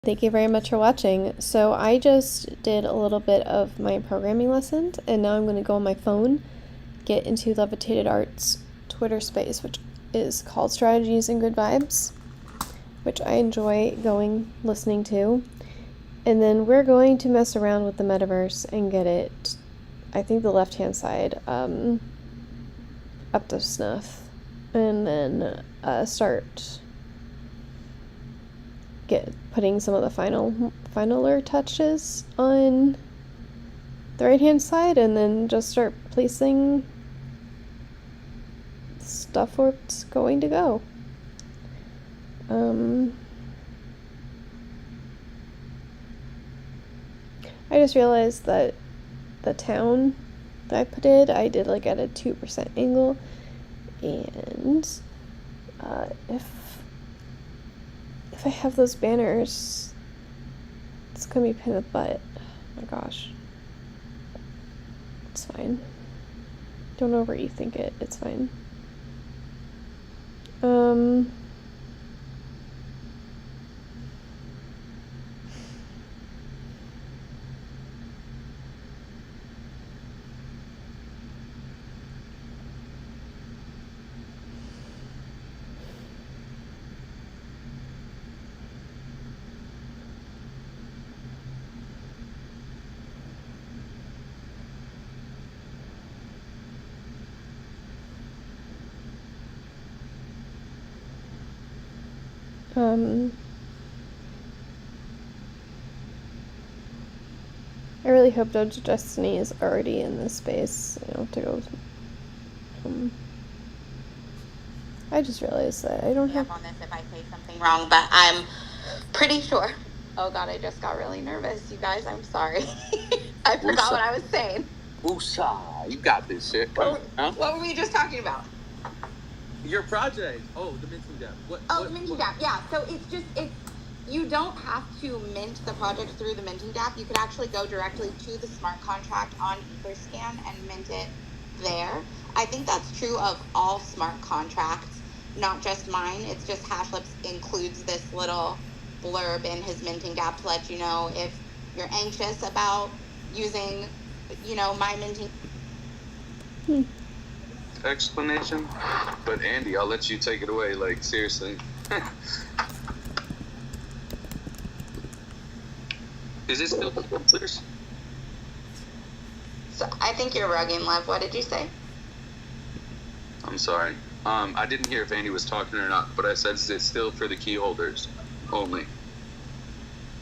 Thank you very much for watching. So I just did a little bit of my programming lessons, and now I'm going to go on my phone, get into Levitated Art's Twitter space, which is called Strategies and Good Vibes, which I enjoy listening to. And then we're going to mess around with the metaverse and get it, I think the left-hand side, up to snuff. And then start putting some of the finaler touches on the right hand side, and then just start placing stuff where it's going to go. I just realized that the town that I did like at a 2% angle, and if I have those banners, it's gonna be a pain in the butt. Oh my gosh. It's fine. Don't overthink it. It's fine. I really hope Doja Destiny is already in this space. I don't have to go. I just realized that I don't have on this if I say something wrong, but I'm pretty sure. Oh god, I just got really nervous, you guys. I'm sorry. I forgot what I was saying. Woosah, you got this shit. What were we just talking about? Your project. Oh, the minting gap. The minting gap. Yeah. So you don't have to mint the project through the minting gap. You could actually go directly to the smart contract on Etherscan and mint it there. I think that's true of all smart contracts, not just mine. It's just Hashlips includes this little blurb in his minting gap to let you know if you're anxious about using, my minting. Explanation, but Andy, I'll let you take it away. Like, seriously. Is it still filters? So I think you're rugging, Lev. What did you say? I'm sorry. I didn't hear if Andy was talking or not, but I said, is it still for the key holders only?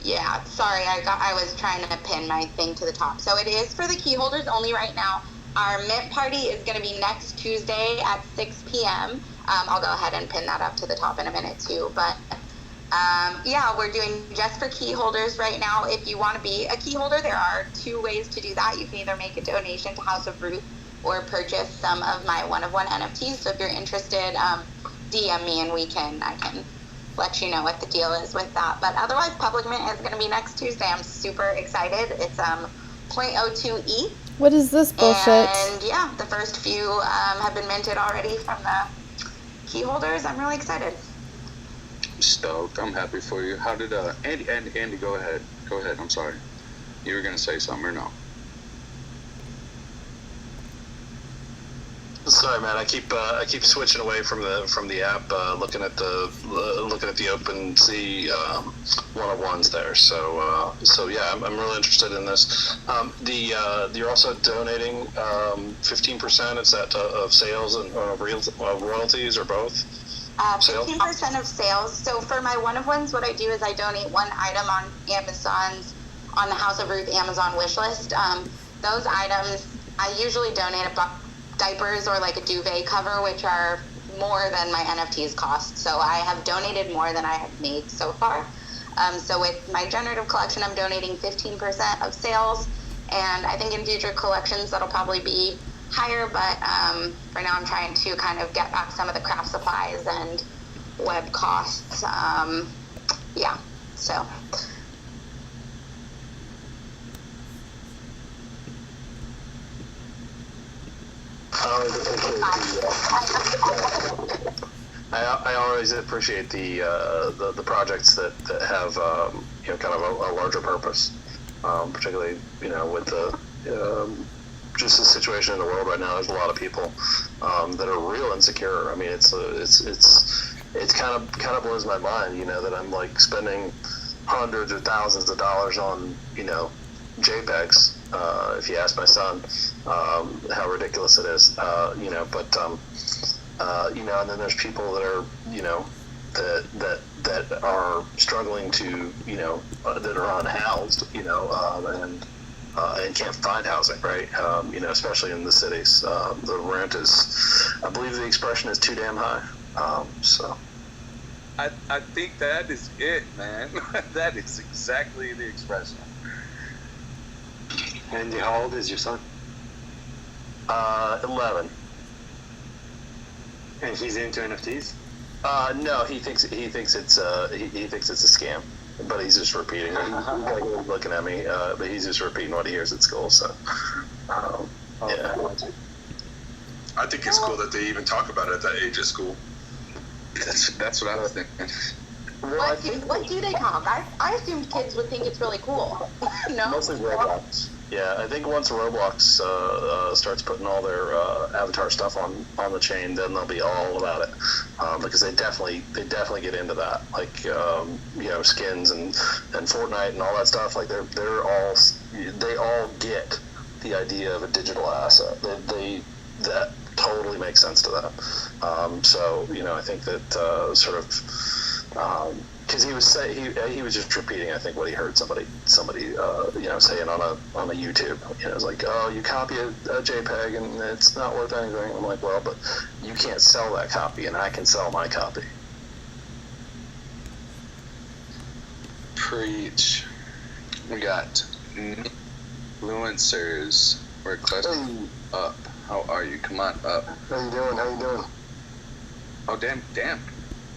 Yeah, sorry, I was trying to pin my thing to the top. So it is for the key holders only right now. Our mint party is going to be next Tuesday at 6 p.m. I'll go ahead and pin that up to the top in a minute too. But yeah, we're doing just for key holders right now. If you want to be a key holder, there are two ways to do that. You can either make a donation to House of Ruth or purchase some of my one-of-one NFTs. So if you're interested, DM me and I can let you know what the deal is with that. But otherwise, public mint is going to be next Tuesday. I'm super excited. It's 0.02 ETH. What is this bullshit? And yeah, the first few have been minted already from the key holders. I'm really excited. Stoked. I'm happy for you. How did Andy, go ahead. Go ahead. I'm sorry. You were gonna say something or no? Sorry, man. I keep switching away from the app, looking at the OpenSea one-on-ones there. So yeah, I'm really interested in this. You're also donating 15%. Is that of sales and royalties or both? 15% of sales. So for my one-of-ones, what I do is I donate one item on on the House of Ruth Amazon wish list. Those items, I usually donate diapers or like a duvet cover, which are more than my NFTs cost. So I have donated more than I have made so far. So with my generative collection, I'm donating 15% of sales. And I think in future collections, that'll probably be higher, but for now I'm trying to kind of get back some of the craft supplies and web costs. Yeah, so. I I always appreciate the projects that have kind of a larger purpose, particularly with the just the situation in the world right now. There's a lot of people that are real insecure. I mean, it's kind of blows my mind, that I'm like spending hundreds or thousands of dollars on JPEGs. If you ask my son how ridiculous it is, and then there's people that are that are struggling to that are unhoused, and can't find housing, right? Especially in the cities. The rent is, I believe the expression is too damn high. So. I think that is it, man. That is exactly the expression. And how old is your son? 11. And he's into NFTs? No, he thinks it's he thinks it's a scam, but he's just repeating. He's looking at me, but he's just repeating what he hears at school. So, yeah. I think it's cool that they even talk about it at that age of school. That's what I was thinking. What do they talk? I assumed kids would think it's really cool. No? Mostly Roblox. Yeah, I think once Roblox starts putting all their avatar stuff on the chain, then they'll be all about it, because they definitely get into that, like skins and Fortnite and all that stuff. Like they all get the idea of a digital asset. That totally makes sense to them. So I think that sort of. Because he was just repeating, I think, what he heard somebody saying on a YouTube. It's like, oh, you copy a JPEG and it's not worth anything. I'm like, well, but you can't sell that copy, and I can sell my copy. Preach. We got influencers requesting up. How are you? Come on up. How you doing? Oh, damn.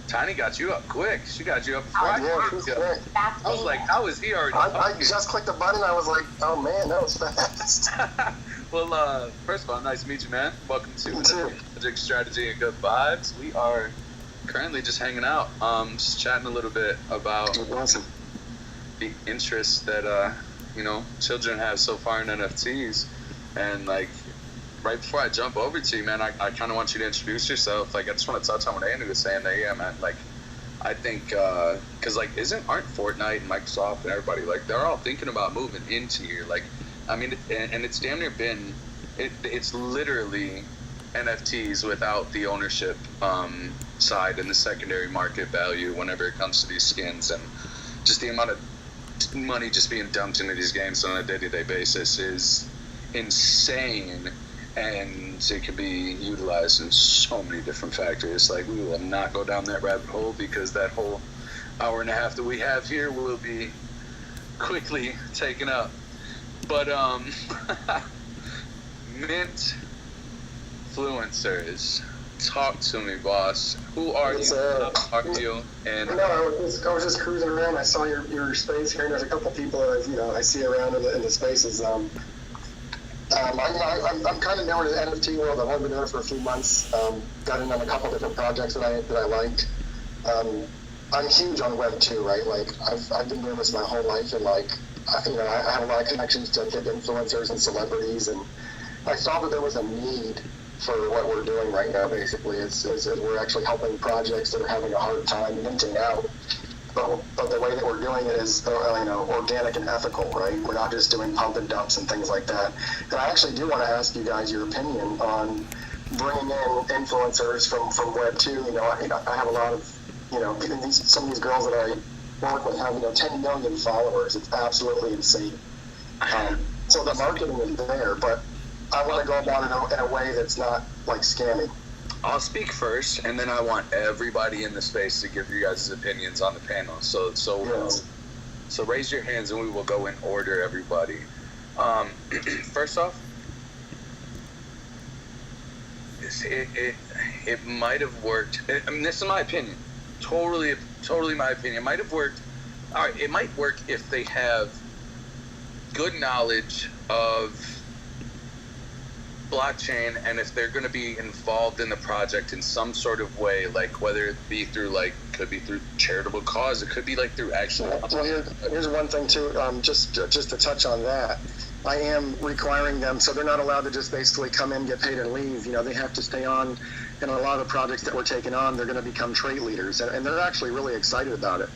Tiny got you up quick. She got you up before I quick. I was like, how is he already I just clicked the button. I was like, oh man, that was fast. Well, first of all, nice to meet you, man. Welcome to Project Strategy and Good Vibes. We are currently just hanging out, just chatting a little bit about the interest that children have so far in NFTs, and like. Right before I jump over to you, man, I kind of want you to introduce yourself. Like, I just want to touch on what Andy was saying there. Yeah, man, like, I think, because, like, aren't Fortnite and Microsoft and everybody, like, they're all thinking about moving into here. Like, I mean, and it's damn near been, it's literally NFTs without the ownership side and the secondary market value whenever it comes to these skins. And just the amount of money just being dumped into these games on a day-to-day basis is insane. And it can be utilized in so many different factors. Like, we will not go down that rabbit hole, because that whole hour and a half that we have here will be quickly taken up. But mint influencers, talk to me, boss. Who are you? How are you? And no, I was just cruising around. I saw your space here, and there's a couple people that I see around in the spaces. I'm kind of new to the NFT world. I've only been there for a few months. Got in on a couple different projects that I liked. I'm huge on Web 2, right? Like, I've been doing this my whole life, and like, I have a lot of connections to influencers and celebrities, and I saw that there was a need for what we're doing right now. Basically, is we're actually helping projects that are having a hard time minting out. But the way that we're doing it is, organic and ethical, right? We're not just doing pump and dumps and things like that. And I actually do want to ask you guys your opinion on bringing in influencers from Web 2. I have a lot of, some of these girls that I work with have, 10 million followers. It's absolutely insane. So the marketing is there, but I want to go about it in a way that's not like scamming. I'll speak first, and then I want everybody in the space to give you guys' opinions on the panel. So raise your hands, and we will go in order, everybody. First off, it might have worked. I mean, this is my opinion. Totally my opinion. It might have worked. All right, it might work if they have good knowledge of blockchain, and if they're going to be involved in the project in some sort of way, like whether it be through could be through charitable cause, it could be like through actual. Well, here's one thing too. Just to touch on that, I am requiring them, so they're not allowed to just basically come in, get paid, and leave. They have to stay on. And a lot of the projects that we're taking on, they're going to become trait leaders, and they're actually really excited about it,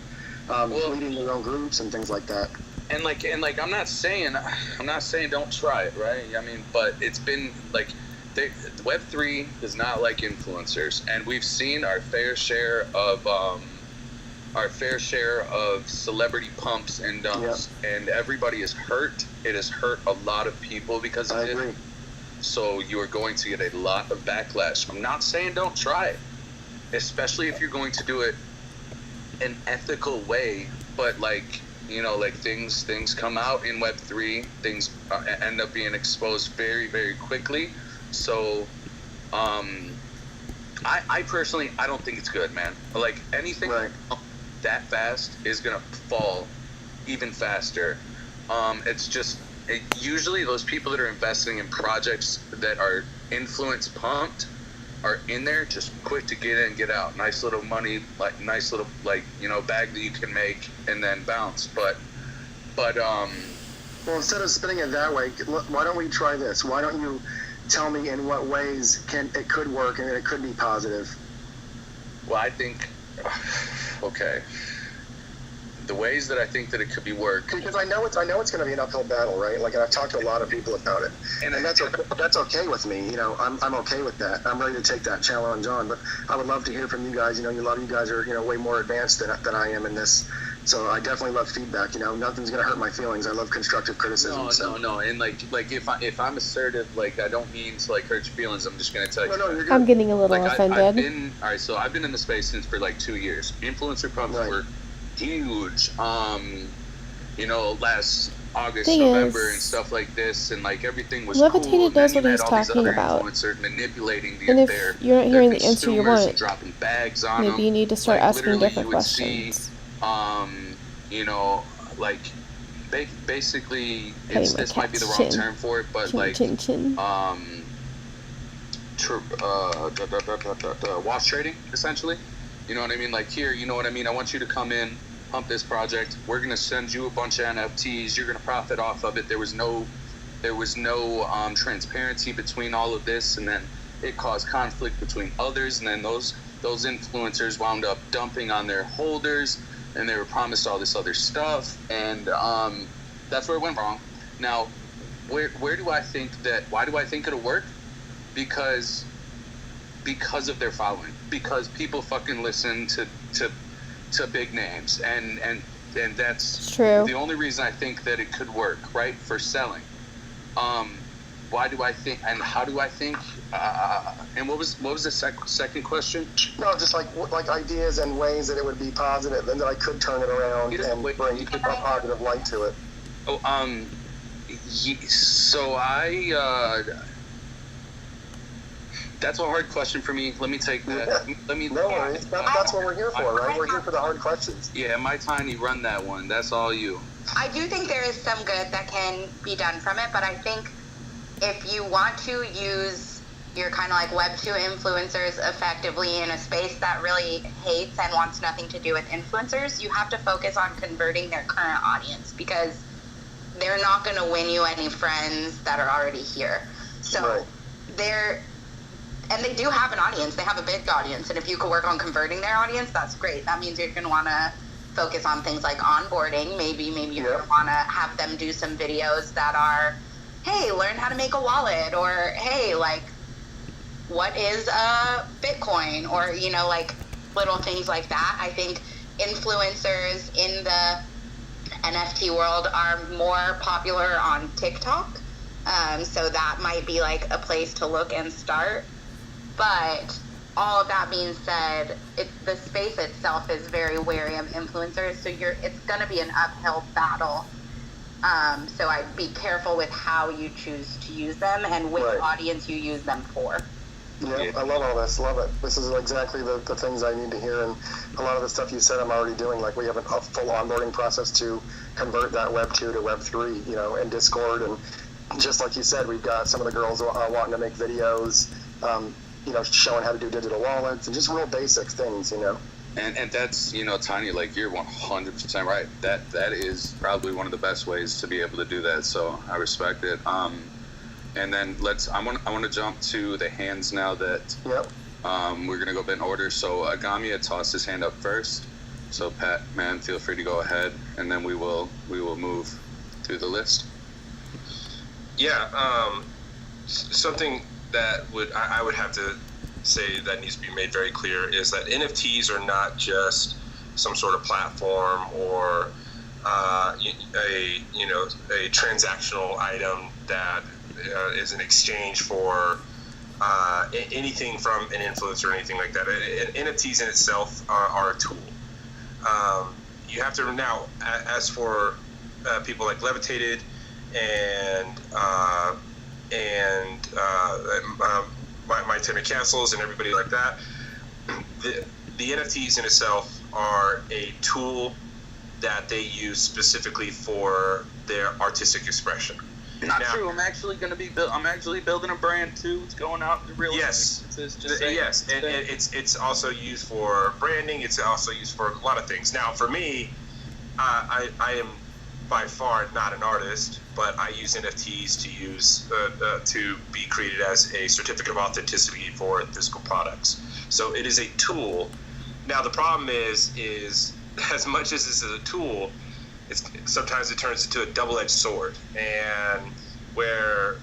leading their own groups and things like that. And I'm not saying don't try it, right? I mean, but it's been like Web3 is not like influencers, and we've seen our fair share of celebrity pumps and dumps, and everybody is hurt. It has hurt a lot of people because of it. I agree. So you are going to get a lot of backlash. I'm not saying don't try it, especially if you're going to do it an ethical way, but things come out in Web3, things end up being exposed very, very quickly. So I personally, I don't think it's good, man. Like anything that fast is gonna fall even faster. It's just usually those people that are investing in projects that are influence pumped are in there just quick to get in, get out. Nice little money, nice little bag that you can make and then bounce. But well, instead of spinning it that way, why don't we try this? Why don't you tell me in what ways it could work and it could be positive? Well, I think okay. The ways that I think that it could be worked, because I know it's going to be an uphill battle, right? And I've talked to a lot of people about it, and that's okay with me. I'm okay with that. I'm ready to take that challenge on. But I would love to hear from you guys. A lot of you guys are way more advanced than I am in this. So I definitely love feedback. Nothing's going to hurt my feelings. I love constructive criticism. No. And if I'm assertive, I don't mean to hurt your feelings. I'm just going to tell you. No, you're good. I'm getting a little offended. I've been in the space since for 2 years. Influencer pumps were huge, last August, November, and stuff like this, and everything was Levitated cool. knows what he's talking about. Manipulating and if you're not hearing the answer you want, dropping bags on maybe them. you need to start asking different See, questions. basically, this might be the wrong term for it, but wash trading, essentially. You know what I mean? Here, you know what I mean? I want you to come in, pump this project. We're going to send you a bunch of NFTs. You're going to profit off of it. There was no transparency between all of this, and then it caused conflict between others, and then those influencers wound up dumping on their holders, and they were promised all this other stuff, and that's where it went wrong. Now, why do I think it'll work? Because of their following, because people fucking listen to big names, and that's true. The only reason I think that it could work, right, for selling. Why do I think, and how do I think, and what was the second question? No, just like ideas and ways that it would be positive, and that I could turn it around and bring a positive light to it. That's a hard question for me. Let me take that. No worries. That's what we're here for, right? We're here for the hard questions. Yeah, my tiny, run that one. That's all you. I do think there is some good that can be done from it, but I think if you want to use your kind of Web2 influencers effectively in a space that really hates and wants nothing to do with influencers, you have to focus on converting their current audience, because they're not going to win you any friends that are already here. So and they do have an audience. They have a big audience. And if you could work on converting their audience, that's great. That means you're going to want to focus on things like onboarding. Maybe you're going to want to have them do some videos that are, hey, learn how to make a wallet, or hey, what is a Bitcoin, or, little things like that. I think influencers in the NFT world are more popular on TikTok. So that might be a place to look and start. But all of that being said, the space itself is very wary of influencers, so it's going to be an uphill battle. So I'd be careful with how you choose to use them and which audience you use them for. Yeah, I love all this. Love it. This is exactly the things I need to hear, and a lot of the stuff you said I'm already doing. We have a full onboarding process to convert that Web 2 to Web 3, in Discord, and just like you said, we've got some of the girls wanting to make videos, showing how to do digital wallets and just real basic things, And that's, Tanya, like, you're 100% right. That is probably one of the best ways to be able to do that. So I respect it. And then I want to jump to the hands now that we're gonna go a bit in order. So Agami had tossed his hand up first. So Pat, man, feel free to go ahead, and then we will move through the list. Yeah, something that I would have to say that needs to be made very clear is that NFTs are not just some sort of platform or a transactional item that is an exchange for anything from an influencer or anything like that. NFTs in itself are a tool. You have to now, as for people like Levitated and my Tenant Castles and everybody like that, the NFTs in itself are a tool that they use specifically for their artistic expression. Not true. I'm actually building a brand too. It's going out to real estate. Yes, and it's also used for branding. It's also used for a lot of things. Now, for me, I am by far not an artist, but I use NFTs to be created as a certificate of authenticity for physical products. So it is a tool. Now the problem is as much as this is a tool, sometimes it turns into a double-edged sword, and where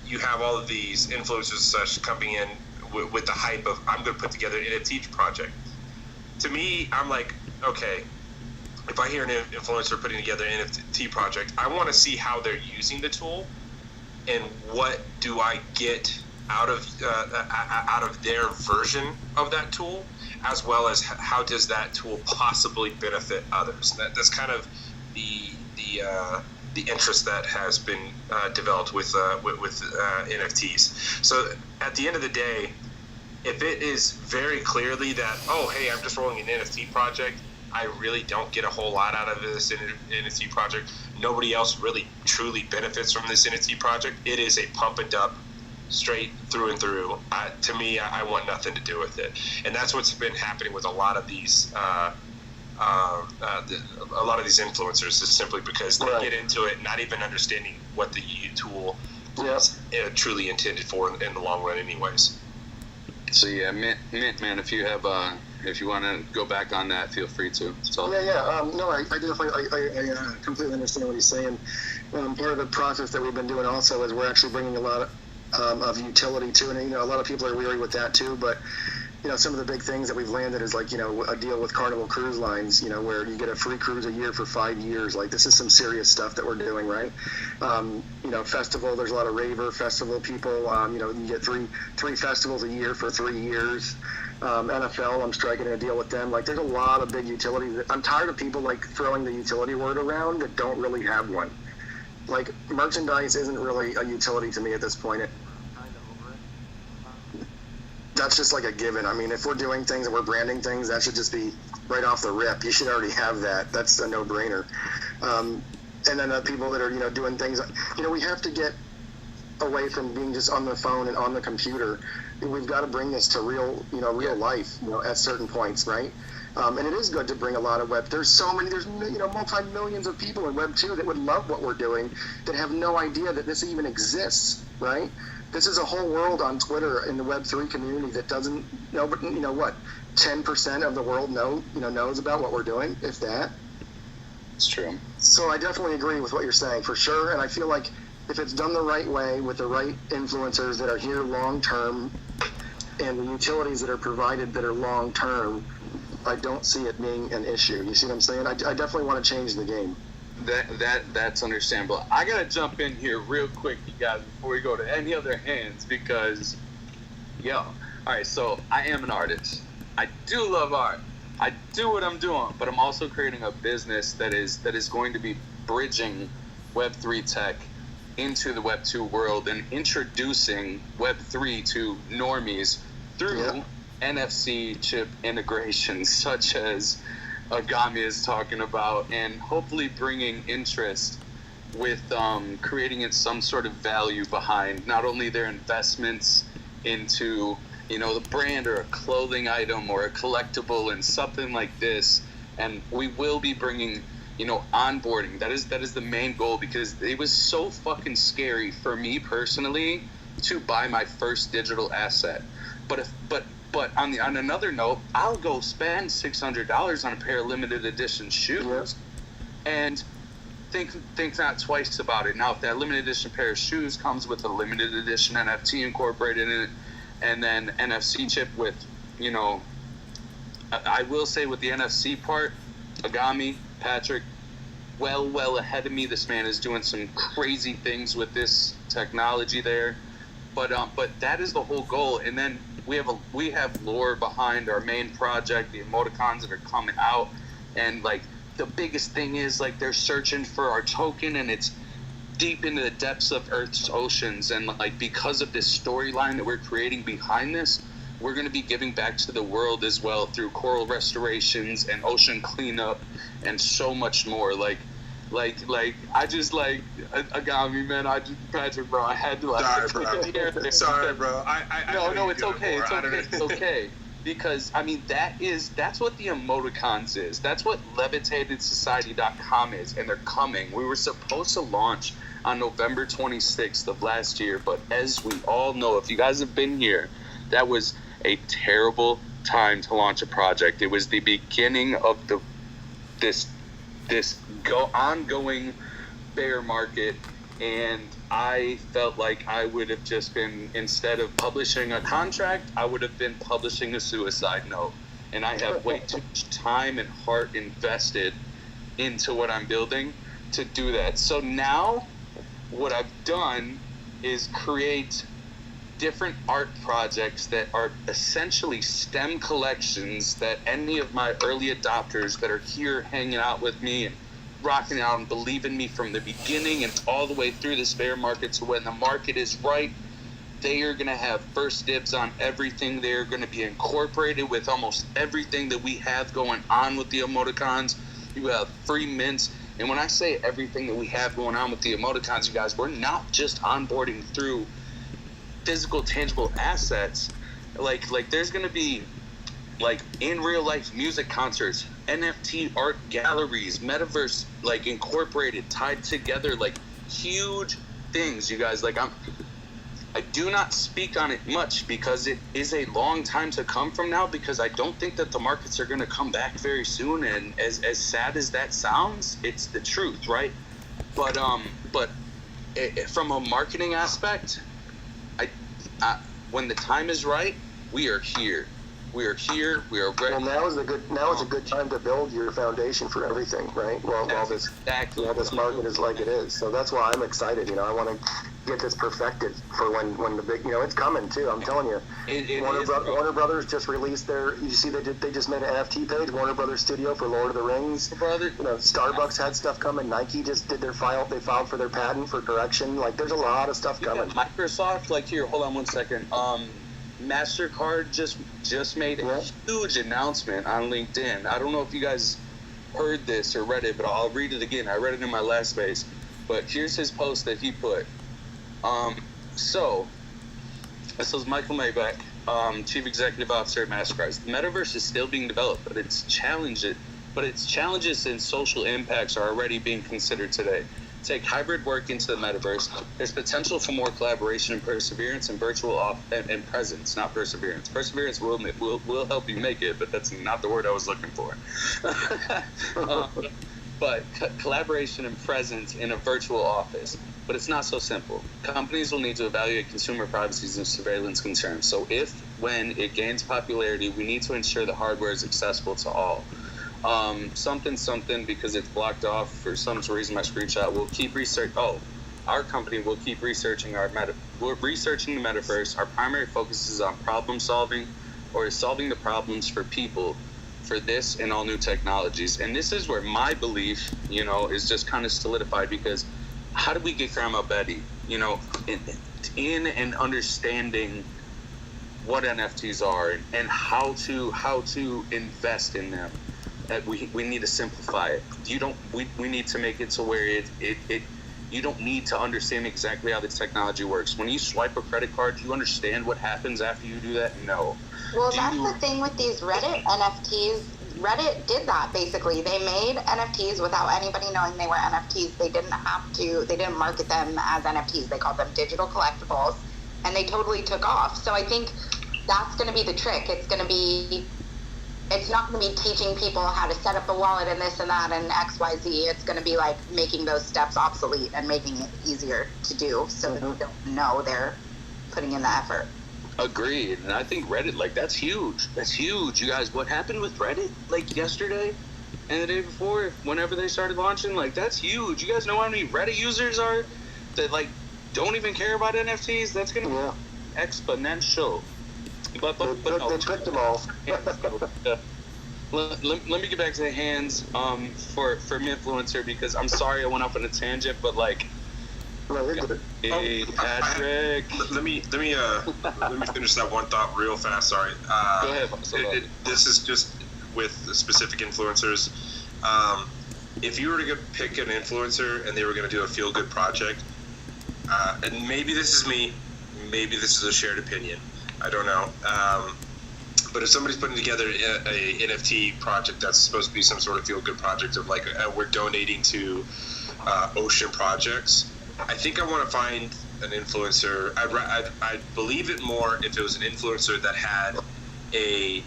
you have all of these influencers and such coming in with the hype of, I'm going to put together an NFT project. To me, I'm like, okay, if I hear an influencer putting together an NFT project, I want to see how they're using the tool and what do I get out of their version of that tool, as well as how does that tool possibly benefit others. That's kind of the interest that has been developed with NFTs. So at the end of the day, if it is very clearly that, oh, hey, I'm just rolling an NFT project, I really don't get a whole lot out of this NFT project, nobody else really truly benefits from this NFT project, it is a pump and dump straight through and through. To me, I want nothing to do with it, and that's what's been happening with a lot of these influencers, is simply because they get into it not even understanding what the tool is truly intended for in the long run, anyways. So yeah, Mint man, if you want to go back on that, feel free to. No, I definitely I completely understand what he's saying. Part of the process that we've been doing also is we're actually bringing a lot of utility to, and a lot of people are weary with that too. But some of the big things that we've landed is like a deal with Carnival Cruise Lines, where you get a free cruise a year for 5 years. Like, this is some serious stuff that we're doing, right? Festival. There's a lot of raver festival people. You get three festivals a year for 3 years. NFL, I'm striking a deal with them. Like, there's a lot of big utilities. I'm tired of people like throwing the utility word around that don't really have one. Like, merchandise isn't really a utility to me at this point. That's just like a given. I mean, if we're doing things and we're branding things, that should just be right off the rip. You should already have that. That's a no-brainer. And then the people that are, doing things, we have to get away from being just on the phone and on the computer. We've got to bring this to real life, at certain points, right? And it is good to bring a lot of web. There's multi-millions of people in Web 2 that would love what we're doing, that have no idea that this even exists, right? This is a whole world on Twitter in the Web 3 community that doesn't know, but 10% of the world knows about what we're doing, if that. It's true. So I definitely agree with what you're saying, for sure. And I feel like if it's done the right way with the right influencers that are here long term, and the utilities that are provided that are long term, I don't see it being an issue. You see what I'm saying? I definitely want to change the game. That's understandable. I gotta jump in here real quick, you guys, before we go to any other hands, because all right, so I am an artist. I do love art. I do what I'm doing, but I'm also creating a business that is going to be bridging Web3 tech into the Web 2 world and introducing Web3 to normies through NFC chip integrations, such as Agami is talking about, and hopefully bringing interest creating in some sort of value behind not only their investments into, the brand or a clothing item or a collectible and something like this. And we will be bringing, onboarding. That is the main goal, because it was so fucking scary for me personally to buy my first digital asset. But on another note, I'll go spend $600 on a pair of limited edition shoes, and think not twice about it. Now, if that limited edition pair of shoes comes with a limited edition NFT incorporated in it, and then NFC chip with, I will say with the NFC part, Agami, Patrick, well ahead of me. This man is doing some crazy things with this technology there. But that is the whole goal. And then we have lore behind our main project, the emoticons that are coming out, and like the biggest thing is like they're searching for our token, and it's deep into the depths of Earth's oceans. And like because of this storyline that we're creating behind this, we're going to be giving back to the world as well through coral restorations and ocean cleanup and so much more. Like I just like Agami, man. Patrick, bro, I had to Sorry, bro. No, it's okay. It's okay. Because I mean that's what the emoticons is. That's what levitatedsociety.com is, and they're coming. We were supposed to launch on November 26th of last year, but as we all know, if you guys have been here, that was a terrible time to launch a project. It was the beginning of this ongoing bear market, and I felt like I would have just been, instead of publishing a contract, I would have been publishing a suicide note. And I have way too much time and heart invested into what I'm building to do that. So now what I've done is create different art projects that are essentially STEM collections that any of my early adopters that are here hanging out with me and rocking out and believing me from the beginning and all the way through this bear market, to when the market is right, they are going to have first dibs on everything. They're going to be incorporated with almost everything that we have going on with the emoticons. You have free mints. And when I say everything that we have going on with the emoticons, you guys, we're not just onboarding through physical, tangible assets. Like there's going to be like in real life music concerts, NFT art galleries, metaverse like incorporated, tied together, like huge things, you guys. Like I do not speak on it much because it is a long time to come from now, because I don't think that the markets are going to come back very soon. And as sad as that sounds, it's the truth, right? But from a marketing aspect, when the time is right, we are here. We are here. We are ready. Well, now is a good time to build your foundation for everything, right? Well, while this market is like it is, so that's why I'm excited. I want to get this perfected for when the big, it's coming too. I'm telling you. Warner Brothers just released their. You see, they just made an NFT page. Warner Brothers Studio for Lord of the Rings. Starbucks had stuff coming. Nike just did their file. They filed for their patent for correction. Like, there's a lot of stuff coming. Microsoft, like, here, hold on 1 second. MasterCard just made a huge announcement on LinkedIn. I don't know if you guys heard this or read it, but I'll read it again. I read it in my last space. But here's his post that he put. So this was Michael Maybeck, Chief Executive Officer at Mastercard. The metaverse is still being developed, but its challenges and social impacts are already being considered today. Take hybrid work into the metaverse. There's potential for more collaboration and perseverance and virtual and presence, not perseverance. Perseverance will help you make it, but that's not the word I was looking for. But collaboration and presence in a virtual office. But it's not so simple. Companies will need to evaluate consumer privacy and surveillance concerns. So when it gains popularity, we need to ensure the hardware is accessible to all. Something because it's blocked off for some reason. My screenshot. We'll keep research. Our company will keep researching we're researching the metaverse. Our primary focus is on problem solving, or solving the problems for people, for this and all new technologies. And this is where my belief, is just kind of solidified, because how do we get Grandma Betty, in and understanding what NFTs are and how to invest in them. That we need to simplify it. We need to make it to where you don't need to understand exactly how the technology works. When you swipe a credit card, do you understand what happens after you do that? No. Well, that's the thing with these Reddit NFTs. Reddit did that basically. They made NFTs without anybody knowing they were NFTs. They didn't market them as NFTs. They called them digital collectibles, and they totally took off. So I think that's going to be the trick. It's not going to be teaching people how to set up a wallet and this and that and XYZ. It's going to be like making those steps obsolete and making it easier to do so that they don't know they're putting in the effort. Agreed. And I think Reddit, like, that's huge. That's huge. You guys, what happened with Reddit, like, yesterday and the day before, whenever they started launching, like, that's huge. You guys know how many Reddit users are that, like, don't even care about NFTs? That's going to be exponential. But no. They picked them all. Let me get back to the hands for influencer, because I'm sorry I went off on a tangent, but, like, hey, Patrick. Let me finish that one thought real fast. Sorry. Go ahead. This is just with the specific influencers. If you were to pick an influencer and they were going to do a feel-good project, and maybe this is me, maybe this is a shared opinion, I don't know. But if somebody's putting together a NFT project that's supposed to be some sort of feel-good project of like we're donating to ocean projects, I think I want to find an influencer. I'd believe it more if it was an influencer that had a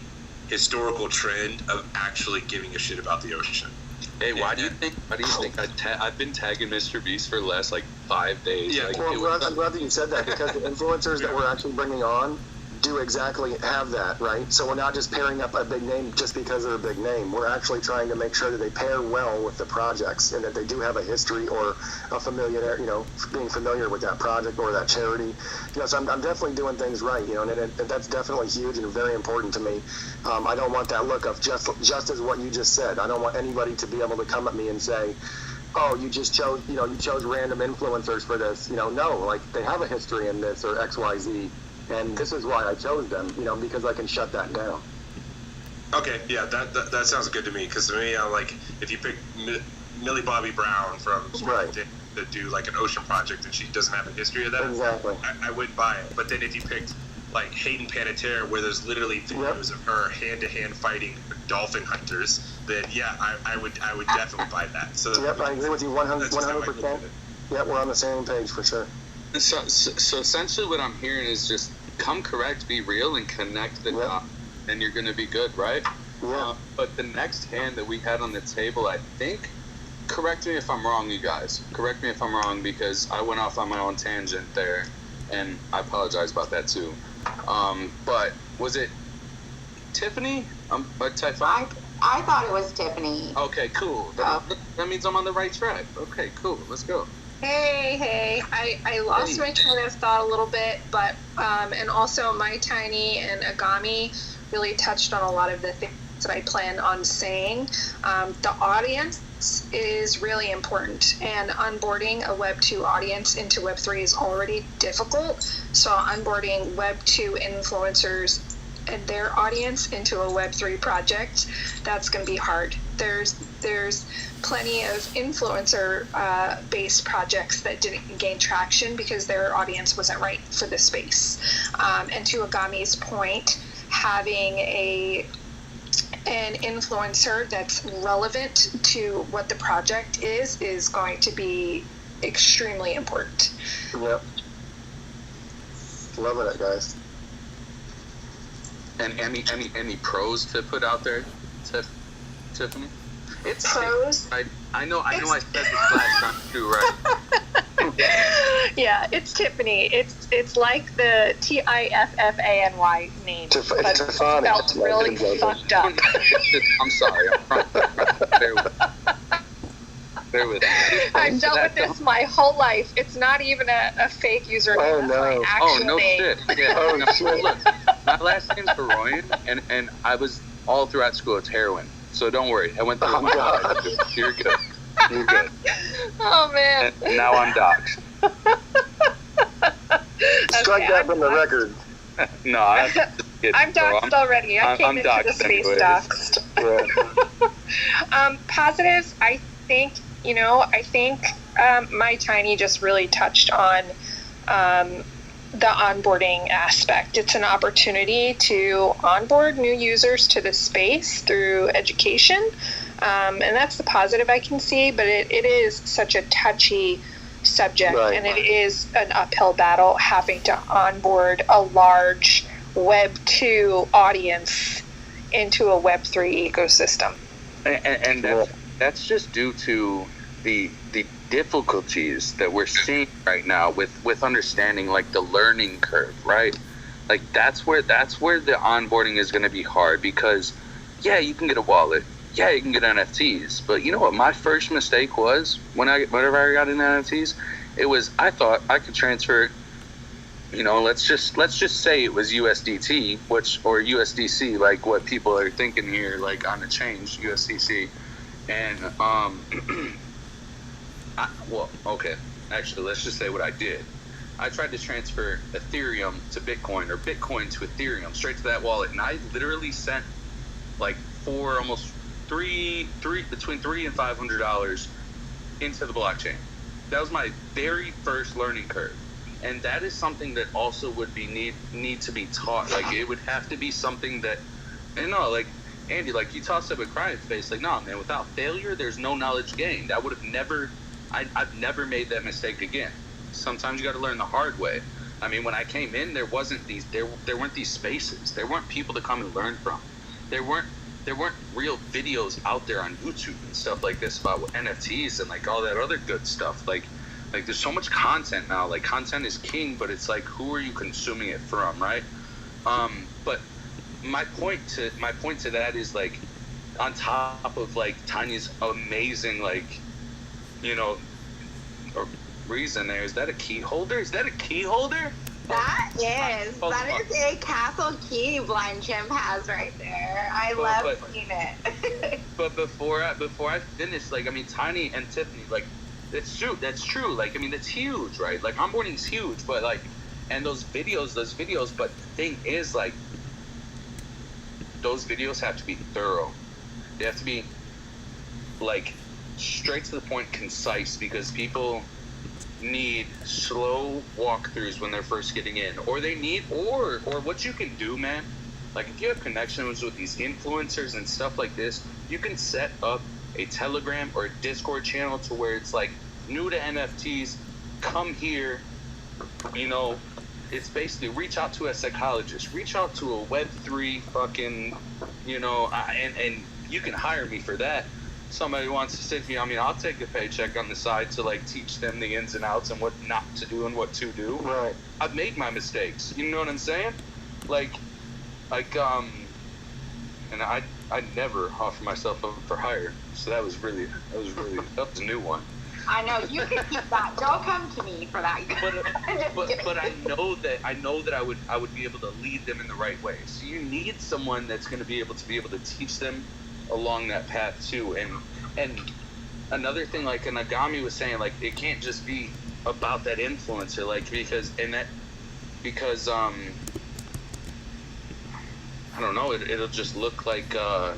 historical trend of actually giving a shit about the ocean. Hey, why do you think I've been tagging Mr. Beast for the last, like, 5 days? Yeah, like, I'm glad that you said that, because the influencers that we're actually bringing on do exactly have that, right? So we're not just pairing up a big name just because they're a big name. We're actually trying to make sure that they pair well with the projects and that they do have a history or a familiar, being familiar with that project or that charity. So I'm definitely doing things right, and that's definitely huge and very important to me. I don't want that look of just as what you just said. I don't want anybody to be able to come at me and say, oh, you just chose, you chose random influencers for this. No, like, they have a history in this or XYZ. And this is why I chose them, because I can shut that down. Okay, yeah, that sounds good to me. Because to me, I'm like, if you pick Millie Bobby Brown from to do like an ocean project and she doesn't have a history of that, exactly, I wouldn't buy it. But then if you picked like Hayden Panettiere, where there's literally videos of her hand-to-hand fighting dolphin hunters, then yeah, I would definitely buy that. So I agree with you 100%. Yeah, we're on the same page for sure. So essentially what I'm hearing is just come correct, be real, and connect the dots, and you're going to be good, right? Yeah. But the next hand that we had on the table, I think, correct me if I'm wrong, you guys. Correct me if I'm wrong, because I went off on my own tangent there, and I apologize about that too. But was it Tiffany? Typhon? I thought it was Tiffany. Okay, cool. That means I'm on the right track. Okay, cool. Let's go. Hey, I lost my train of thought a little bit, but and also My Tiny and Agami really touched on a lot of the things that I plan on saying. The audience is really important, and onboarding a Web 2 audience into Web 3 is already difficult, so onboarding Web 2 influencers and their audience into a Web 3 project, that's going to be hard. There's plenty of influencer based projects that didn't gain traction because their audience wasn't right for the space. And to Agami's point, having an influencer that's relevant to what the project is going to be extremely important. Yep. Loving it, guys. And any pros to put out there, Tiffany? It's pros. I know. I said this last time too, right? Yeah, it's Tiffany. It's like the Tiffany name, but spelled really fucked up. I'm sorry. Bear with me. I've dealt with this my whole life. It's not even a fake username. Oh, That's no. my actual name. Shit. Yeah. Shit. Look, my last name's Veroyan, and I was all throughout school. It's heroin. So don't worry. I went through my life. You're good. You're good. Oh, man. And now I'm doxxed. Strike that from the record. No, I'm doxxed already. I came into the space doxxed. Yeah. Positives, I think My Tiny just really touched on the onboarding aspect. It's an opportunity to onboard new users to the space through education. And that's the positive I can see, but it is such a touchy subject, Right. and it is an uphill battle having to onboard a large Web 2 audience into a Web 3 ecosystem. And that's just due to the difficulties that we're seeing right now with understanding like the learning curve, right? Like that's where the onboarding is going to be hard, because yeah, you can get a wallet, yeah, you can get NFTs, but you know what my first mistake was whenever I got into NFTs? It was, I thought I could transfer, you know, let's just say it was USDT, or USDC, like what people are thinking here, like on the change, USDC. And actually, let's just say what I did. I tried to transfer Ethereum to Bitcoin, or Bitcoin to Ethereum, straight to that wallet, and I literally sent like between $300 and $500 into the blockchain. That was my very first learning curve, and that is something that also would be need to be taught. Like it would have to be something that, you know, like Andy, like you tossed up a crying face, like, no, man, without failure, there's no knowledge gained. I've never made that mistake again. Sometimes you got to learn the hard way. I mean, when I came in, there weren't these spaces. There weren't people to come and learn from. There weren't real videos out there on YouTube and stuff like this about NFTs and like all that other good stuff. Like there's so much content now. Like content is king, but it's like, who are you consuming it from, right? But my point to that is, like, on top of like Tanya's amazing, like, you know, reason there, is that a key holder? That is a castle key Blind Chimp has right there. I love seeing it. But before I finish, like, I mean, Tiny and Tiffany, like, that's true. Like, I mean, that's huge, right? Like, onboarding's huge, but like, and those videos, but the thing is, like, those videos have to be thorough. They have to be, like, straight to the point, concise, because people need slow walkthroughs when they're first getting in, or what you can do, man, like if you have connections with these influencers and stuff like this, you can set up a Telegram or a Discord channel to where it's like, new to NFTs, come here, you know, it's basically reach out to a psychologist, reach out to a Web3 fucking, you know, and you can hire me for that. Somebody wants to sit here, I mean, I'll take a paycheck on the side to like teach them the ins and outs and what not to do and what to do. Right. I've made my mistakes. You know what I'm saying? Like, and I never offer myself up for hire. So that was a new one. I know, you can keep that. Don't come to me for that. But I know that I would be able to lead them in the right way. So you need someone that's going to be able to teach them along that path too. And another thing, like Nagami was saying, like, it can't just be about that influencer, like, because I don't know, it'll just look like the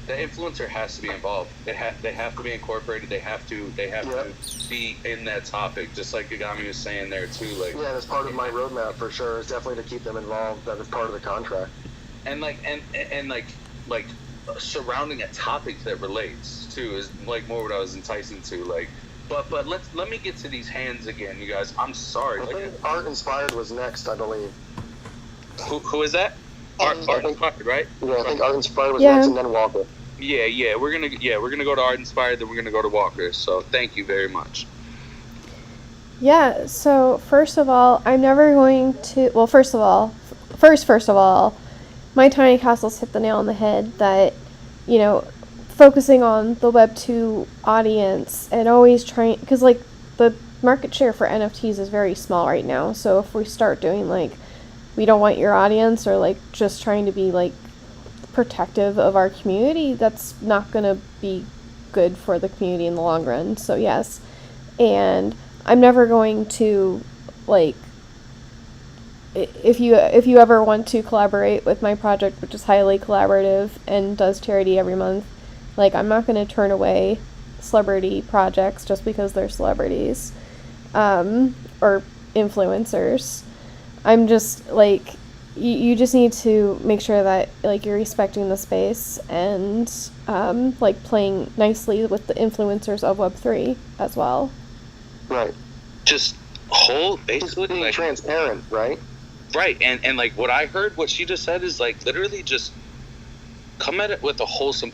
influencer has to be involved. They have to be incorporated. They have to be in that topic, just like Nagami was saying there too. Like, yeah, that's part of my roadmap for sure. Is definitely to keep them involved. That is part of the contract. And like surrounding a topic that relates to is like more what I was enticing to, like, but let me get to these hands again, you guys. I'm sorry. I think Art Inspired was next, I believe. Who is that? Art Inspired, right? Yeah, I think Art Inspired was next, and then Walker. Yeah, we're gonna go to Art Inspired, then we're gonna go to Walker. So thank you very much. Yeah, so first of all, I'm never going to, well, first of all, my tiny castles hit the nail on the head that, you know, focusing on the Web 2 audience and always trying, because, like, the market share for NFTs is very small right now. So if we start doing, like, we don't want your audience, or, like, just trying to be, like, protective of our community, that's not going to be good for the community in the long run. So, yes. And I'm never going to, like, if you ever want to collaborate with my project, which is highly collaborative and does charity every month, like, I'm not going to turn away celebrity projects just because they're celebrities, or influencers. I'm just like, you just need to make sure that like you're respecting the space and like playing nicely with the influencers of Web3 as well. Right. Just basically being like transparent, right? Right, and like what I heard, what she just said is like literally just come at it with a wholesome.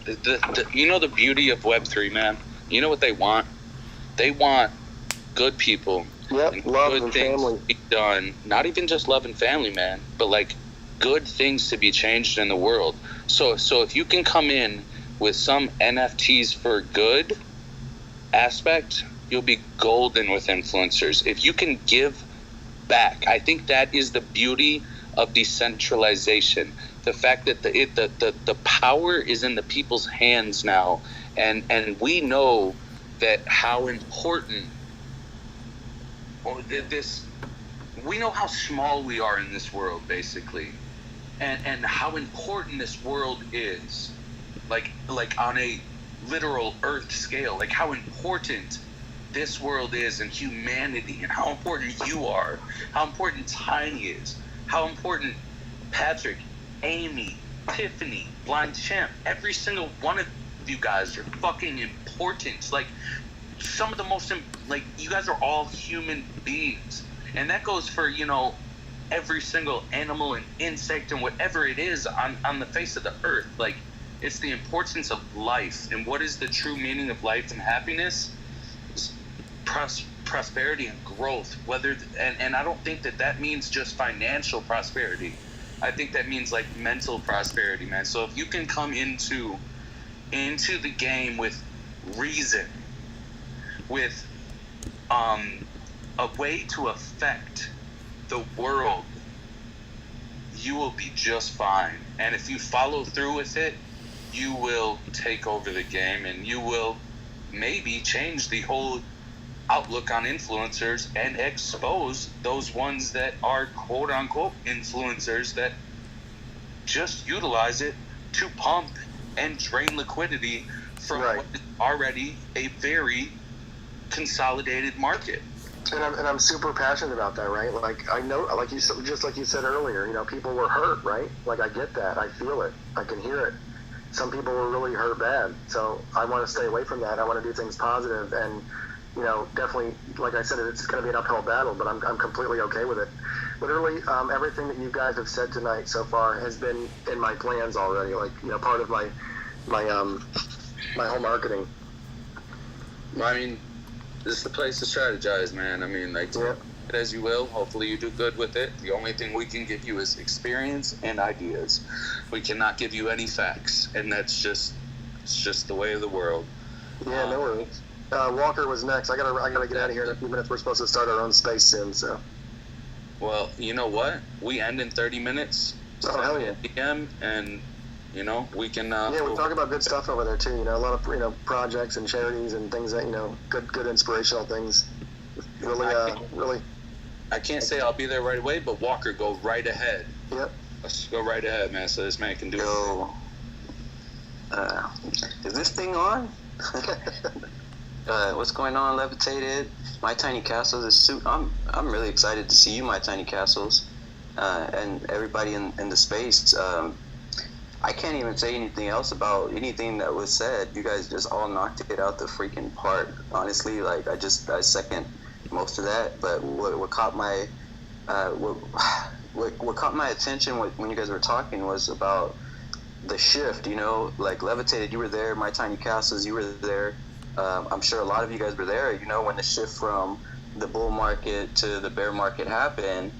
You know the beauty of Web3, man. You know what they want? They want good people. Yep, and love good and things family. to be done. Not even just love and family, man, but like good things to be changed in the world. So if you can come in with some NFTs for good aspect, you'll be golden with influencers. If you can give back, I think that is the beauty of decentralization. The fact that the power is in the people's hands now, and we know that how important we know how small we are in this world, basically, and how important this world is, like on a literal Earth scale, like how important this world is and humanity, and how important you are, how important Tiny is, how important Patrick, Amy, Tiffany, Blind Champ, every single one of you guys are fucking important. Like some of the most, like you guys are all human beings, and that goes for, you know, every single animal and insect and whatever it is on the face of the earth. Like it's the importance of life, and what is the true meaning of life and happiness? Prosperity and growth. And I don't think that means just financial prosperity. I think that means like mental prosperity, man. So if you can come into the game with reason, with a way to affect the world, you will be just fine. And if you follow through with it, you will take over the game, and you will maybe change the whole outlook on influencers and expose those ones that are quote unquote influencers that just utilize it to pump and drain liquidity from what is already a very consolidated market. And I'm super passionate about that, right? Like I know, like you said earlier, you know, people were hurt, right? Like I get that, I feel it, I can hear it. Some people were really hurt bad, so I want to stay away from that. I want to do things positive, and you know, definitely, like I said, it's going to be an uphill battle, but I'm completely okay with it. Literally, everything that you guys have said tonight so far has been in my plans already. Like, you know, part of my whole marketing. I mean, this is the place to strategize, man. I mean, like, take it as you will. Hopefully you do good with it. The only thing we can give you is experience and ideas. We cannot give you any facts, and it's just the way of the world. Yeah, no worries. Walker was next. I gotta get out of here in a few minutes. We're supposed to start our own space soon, so. Well, you know what? We end in 30 minutes. Oh, hell yeah. PM, and you know, we can. Yeah, we talk about good stuff over there too. You know, a lot of, you know, projects and charities and things that, you know, good inspirational things. Really. I can't say I'll be there right away, but Walker, go right ahead. Yep. Let's go right ahead, man. So this man can do it. Is this thing on? What's going on, Levitated? My Tiny Castles is I'm really excited to see you, My Tiny Castles, and everybody in the space. I can't even say anything else about anything that was said. You guys just all knocked it out the freaking park. Honestly, like I second most of that. But what caught my what caught my attention when you guys were talking was about the shift. You know, like Levitated, you were there. My Tiny Castles, you were there. I'm sure a lot of you guys were there, you know, when the shift from the bull market to the bear market happened,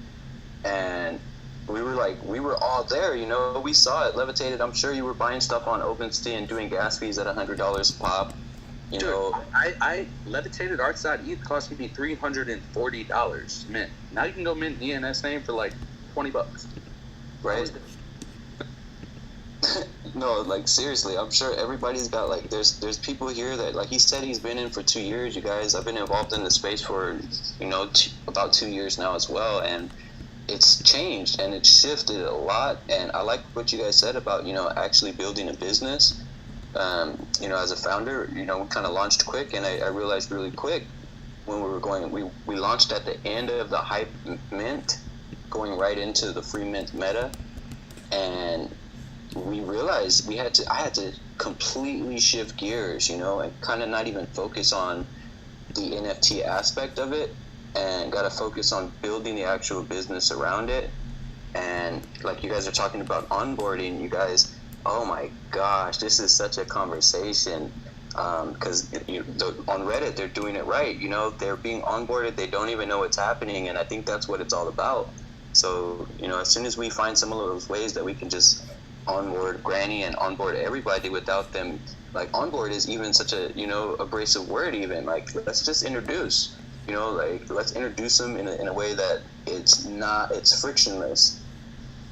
and we were all there, you know, we saw it. Levitated, I'm sure you were buying stuff on OpenSea and doing gas fees at $100 a pop, you know. I Levitated Arts.eth cost me $340 mint. Now you can go mint the ENS name for like $20. Right? No, like seriously, I'm sure everybody's got like there's people here that, like he said, he's been in for 2 years. You guys, I've been involved in the space for, you know, about 2 years now as well, and it's changed and it's shifted a lot. And I like what you guys said about, you know, actually building a business. you know, as a founder, you know, we kind of launched quick, and I realized really quick when we were going, we launched at the end of the hype mint, going right into the free mint meta, and we realized I had to completely shift gears, you know, and kind of not even focus on the NFT aspect of it, and got to focus on building the actual business around it. And like you guys are talking about onboarding, you guys, oh my gosh, this is such a conversation, because on Reddit they're doing it right, you know, they're being onboarded, they don't even know what's happening, and I think that's what it's all about. So, you know, as soon as we find some of those ways that we can just onboard Granny and onboard everybody without them, like, onboard is even such a, you know, abrasive word, even, like, let's just introduce, you know, like, let's introduce them in a way that it's frictionless.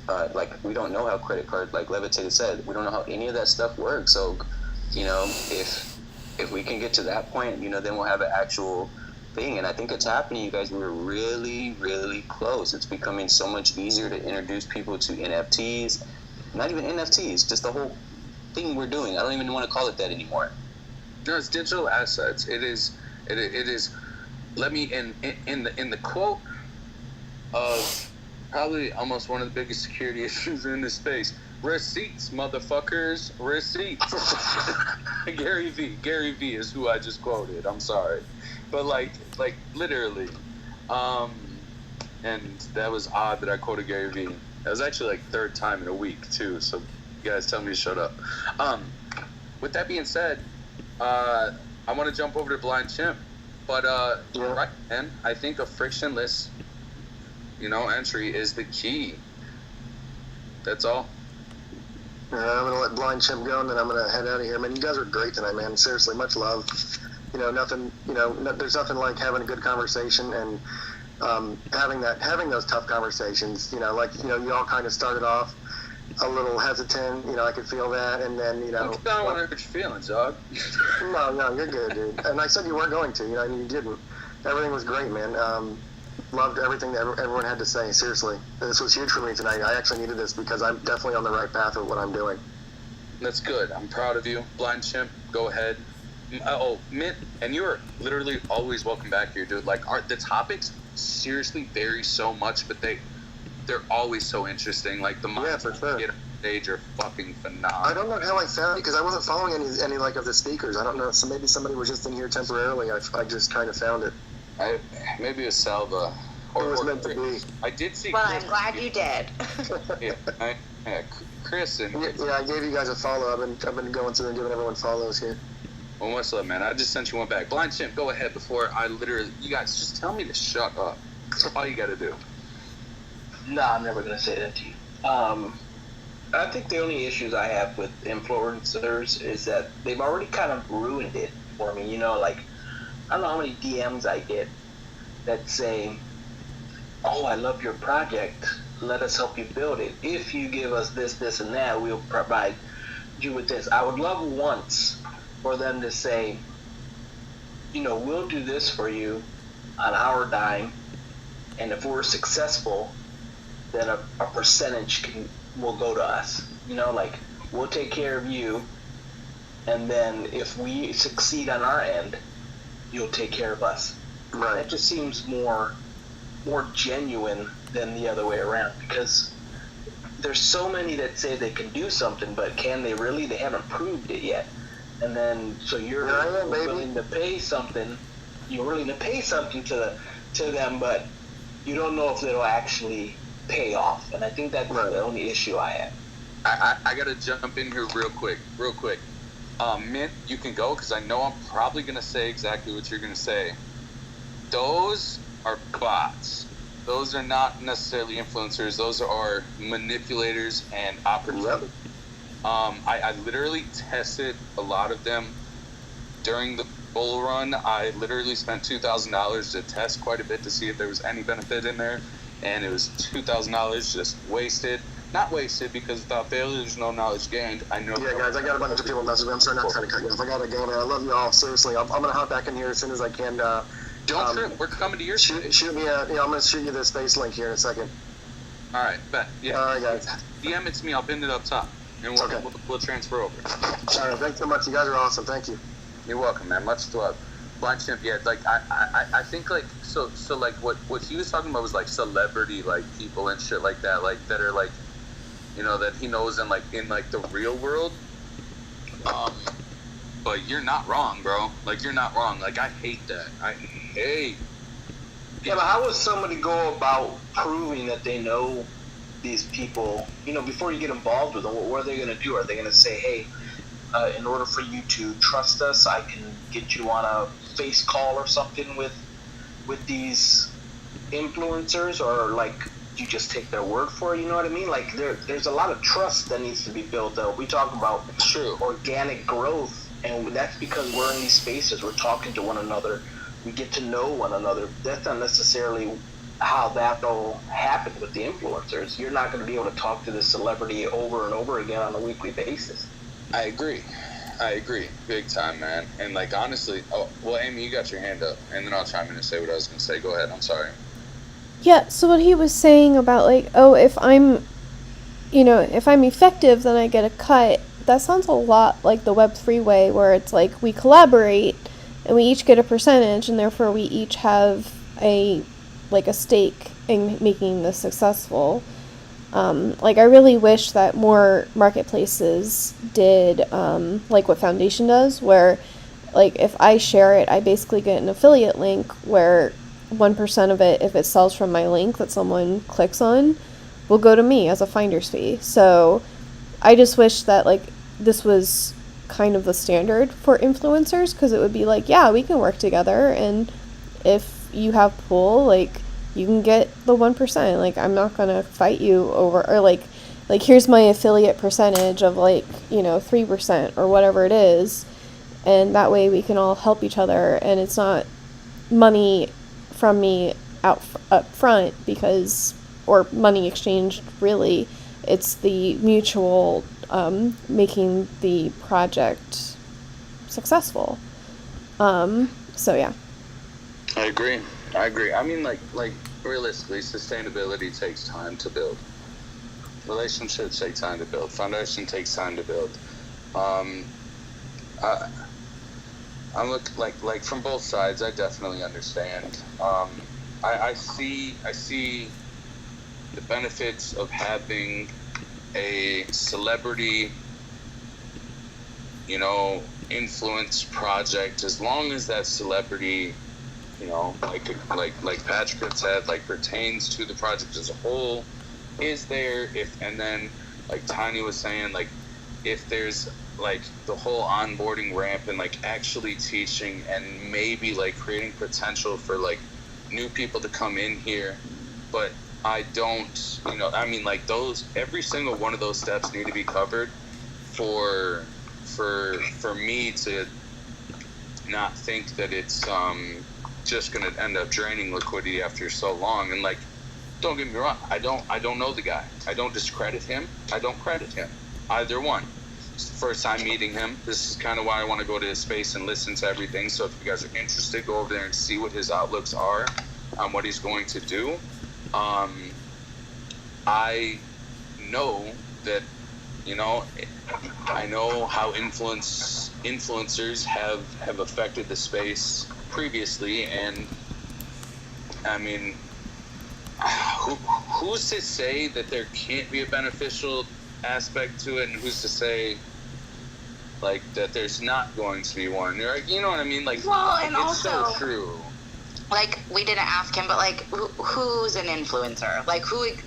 Like, we don't know how credit card, like Levitated said, we don't know how any of that stuff works. So, you know, if we can get to that point, you know, then we'll have an actual thing. And I think it's happening, you guys. We're really, really close. It's becoming so much easier to introduce people to NFTs. Not even NFTs, just the whole thing we're doing. I don't even want to call it that anymore. No, it's digital assets. It is. Let me in the quote of probably almost one of the biggest security issues in this space. Receipts, motherfuckers, receipts. Gary V is who I just quoted. I'm sorry, but like literally, and that was odd that I quoted Gary V. That was actually like third time in a week too. So you guys tell me to shut up. With that being said, I want to jump over to Blind Chimp, but right, man, I think a frictionless, you know, entry is the key. That's all. I'm going to let Blind Chimp go, and then I'm going to head out of here. Man, you guys are great tonight, man. Seriously, much love. You know, there's nothing like having a good conversation and having those tough conversations. You know, like, you know, you all kind of started off a little hesitant. You know, I could feel that, and then, you know. I don't want to hurt your feelings, dog. No, you're good, dude. And I said you weren't going to. You know, and you didn't. Everything was great, man. Loved everything that everyone had to say. Seriously, this was huge for me tonight. I actually needed this because I'm definitely on the right path with what I'm doing. That's good. I'm proud of you. Blind Chimp, go ahead. Mint, and you're literally always welcome back here, dude. Like, the topics seriously vary so much, but they're always so interesting. Like, the minds for sure. get on stage are fucking phenomenal. I don't know how I found it because I wasn't following any like of the speakers. I don't know. So maybe somebody was just in here temporarily. I just kind of found it. Maybe it was Salva. Or it was meant to be. I did see. Well, Chris. I'm glad you did. Yeah, Chris and. Yeah, I gave you guys a follow. I've been going through and giving everyone follows here. Well, what's up, man? I just sent you one back. Blind Chimp, go ahead before I literally. You guys just tell me to shut up. That's all you got to do. No, I'm never gonna say that to you. I think the only issues I have with influencers is that they've already kind of ruined it for me. You know, like, I don't know how many DMs I get that say, "Oh, I love your project. Let us help you build it. If you give us this, this, and that, we'll provide you with this." I would love once for them to say, you know, we'll do this for you on our dime, and if we're successful, then a percentage will go to us. You know, like, we'll take care of you, and then if we succeed on our end, you'll take care of us. Right. That just seems more genuine than the other way around, because there's so many that say they can do something, but can they really? They haven't proved it yet. And then, so you're willing to pay something. You're willing to pay something to them, but you don't know if it'll actually pay off. And I think that's the only issue I have. I gotta jump in here real quick. Mint, you can go, because I know I'm probably gonna say exactly what you're gonna say. Those are bots. Those are not necessarily influencers. Those are manipulators and operators. I literally tested a lot of them during the bull run. I literally spent $2,000 to test quite a bit to see if there was any benefit in there, and it was $2,000 just wasted. Not wasted, because without failure, there's no knowledge gained. I know. Yeah, guys, I got a bunch of people messaging me. I'm sorry, not trying to cut you off. I gotta go, man. I love you all. Seriously, I'm gonna hop back in here as soon as I can. Don't trip. We're coming to your space. Shoot me I'm gonna shoot you the space link here in a second. All right, bet. Yeah. All right, guys. DM it to me. I'll pin it up top. and we'll transfer over. All right, thanks so much. You guys are awesome. Thank you. You're welcome, man. Much love. Blind Chimp, yeah, like I think like so like what he was talking about was like celebrity like people and shit like that, like that are like, you know, that he knows in like the real world. But you're not wrong, bro. Like you're not wrong. Like I hate that. I hate. Yeah, but how would somebody go about proving that they know these people? You know, before you get involved with them, what are they going to do? Are they going to say, hey, in order for you to trust us, I can get you on a face call or something with these influencers, or like you just take their word for it? You know what I mean? Like there's a lot of trust that needs to be built up. We talk about organic growth, and that's because we're in these spaces. We're talking to one another. We get to know one another. That's not necessarily how that'll happen with the influencers. You're not going to be able to talk to this celebrity over and over again on a weekly basis. I agree, big time, man. And like honestly, oh well, Amy, you got your hand up, and then I'll chime in and say what I was gonna say. Go ahead. I'm sorry. Yeah. So what he was saying about like, oh, if I'm effective, then I get a cut. That sounds a lot like the Web3 way, where it's like we collaborate and we each get a percentage, and therefore we each have a stake in making this successful. Like I really wish that more marketplaces did like what Foundation does, where like if I share it, I basically get an affiliate link where 1% of it, if it sells from my link that someone clicks on, will go to me as a finder's fee. So I just wish that like this was kind of the standard for influencers, because it would be like, yeah, we can work together, and if you have pull, like you can get the 1%. Like I'm not gonna fight you over, or like here's my affiliate percentage of 3% or whatever it is, and that way we can all help each other, and it's not money from me up front, because, or money exchanged really, it's the mutual making the project successful. So yeah. I agree. I mean, like realistically, sustainability takes time to build. Relationships take time to build. Foundation takes time to build. I look like from both sides. I definitely understand. I see the benefits of having a celebrity, influence project, as long as that celebrity, like Patrick had said, like pertains to the project as a whole, is there. And then like Tiny was saying, like if there's like the whole onboarding ramp and like actually teaching and maybe like creating potential for like new people to come in here. But I don't, like those, every single one of those steps need to be covered for me to not think that it's just going to end up draining liquidity after so long. And like, don't get me wrong, I don't know the guy. I don't discredit him. I don't credit him. Either one. It's the first time meeting him. This is kind of why I want to go to his space and listen to everything. So if you guys are interested, go over there and see what his outlooks are on what he's going to do. I know that, I know how influencers have affected the space previously, and I mean, who's to say that there can't be a beneficial aspect to it, and who's to say like that there's not going to be one? You know what I mean? Like, well, and it's also, so true. Like, we didn't ask him, but like, who's an influencer? Like,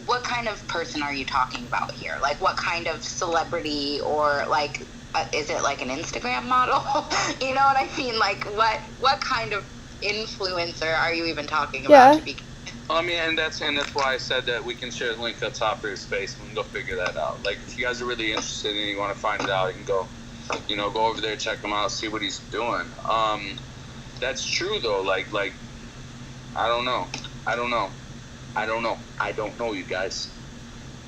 what kind of person are you talking about here? Like, what kind of celebrity, or like, is it like an Instagram model? You know what I mean? Like, what kind of influencer are you even talking about? Yeah. I mean, and that's why I said that we can share the link up top for his space, and we can go figure that out. Like, if you guys are really interested and you want to find it out, you can go, go over there, check him out, see what he's doing. That's true though. Like, I don't know, you guys.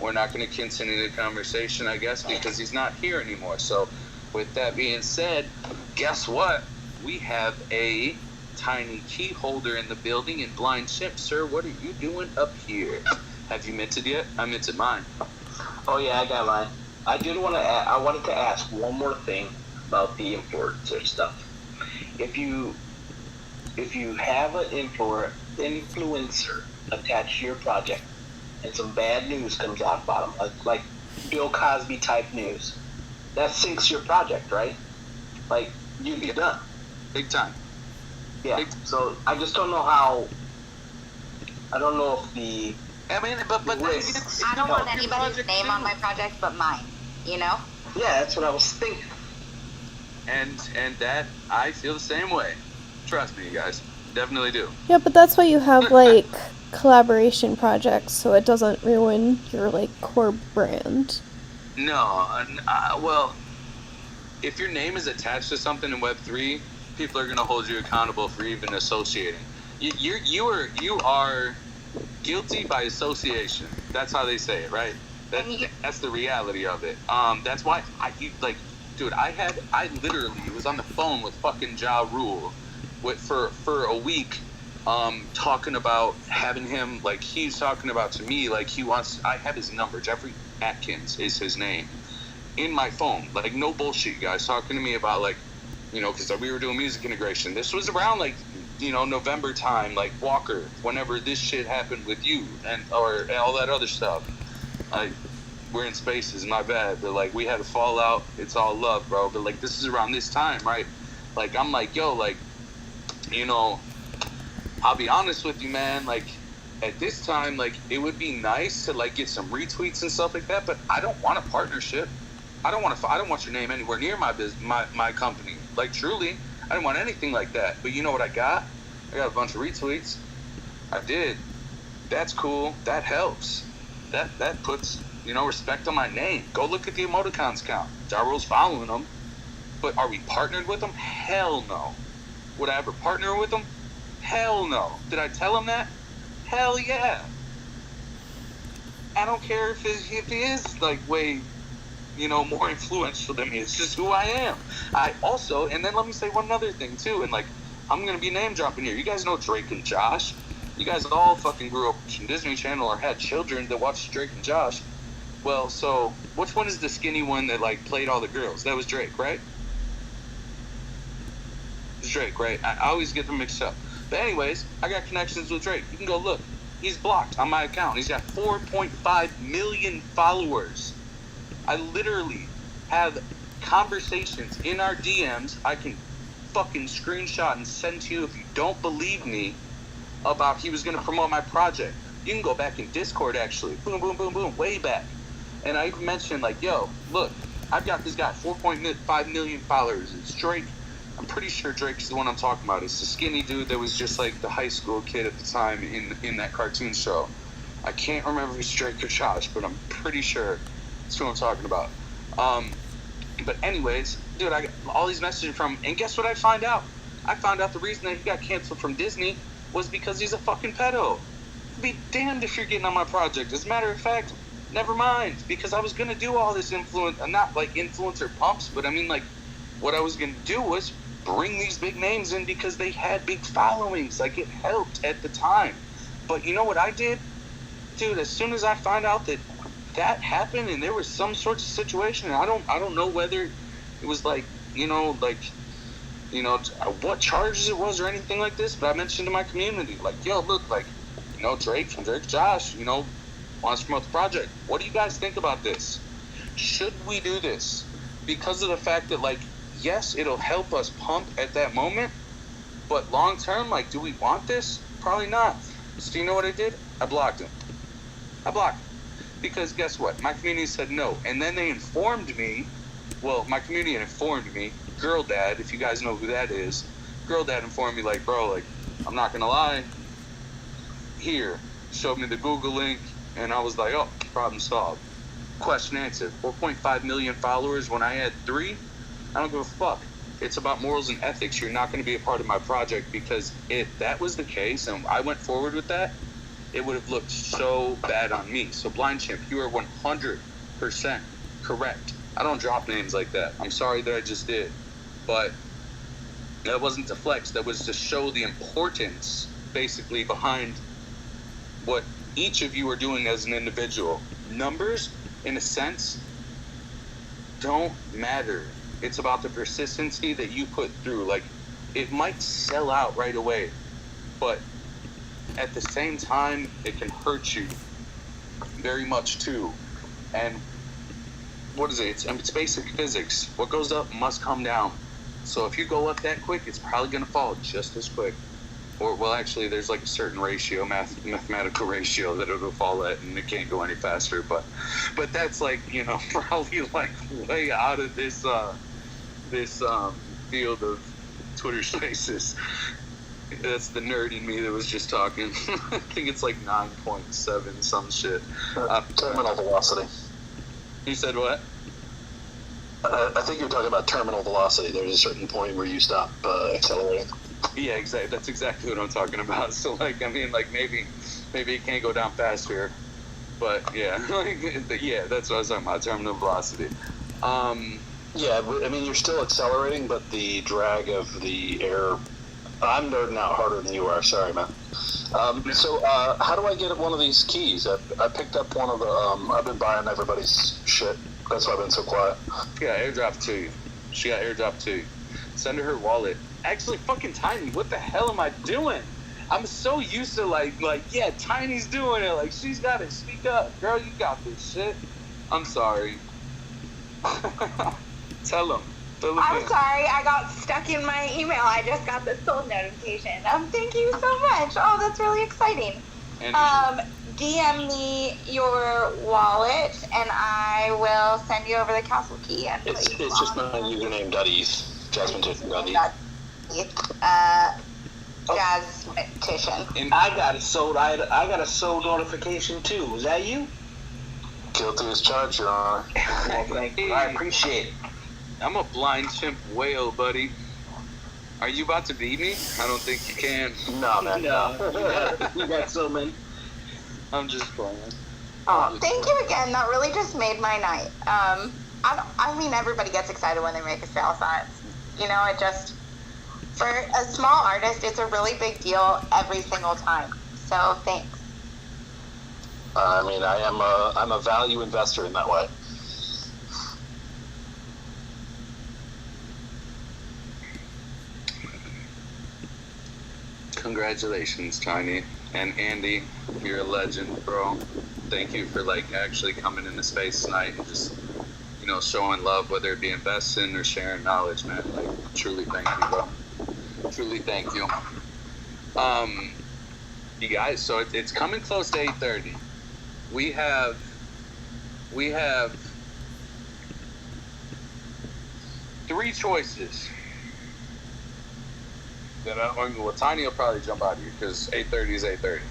We're not going to continue the conversation, I guess, because he's not here anymore. So, with that being said, guess what? We have a tiny key holder in the building in Blind Chimp. Sir, what are you doing up here? Have you minted yet? I minted mine. Oh yeah, I got mine. I wanted to ask one more thing about the influencer stuff. If you have an influencer attached to your project, and some bad news comes out about them, like Bill Cosby type news, that sinks your project, right? Like, you'd be done. Big time. Yeah. Big So I just don't know how. I don't know if the. I mean, but I don't want anybody's name on my project but mine. You know? Yeah, that's what I was thinking. And that I feel the same way. Trust me, you guys, definitely do. Yeah, but that's why you have like collaboration projects, so it doesn't ruin your like core brand. No, well, if your name is attached to something in Web3, people are gonna hold you accountable for even associating. You are guilty by association. That's how they say it, right? That's the reality of it. That's why dude, I literally was on the phone with fucking Ja Rule for a week, talking about having him, like, he's talking about to me, like, I have his number, Jeffrey Atkins is his name, in my phone, like, no bullshit, you guys, talking to me about, like, you know, because we were doing music integration. This was around, like, you know, November time, like, Walker, whenever this shit happened with you, and all that other stuff. We're in spaces, my bad, but, like, we had a fallout, it's all love, bro, but, like, this is around this time, right? Like, I'm like, yo, like, you know, I'll be honest with you, man, like, at this time, like, it would be nice to, like, get some retweets and stuff like that, but I don't want a partnership. I don't want your name anywhere near my company. Like, truly, I didn't want anything like that. But you know what I got? I got a bunch of retweets. I did. That's cool. That helps. That puts, you know, respect on my name. Go look at the emoticons count. Ja Rule's following them. But are we partnered with them? Hell no. Would I ever partner with them? Hell no. Did I tell him that? Hell yeah. I don't care if he is, like, way, you know, more influential than me. It's just who I am. I also, and then let me say one other thing too, and, like, I'm gonna be name dropping here. You guys know Drake and Josh. You guys all fucking grew up watching Disney Channel or had children that watched Drake and Josh. Well, so which one is the skinny one that, like, played all the girls? That was Drake, right? It's Drake, right? I always get them mixed up. But anyways, I got connections with Drake. You can go look. He's blocked on my account. He's got 4.5 million followers. I literally have conversations in our DMs I can fucking screenshot and send to you if you don't believe me about he was going to promote my project. You can go back in Discord, actually. Boom, boom, boom, boom, way back. And I even mentioned, like, yo, look, I've got this guy, 4.5 million followers. It's Drake. I'm pretty sure Drake's the one I'm talking about. It's the skinny dude that was just like the high school kid at the time in that cartoon show. I can't remember if it's Drake or Josh, but I'm pretty sure it's who I'm talking about. But anyways, dude, I got all these messages from, and guess what I find out? I found out the reason that he got canceled from Disney was because he's a fucking pedo. Be damned if you're getting on my project. As a matter of fact, never mind, because I was gonna do all this not like influencer pumps, but I mean, like, what I was gonna do was bring these big names in because they had big followings. Like, it helped at the time. But you know what I did? Dude, as soon as I find out that happened and there was some sort of situation, and I don't know whether it was like, you know, like, you know, what charges it was or anything like this, but I mentioned to my community, like, yo, look, like, you know, Drake from Drake Josh, you know, wants to promote the project. What do you guys think about this? Should we do this? Because of the fact that, like, yes, it'll help us pump at that moment, but long term, like, do we want this? Probably not. So you know what I did? I blocked him. Because guess what? My community said no. And then they informed me, well, my community informed me, Girl Dad, if you guys know who that is, Girl Dad informed me, like, bro, like, I'm not gonna lie, here, showed me the Google link, and I was like, oh, problem solved. Question answered. 4.5 million followers when I had 3? I don't give a fuck. It's about morals and ethics. You're not going to be a part of my project, because if that was the case and I went forward with that, it would have looked so bad on me. So Blind Chimp, you are 100% correct. I don't drop names like that. I'm sorry that I just did. But that wasn't to flex. That was to show the importance, basically, behind what each of you are doing as an individual. Numbers, in a sense, don't matter. It's about the persistency that you put through. Like, it might sell out right away, but at the same time, it can hurt you very much too. And what is it? It's basic physics. What goes up must come down. So if you go up that quick, it's probably going to fall just as quick. Or, well, actually, there's like a certain ratio, mathematical ratio that it'll fall at, and it can't go any faster. But that's like, you know, probably like way out of this field of Twitter Spaces. That's the nerd in me that was just talking. I think it's like 9.7 some shit. Terminal velocity. You said what? I think you're talking about terminal velocity. There's a certain point where you stop accelerating. Yeah, exactly. That's exactly what I'm talking about. So, like, I mean, like, maybe it can't go down faster, but yeah, yeah, that's what I was talking about, terminal velocity. Yeah, I mean, you're still accelerating, but the drag of the air. I'm nerding out harder than you are. Sorry, man. So, how do I get one of these keys? I picked up one of the. I've been buying everybody's shit. That's why I've been so quiet. Yeah, airdrop to you. She got airdrop to you. Send her wallet. Actually, fucking Tiny, what the hell am I doing? I'm so used to like, yeah, Tiny's doing it. Like, she's got it. Speak up. Girl, you got this shit. I'm sorry. Tell them. I'm sorry, I got stuck in my email. I just got the sold notification. Thank you so much. Oh, that's really exciting. DM me your wallet, and I will send you over the castle key. And it's just my username .eth. Jasmine.eth. Jazzmetition. I got it sold. I got a sold notification too. Is that you? Guilty as charged, Your Honor. Well, thank you. I appreciate it. I'm a blind chimp whale, buddy. Are you about to beat me? I don't think you can. No, man. No. You got so many. I'm just playing. Oh, thank you again. That really just made my night. I mean, everybody gets excited when they make a sale sign. You know, it just, for a small artist, it's a really big deal every single time. So thanks. I mean, I'm a value investor in that way. Congratulations, Tiny. And Andy, you're a legend, bro. Thank you for, like, actually coming into space tonight and just, you know, showing love, whether it be investing or sharing knowledge, man. Like, truly thank you, bro. Truly thank you. You guys, so it's coming close to 8:30. We have 3 choices. Well, Tiny will probably jump out of here because 8:30 is 8:30,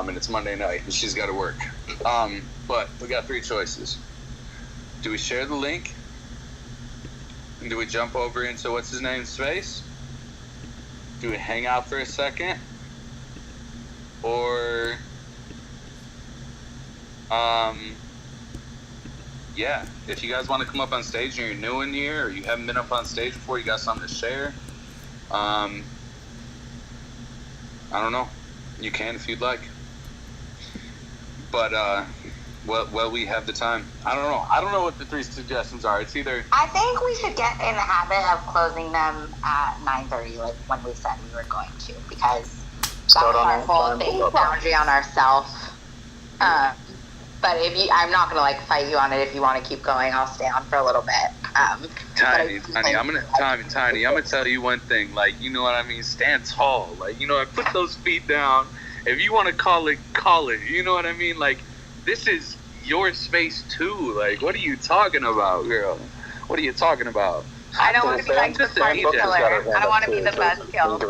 and it's Monday night and she's got to work. But we got 3 choices. Do we share the link? And do we jump over into what's his name's space? Do we hang out for a second? Or yeah, if you guys want to come up on stage and you're new in here or you haven't been up on stage before, you got something to share, I don't know. You can if you'd like. But, well, we have the time. I don't know. I don't know what the 3 suggestions are. It's either... I think we should get in the habit of closing them at 9:30, like when we said we were going to, because that's our whole boundary on ourselves. But I'm not gonna like fight you on it. If you want to keep going, I'll stay on for a little bit. Tiny, I'm gonna tell you one thing. Like, you know what I mean? Stand tall. Like, you know, I put those feet down. If you want to call it, call it. You know what I mean? Like, this is your space too. Like, what are you talking about, girl? What are you talking about? I don't want to be like the party killer. I don't want to be the best kill.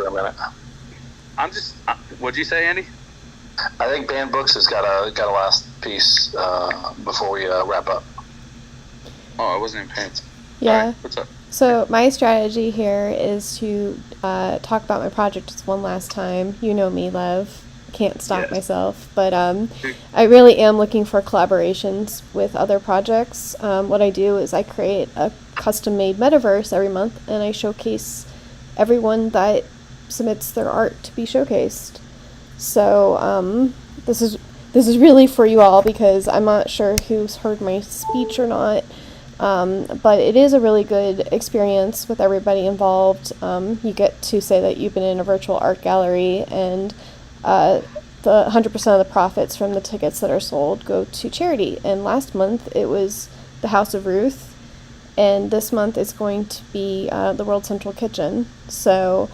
I'm just. What'd you say, Andy? I think Banned Books has got a last piece before we wrap up. Oh, I wasn't in pants. Yeah. Right, what's up? So my strategy here is to talk about my project just one last time. You know me, Lev. Can't stop myself. But I really am looking for collaborations with other projects. What I do is I create a custom-made metaverse every month, and I showcase everyone that submits their art to be showcased. So this is really for you all because I'm not sure who's heard my speech or not. But it is a really good experience with everybody involved. You get to say that you've been in a virtual art gallery, and the 100% of the profits from the tickets that are sold go to charity. And last month it was the House of Ruth, and this month it's going to be the World Central Kitchen. So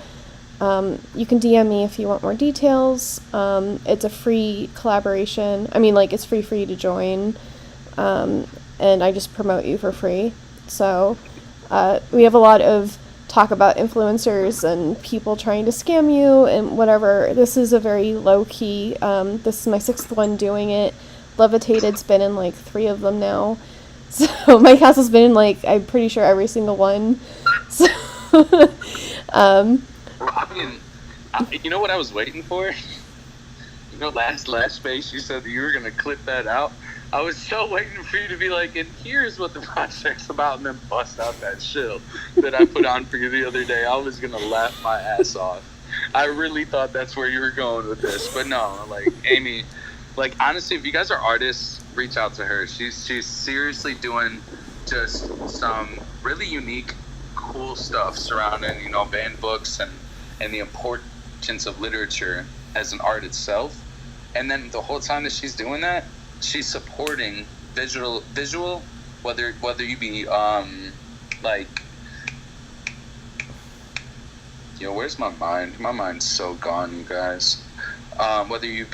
you can DM me if you want more details. It's a free collaboration. I mean, like, it's free for you to join. And I just promote you for free. So we have a lot of talk about influencers and people trying to scam you and whatever. This is a very low-key, this is my 6th one doing it. Levitated's been in like 3 of them now. So my castle's been in like, I'm pretty sure every single one. So, I mean, you know what I was waiting for? You know, last space you said that you were going to clip that out. I was so waiting for you to be like, and here's what the project's about, and then bust out that shill that I put on for you the other day. I was going to laugh my ass off. I really thought that's where you were going with this. But no, like, Amy, like, honestly, if you guys are artists, reach out to her. She's seriously doing just some really unique, cool stuff surrounding, you know, banned books and the importance of literature as an art itself. And then the whole time that she's doing that, she's supporting visual, whether you be like, yo, where's my mind? My mind's so gone, you guys. Whether you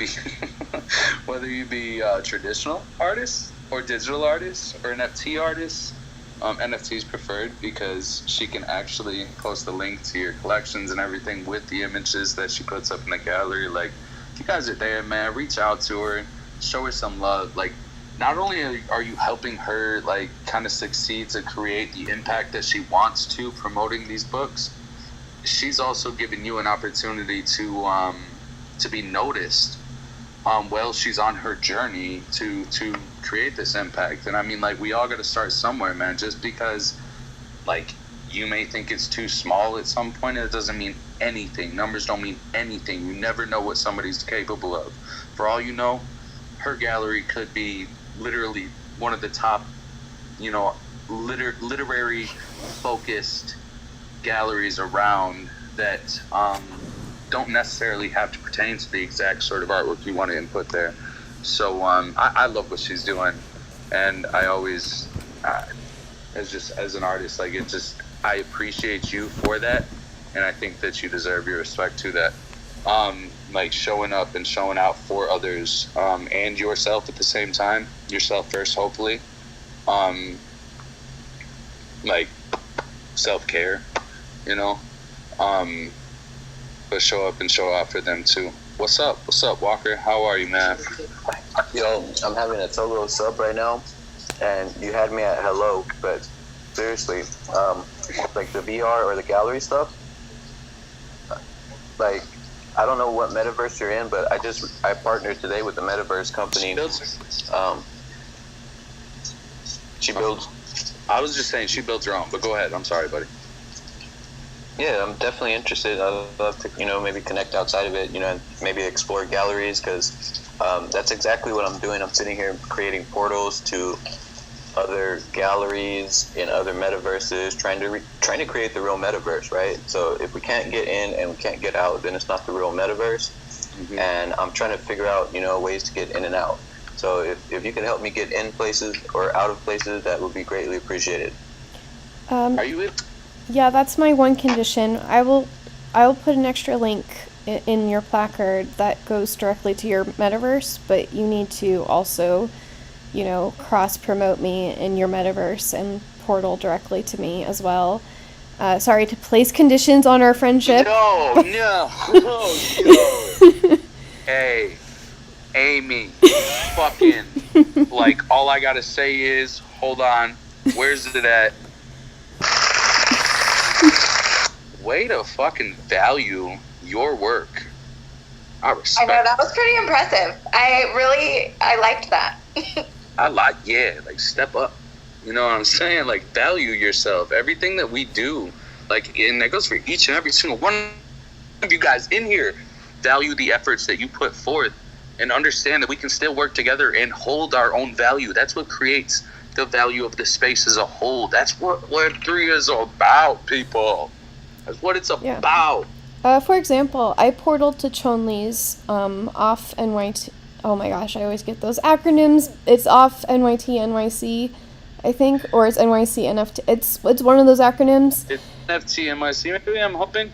be traditional artists or digital artists or NFT artists, NFTs preferred, because she can actually post a link to your collections and everything with the images that she puts up in the gallery. Like, if you guys are there, man, reach out to her. Show her some love. Like, not only are you helping her, like, kind of succeed to create the impact that she wants to promoting these books, she's also giving you an opportunity to be noticed while she's on her journey to create this impact. And I mean, like, we all got to start somewhere, man. Just because, like, you may think it's too small at some point, it doesn't mean anything. Numbers don't mean anything. You never know what somebody's capable of. For all you know, her gallery could be literally one of the top, you know, literary focused galleries around that don't necessarily have to pertain to the exact sort of artwork you want to input there. So I love what she's doing, and I always, as an artist, like, it just, I appreciate you for that, and I think that you deserve your respect to that. Like, showing up and showing out for others, and yourself at the same time. Yourself first, hopefully. Like, self-care, you know. But show up and show out for them too. What's up, Walker? How are you, man? Yo, I'm having a Togo sub right now, and you had me at hello, but seriously, like the VR or the gallery stuff, like, I don't know what metaverse you're in, but I partnered today with the metaverse company. She builds. I was just saying she built her own, but go ahead. I'm sorry, buddy. Yeah, I'm definitely interested. I'd love to, you know, maybe connect outside of it, you know, maybe explore galleries, because that's exactly what I'm doing. I'm sitting here creating portals to other galleries in other metaverses, trying to create the real metaverse, right? So if we can't get in and we can't get out, then it's not the real metaverse. Mm-hmm. And I'm trying to figure out, you know, ways to get in and out. So if you can help me get in places or out of places, that would be greatly appreciated. Are you in? Yeah, that's my one condition. I will put an extra link in your placard that goes directly to your metaverse, but you need to also, you know, cross-promote me in your metaverse and portal directly to me as well. Sorry to place conditions on our friendship. No. Hey, Amy, fucking, like, all I gotta say is, hold on, where's it at? Way to fucking value your work. I respect. I know, that was pretty impressive. I liked that. Like, step up. You know what I'm saying? Like, value yourself. Everything that we do, like, and that goes for each and every single one of you guys in here. Value the efforts that you put forth and understand that we can still work together and hold our own value. That's what creates the value of the space as a whole. That's what Web3 is about, people. That's what it's about. For example, I portaled to Chonli's off NYT. Oh my gosh, I always get those acronyms. It's off NYT NYC, I think, or it's NYC NFT. It's one of those acronyms. It's NFT NYC, maybe, I'm hoping.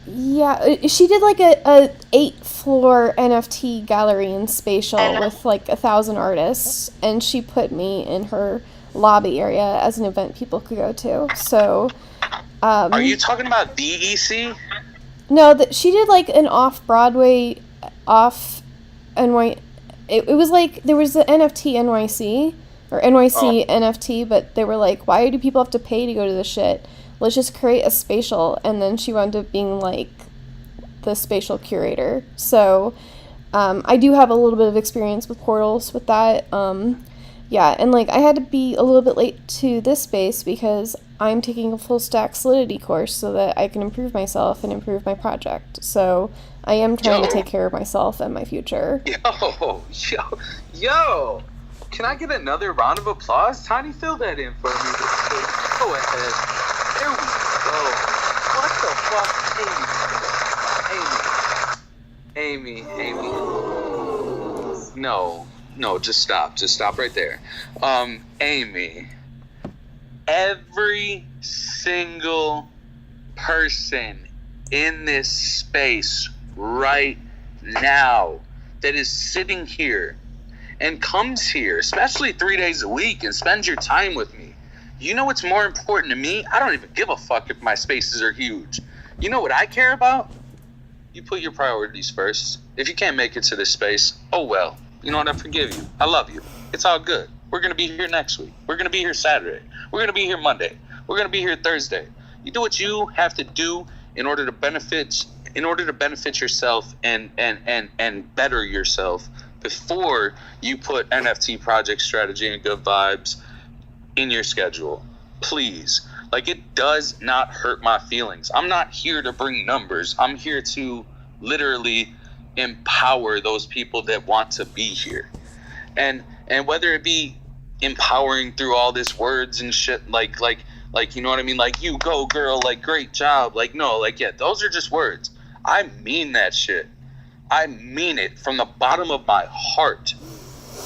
Yeah, she did like a 8-floor NFT gallery in Spatial with like 1,000 artists, and she put me in her lobby area as an event people could go to. So, are you talking about DEC? No, she did like an off-Broadway, it was like, there was the NFT NYC, or NYC NFT, but they were like, why do people have to pay to go to the shit? Let's just create a Spatial, and then she wound up being like the Spatial curator. So, I do have a little bit of experience with portals with that. Yeah, and like I had to be a little bit late to this space because I'm taking a full stack Solidity course so that I can improve myself and improve my project. So I am trying to take care of myself and my future. Yo! Can I get another round of applause? Tiny, fill that in for me. Go ahead. There we go. What the fuck? Amy. No, just stop. Just stop right there. Amy. Every single person in this space right now that is sitting here and comes here, especially 3 days a week, and spends your time with me. You know what's more important to me? I don't even give a fuck if my spaces are huge. You know what I care about? You put your priorities first. If you can't make it to this space, oh well. You know what? I forgive you. I love you. It's all good. We're going to be here next week. We're going to be here Saturday. We're going to be here Monday. We're going to be here Thursday. You do what you have to do in order to benefit yourself and better yourself before you put NFT project strategy and good vibes in your schedule. Please. Like, it does not hurt my feelings. I'm not here to bring numbers. I'm here to literally empower those people that want to be here. And whether it be empowering through all this words and shit, like you know what I mean? Like, you go girl, like, great job. Like, no, like, yeah, those are just words. I mean that shit. I mean it from the bottom of my heart.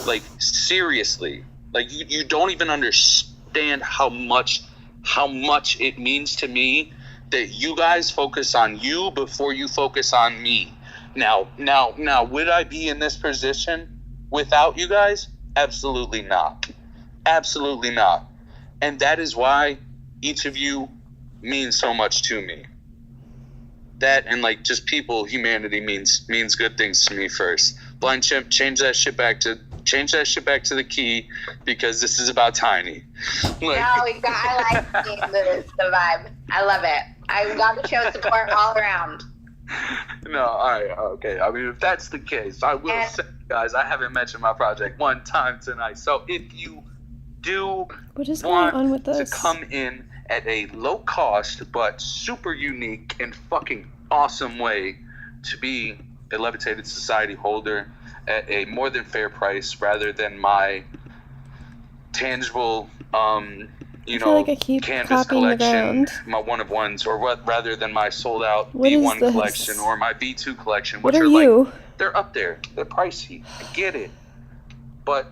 Like, seriously. Like, you don't even understand how much it means to me that you guys focus on you before you focus on me. Now, would I be in this position without you guys? Absolutely not. Absolutely not. And that is why each of you means so much to me. That and like just people, humanity means good things to me first. Blind Chimp, change that shit back to the key, because this is about Tiny. Like, I like the vibe. I love it. I got the show support all around. No, all right, okay. I mean, if that's the case, I will say, guys, I haven't mentioned my project one time tonight. So if you do want to come in at a low cost but super unique and fucking awesome way to be a Levitated Society holder at a more than fair price rather than my tangible canvas collection, my one of ones, or rather than my sold out V1 collection or my V2 collection, which are like, they're up there, they're pricey, I get it, but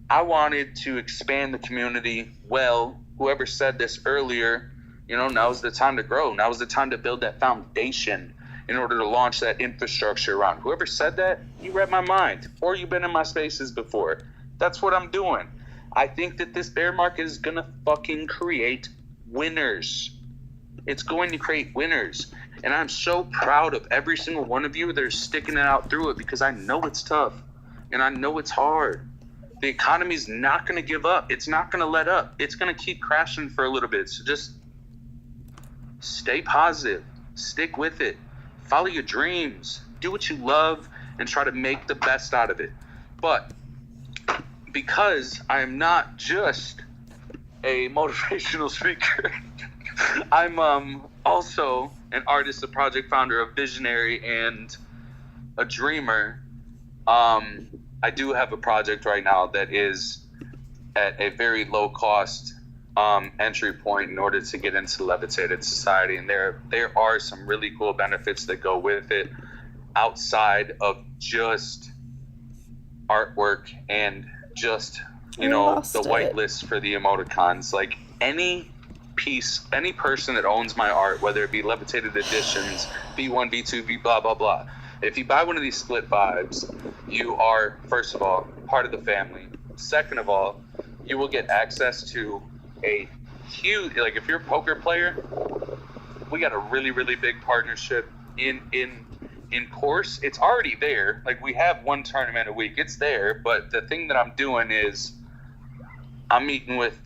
I wanted to expand the community. Well, whoever said this earlier, now's the time to grow. Now's the time to build that foundation in order to launch that infrastructure around. Whoever said that, you read my mind, or you've been in my spaces before. That's what I'm doing. I think that this bear market is going to fucking create winners. It's going to create winners. And I'm so proud of every single one of you that are sticking it out through it, because I know it's tough and I know it's hard. The economy's not going to give up. It's not going to let up. It's going to keep crashing for a little bit. So just stay positive. Stick with it. Follow your dreams. Do what you love and try to make the best out of it. But because I am not just a motivational speaker, I'm also an artist, a project founder, a visionary, and a dreamer. I do have a project right now that is at a very low cost entry point in order to get into Levitated Society. And there are some really cool benefits that go with it outside of just artwork and just, you know, the whitelist for the emoticons. Like any person that owns my art, whether it be Levitated Editions, V1, V2, V blah, blah, blah. If you buy one of these split vibes, you are, first of all, part of the family. Second of all, you will get access to a huge, like if you're a poker player, we got a really, really big partnership in course. It's already there. Like we have one tournament a week. It's there. But the thing that I'm doing is I'm meeting with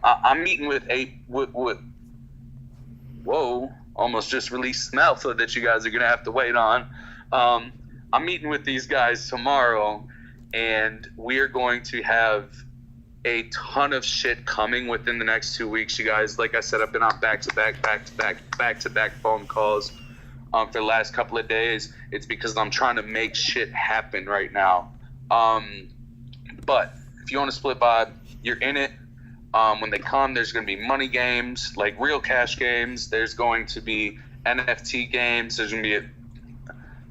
I'm meeting with whoa, almost just released mouthful that you guys are going to have to wait on. I'm meeting with these guys tomorrow, and we are going to have a ton of shit coming within the next 2 weeks, you guys. Like I said, I've been on back-to-back phone calls for the last couple of days. It's because I'm trying to make shit happen right now. But if you want to split vibe, you're in it. When they come, there's going to be money games, like real cash games. There's going to be NFT games. There's going to be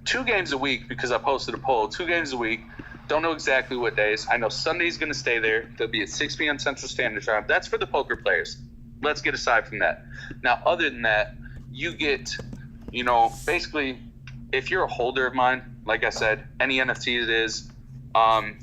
2 games a week because I posted a poll. 2 games a week. Don't know exactly what days. I know Sunday's going to stay there. They'll be at 6 p.m. Central Standard Time. That's for the poker players. Let's get aside from that. Now, other than that, you get, you know, basically, if you're a holder of mine, like I said, any NFT it is,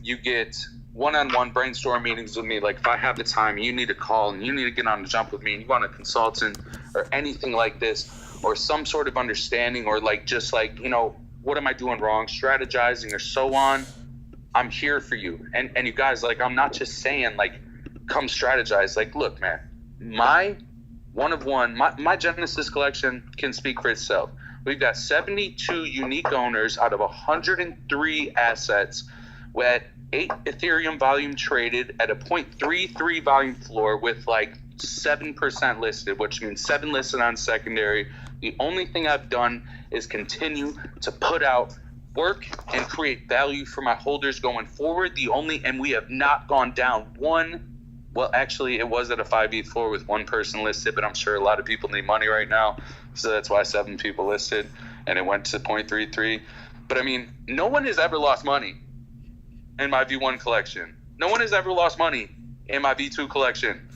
you get one-on-one brainstorm meetings with me. Like if I have the time, you need to call and you need to get on the jump with me and you want a consultant or anything like this or some sort of understanding or like just like, you know, what am I doing wrong, strategizing or so on, I'm here for you. And you guys, like, I'm not just saying like come strategize. Like, look, man, my one-of-one, my Genesis collection can speak for itself. We've got 72 unique owners out of 103 assets with 8 Ethereum volume traded at a 0.33 volume floor with like 7% listed, which means 7 listed on secondary. The only thing I've done is continue to put out work and create value for my holders going forward. And we have not gone down one. Well, actually, it was at a 5 floor with 1 person listed, but I'm sure a lot of people need money right now. So that's why 7 people listed, and it went to 0.33. But I mean, no one has ever lost money in my V1 collection. No one has ever lost money in my V2 collection.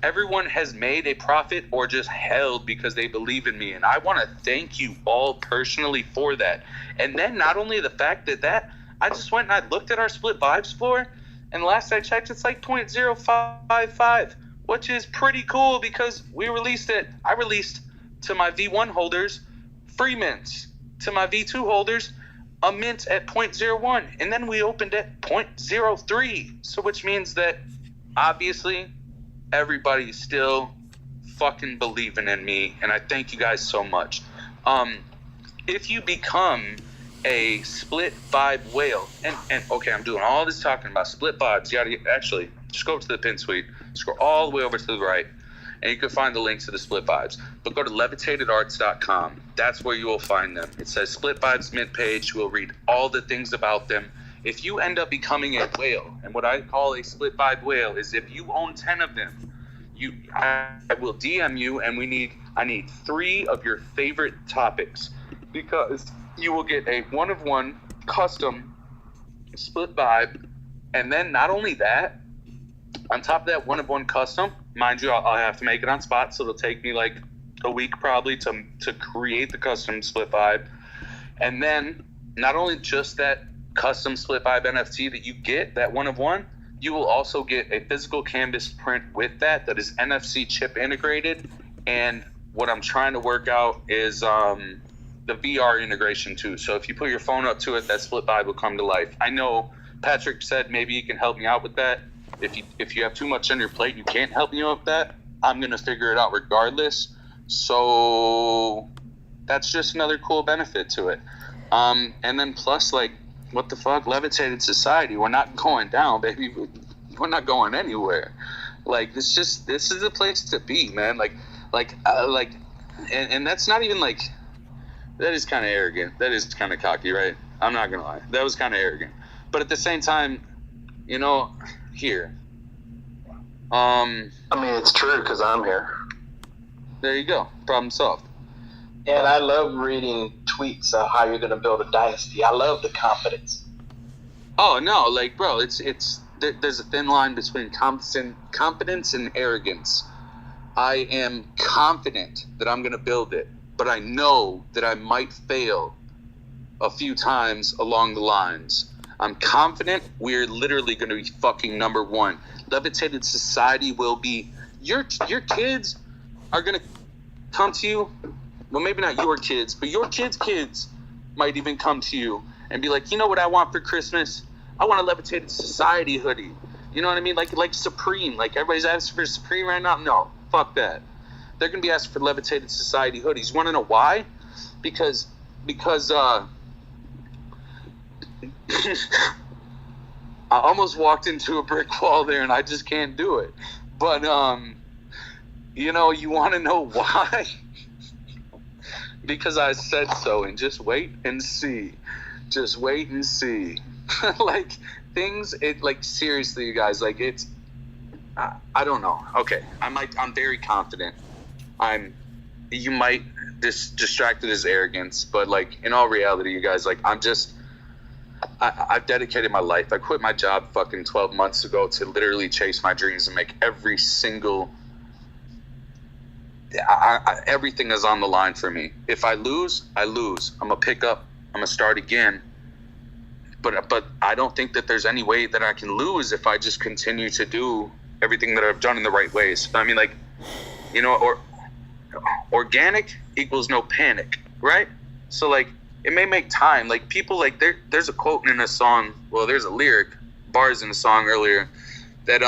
Everyone has made a profit or just held because they believe in me. And I want to thank you all personally for that. And then not only the fact that I just went and I looked at our split vibes floor, and last I checked, it's like 0.055, which is pretty cool because we released it. I released to my V1 holders free mints, to my V2 holders a mint at 0.01, and then we opened at 0.03. So which means that obviously everybody's still fucking believing in me, and I thank you guys so much. If you become a split vibe whale, and okay, I'm doing all this talking about split vibes. You gotta actually just go to the pin suite, scroll all the way over to the right, and you can find the links to the split vibes. But go to levitatedarts.com. That's where you will find them. It says split vibes mint page. We'll read all the things about them. If you end up becoming a whale, and what I call a split vibe whale is if you own 10 of them, I will DM you, and I need 3 of your favorite topics, because you will get a one-of-one custom split vibe. And then not only that, on top of that one-of-one custom, mind you, I'll have to make it on spot, so it'll take me like a week probably to create the custom split vibe. And then not only just that custom split vibe NFT that you get, that one-of-one, you will also get a physical canvas print with that is NFC chip integrated. And what I'm trying to work out is the VR integration too. So if you put your phone up to it, that split vibe will come to life. I know Patrick said maybe you can help me out with that. If you have too much on your plate, you can't help me out with that. I'm going to figure it out regardless. So that's just another cool benefit to it. And then plus, like, what the fuck? Levitated Society. We're not going down, baby. We're not going anywhere. Like, this is the place to be, man. And that's not even like, that is kind of arrogant. That is kind of cocky, right? I'm not going to lie. That was kind of arrogant. But at the same time, here. I mean, it's true because I'm here. There you go. Problem solved. And I love reading tweets of how you're going to build a dynasty. I love the confidence. Oh no, bro, there's a thin line between confidence and arrogance. I am confident that I'm going to build it, but I know that I might fail a few times along the lines. I'm confident we're literally going to be fucking number one. Levitated Society will be... Your kids are going to come to you. Well, maybe not your kids, but your kids might even come to you and be like, you know what I want for Christmas? I want a Levitated Society hoodie. You know what I mean? Like Supreme. Like everybody's asking for Supreme right now? No, fuck that. They're going to be asking for Levitated Society hoodies. You want to know why? Because I almost walked into a brick wall there and I just can't do it. But, you want to know why? Because I said so, and just wait and see. Just wait and see. Seriously, you guys, it's, I don't know. Okay, I'm very confident. You might distracted as arrogance, but in all reality, you guys, I've dedicated my life. I quit my job fucking 12 months ago to literally chase my dreams and make every single... everything is on the line for me. If I lose, I lose. I'm going to pick up. I'm going to start again. But I don't think that there's any way that I can lose if I just continue to do everything that I've done in the right ways. I mean, organic equals no panic, right? So, it may make time. People, there's a quote in a song. Well, there's a lyric, bars in a song earlier that,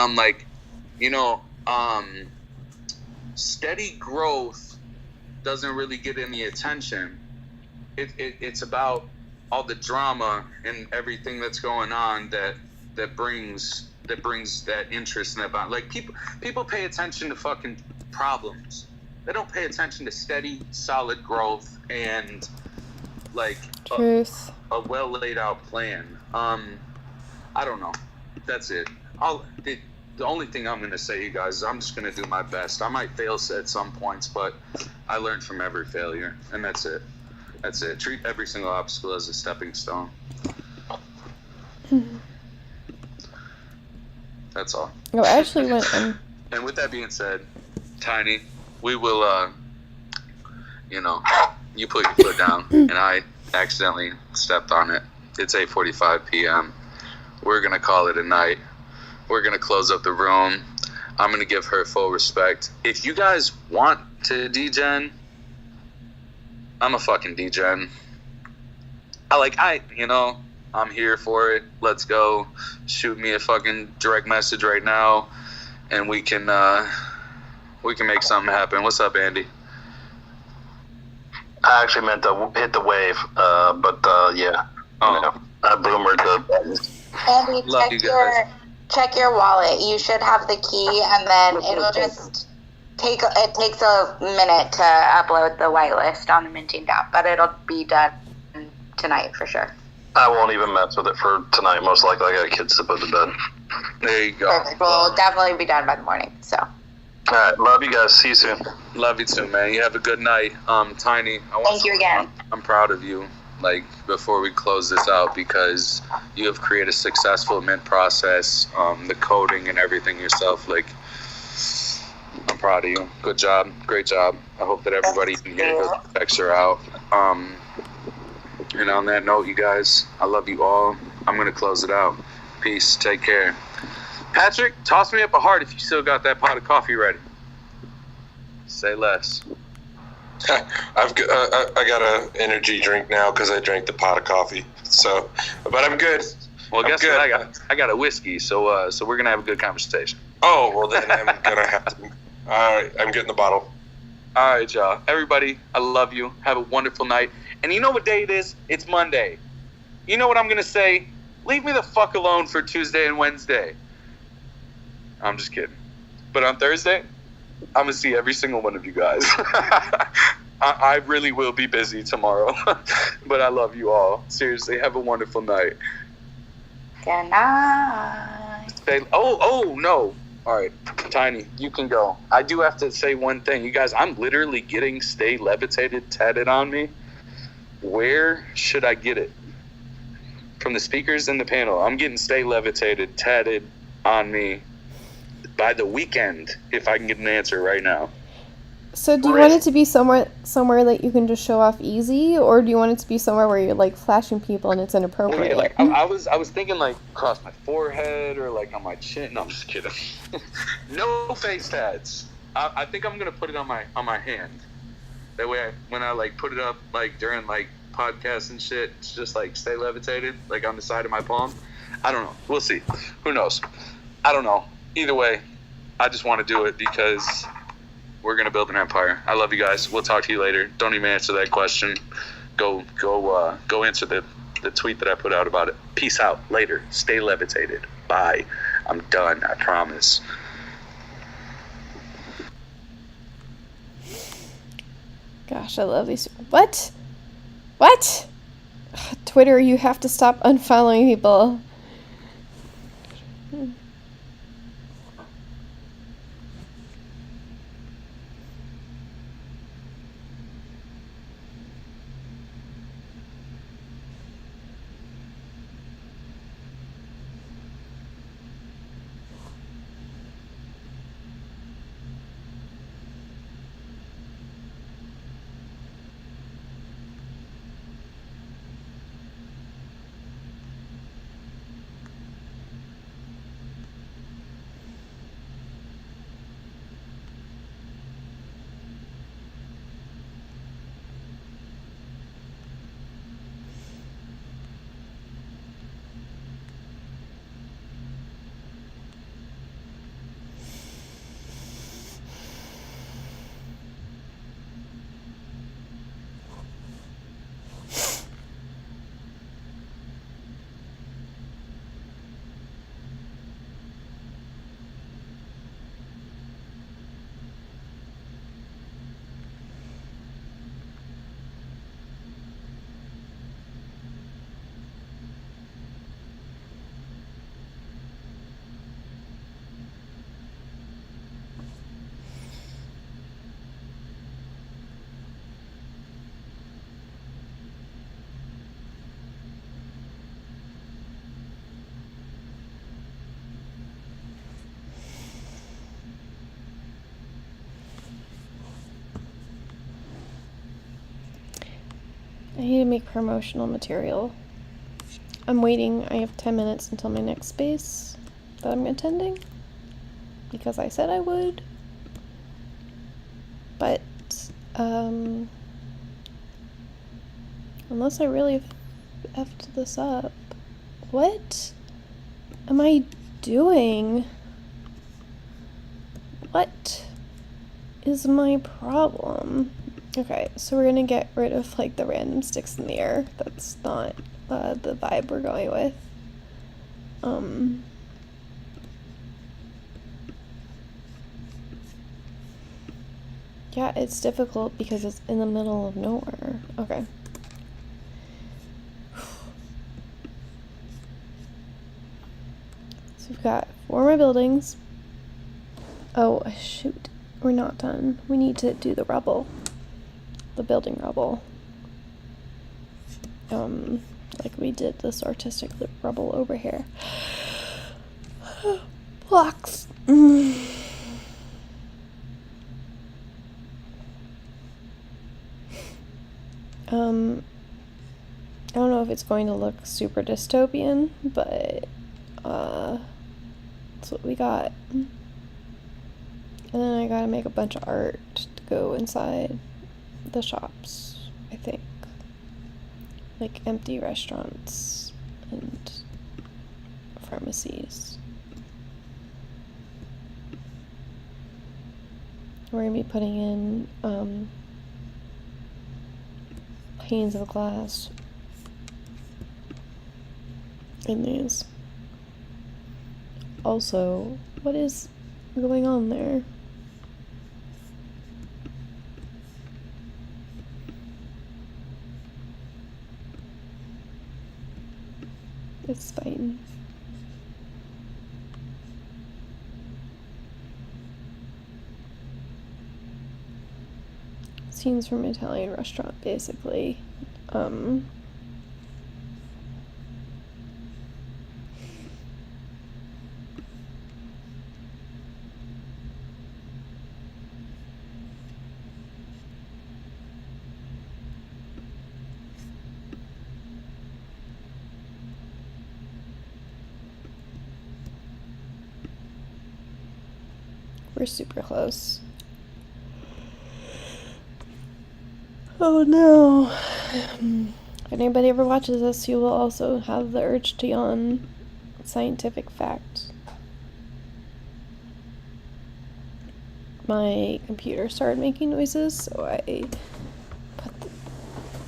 steady growth doesn't really get any attention. It's about all the drama and everything that's going on that brings that interest and that people pay attention to fucking problems. They don't pay attention to steady, solid growth and truth. A well laid out plan. I don't know. That's it. The only thing I'm going to say, you guys, is I'm just going to do my best. I might fail at some points, but I learned from every failure, and that's it. That's it. Treat every single obstacle as a stepping stone. That's all. Oh, I actually went... And with that being said, Tiny, we will, you put your foot down, and I accidentally stepped on it. It's 8:45 p.m. We're going to call it a night. We're going to close up the room. I'm going to give her full respect. If you guys want to degen, I'm a fucking degen. I'm here for it. Let's go. Shoot me a fucking direct message right now, and we can make something happen. What's up, Andy? I actually meant to hit the wave, but yeah. Oh. I boomered the buttons. Andy, check your wallet. You should have the key, and then it'll just takes a minute to upload the whitelist on the minting app, but it'll be done tonight for sure. I won't even mess with it for tonight. Most likely, I got kids to put to bed. There you go. Perfect. We'll definitely be done by the morning. So. All right, love you guys. See you soon. Love you too, man. You have a good night. Tiny. Thank you again. I'm proud of you. Before we close this out, because you have created a successful mint process, the coding and everything yourself. I'm proud of you. Good job. Great job. I hope that everybody can hear your texts are out. And on that note, you guys, I love you all. I'm going to close it out. Peace. Take care. Patrick, toss me up a heart if you still got that pot of coffee ready. Say less. I got an energy drink now because I drank the pot of coffee. So, but I'm good. Well, guess what? I got a whiskey, so we're gonna have a good conversation. Oh, well then I'm gonna have to. All right, I'm getting the bottle. All right, y'all. Everybody, I love you. Have a wonderful night. And you know what day it is? It's Monday. You know what I'm gonna say? Leave me the fuck alone for Tuesday and Wednesday. I'm just kidding. But on Thursday, I'm going to see every single one of you guys. I really will be busy tomorrow. But I love you all. Seriously, have a wonderful night. Good night. Oh no. All right, Tiny, you can go. I do have to say one thing. You guys, I'm literally getting Stay Levitated tatted on me. Where should I get it? From the speakers in the panel, I'm getting Stay Levitated tatted on me by the weekend, if I can get an answer right now. So do you want it to be somewhere that you can just show off easy, or do you want it to be somewhere where you're like flashing people and it's inappropriate? Well, yeah, like I was thinking like across my forehead or like on my chin. No, I'm just kidding. No face tats. I think I'm gonna put it on my hand. That way, when I like put it up like during like podcasts and shit, it's just like Stay Levitated like on the side of my palm. I don't know. We'll see. Who knows? I don't know. Either way, I just want to do it because we're gonna build an empire. I love you guys. We'll talk to you later. Don't even answer that question. Go answer the tweet that I put out about it. Peace out. Later. Stay levitated. Bye. I'm done. I promise. Gosh, I love these. What? Twitter, you have to stop unfollowing people. I need to make promotional material. I'm waiting. I have 10 minutes until my next space that I'm attending because I said I would. But, unless I really effed this up. What am I doing? What is my problem? Okay, so we're gonna get rid of like the random sticks in the air. That's not the vibe we're going with. Yeah, it's difficult because it's in the middle of nowhere. Okay. So we've got 4 more buildings. Oh, shoot. We're not done. We need to do the rubble. The building rubble. Like we did this artistic rubble over here. Blocks. I don't know if it's going to look super dystopian, but that's what we got. And then I gotta make a bunch of art to go inside the shops, I think. Like empty restaurants and pharmacies. We're gonna be putting in panes of glass in these. Also, what is going on there? It's fine. scenes from an Italian restaurant, basically. We're super close. Oh no. If anybody ever watches this, you will also have the urge to yawn. Scientific fact. My computer started making noises, so I put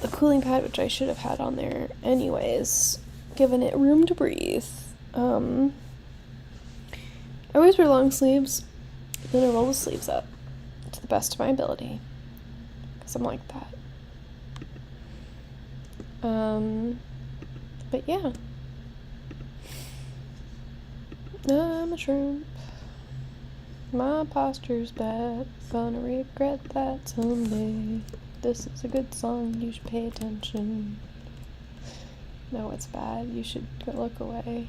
the cooling pad, which I should have had on there anyways, giving it room to breathe. I always wear long sleeves, then I roll the sleeves up to the best of my ability, because I'm like that. But yeah. I'm a shrimp. My posture's bad. Gonna regret that someday. This is a good song. You should pay attention. No, it's bad. You should go look away.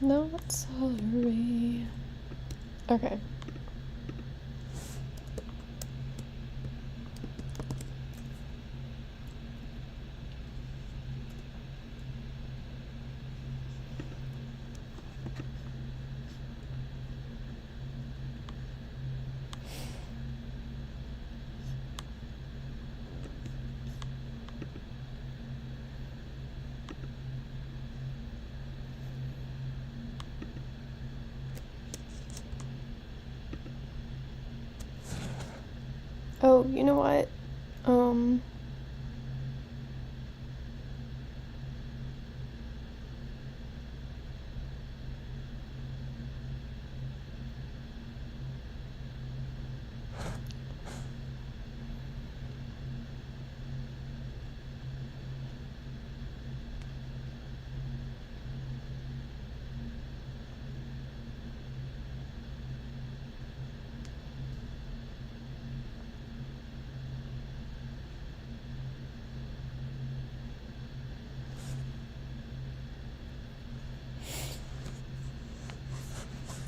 Not sorry. Okay. Oh, you know what?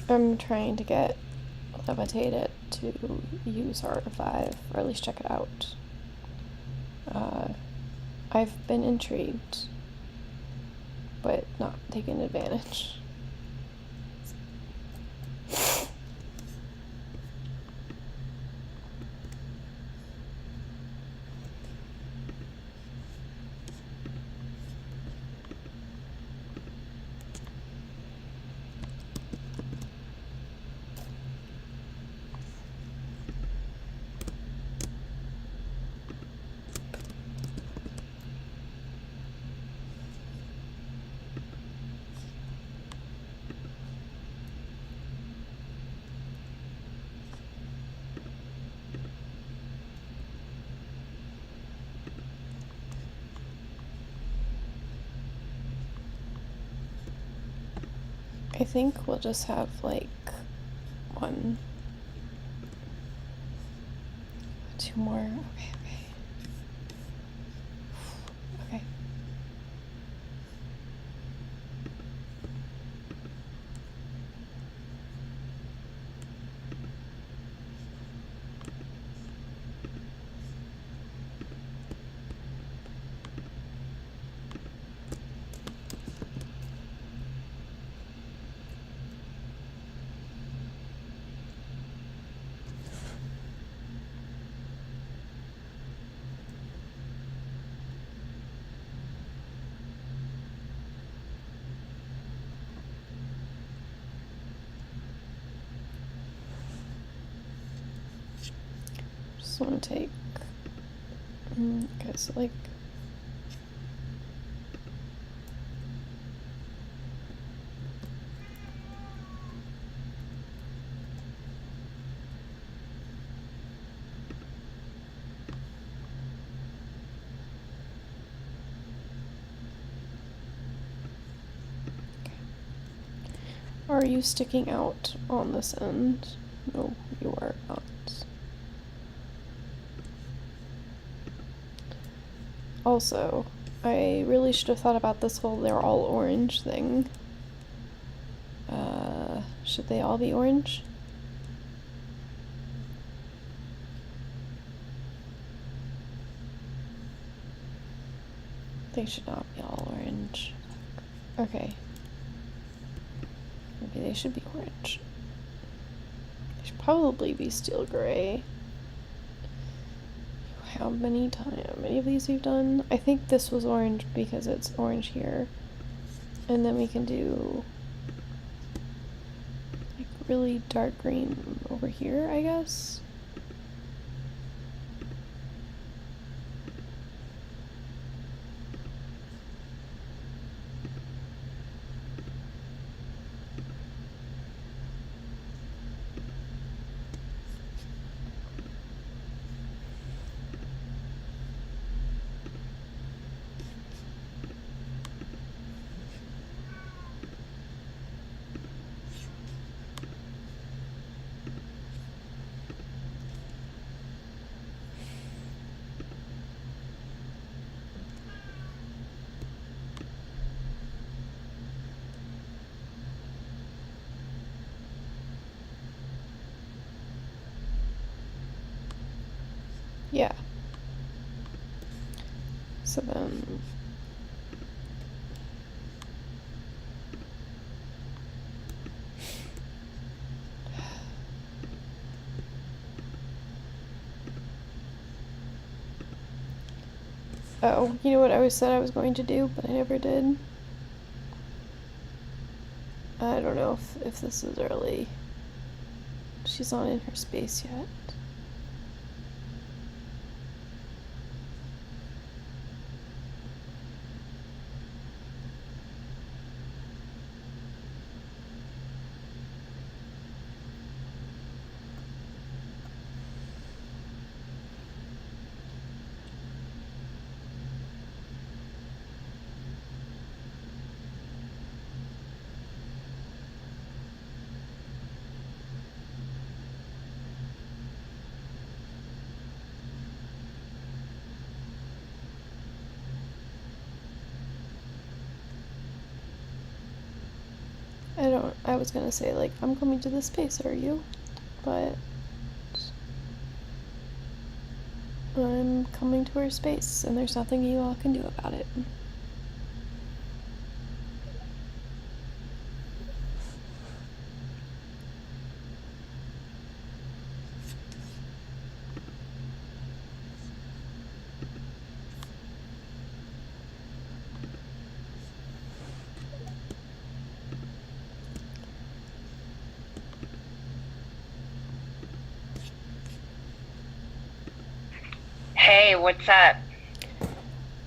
I'm trying to get Levitated to use R5, or at least check it out. I've been intrigued, but not taken advantage. I think we'll just have like two more. Okay. Okay. Just want to take. Okay, so like. Are you sticking out on this end? No, you are not. Also, I really should have thought about this whole they're all orange thing. Should they all be orange? They should not be all orange. Okay. Maybe they should be orange. They should probably be steel gray. How many of these we've done? I think this was orange because it's orange here. And then we can do like really dark green over here, I guess. Yeah. So then oh, you know what I always said I was going to do, but I never did? I don't know if this is early. She's not in her space yet. I was gonna say, like, I'm coming to this space, are you? But I'm coming to her space, and there's nothing you all can do about it. Hey, what's up?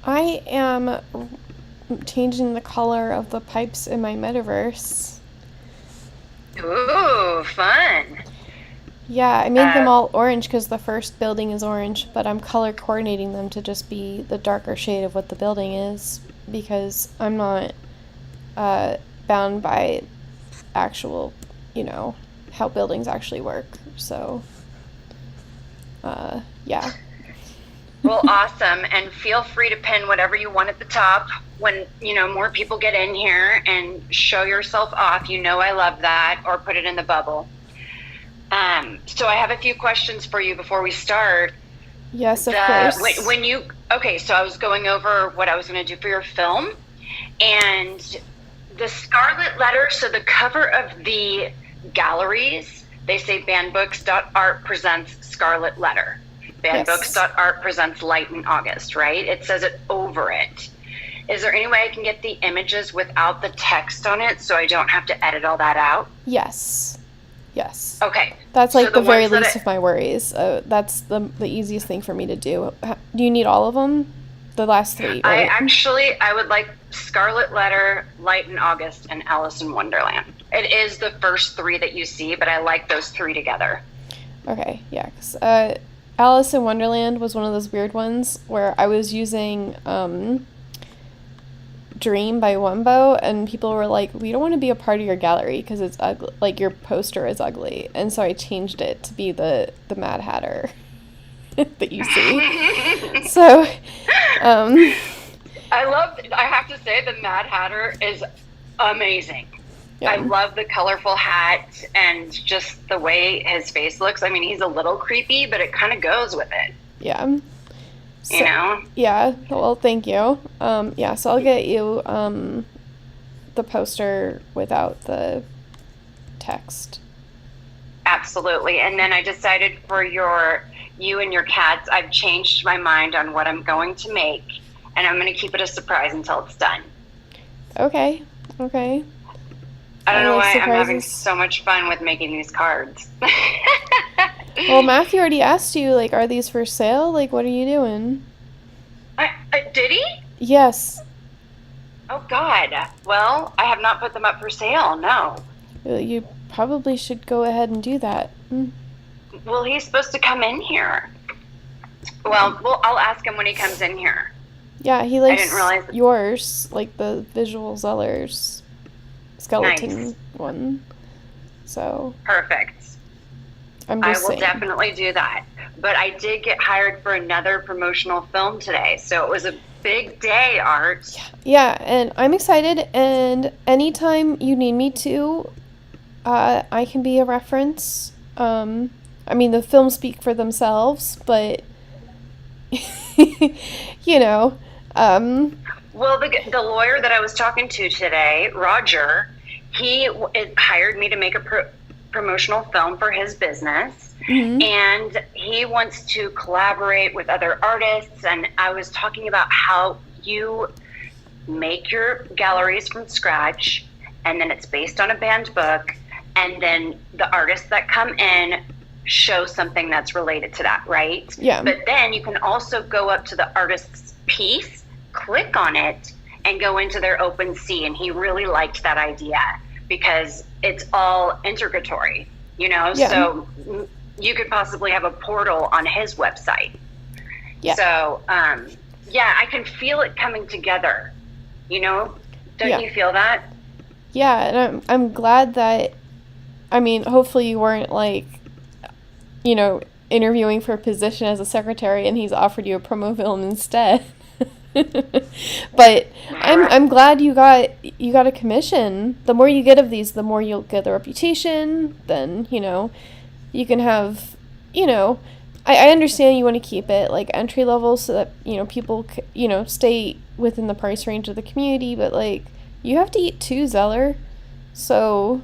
I am changing the color of the pipes in my metaverse. Ooh, fun. Yeah, I made them all orange because the first building is orange, but I'm color coordinating them to just be the darker shade of what the building is because I'm not bound by actual, how buildings actually work. So, yeah. Well, awesome. And feel free to pin whatever you want at the top when, more people get in here and show yourself off. I love that. Or put it in the bubble. So I have a few questions for you before we start. Yes, of course. So I was going over what I was going to do for your film. And the Scarlet Letter, so the cover of the galleries, they say bandbooks.art presents Scarlet Letter. Bandbooks.art presents Light in August, right? It says it over it. Is there any way I can get the images without the text on it so I don't have to edit all that out? Yes. Okay. That's like the very least of my worries. That's the easiest thing for me to do. Do you need all of them? The last three, right? I would like Scarlet Letter, Light in August, and Alice in Wonderland. It is the first three that you see, but I like those three together. Okay, yeah, 'cause Alice in Wonderland was one of those weird ones where I was using Dream by Wumbo, and people were like, we don't want to be a part of your gallery because it's ugly, like your poster is ugly, and so I changed it to be the Mad Hatter that you see. So I have to say, the Mad Hatter is amazing. Yeah. I love the colorful hat and just the way his face looks. I mean, he's a little creepy, but it kind of goes with it. Yeah. So, you know? Yeah, well, thank you. Yeah, so I'll get you the poster without the text. Absolutely. And then I decided for you and your cats, I've changed my mind on what I'm going to make, and I'm going to keep it a surprise until it's done. Okay. I don't know why surprises. I'm having so much fun with making these cards. Well, Matthew already asked you, like, are these for sale? Like, what are you doing? Did he? Yes. Oh, God. Well, I have not put them up for sale, no. You probably should go ahead and do that. Well, he's supposed to come in here. Well, I'll ask him when he comes in here. Yeah, he likes I didn't realize yours, like the Visual Zellers skeleton one. So. Perfect. I will definitely do that. But I did get hired for another promotional film today, so it was a big day, Art. Yeah, and I'm excited, and anytime you need me to, I can be a reference. I mean, the films speak for themselves, but, you know. Well, the lawyer that I was talking to today, Roger, he hired me to make a promotional film for his business. Mm-hmm. And he wants to collaborate with other artists, and I was talking about how you make your galleries from scratch, and then it's based on a banned book, and then the artists that come in show something that's related to that, right? Yeah. But then you can also go up to the artist's piece, click on it, and go into their OpenSea, and he really liked that idea because it's all integratory, you know? Yeah. So you could possibly have a portal on his website. Yeah. So, yeah, I can feel it coming together, you know? Don't you feel that? Yeah, and I'm glad that, I mean, hopefully you weren't, like, you know, interviewing for a position as a secretary and he's offered you a promo film instead. But I'm glad you got a commission. The more you get of these, the more you'll get the reputation. Then, you know, you can have, you know, I understand you want to keep it like entry level so that, you know, people, you know, stay within the price range of the community. But like, you have to eat too, Zeller. So,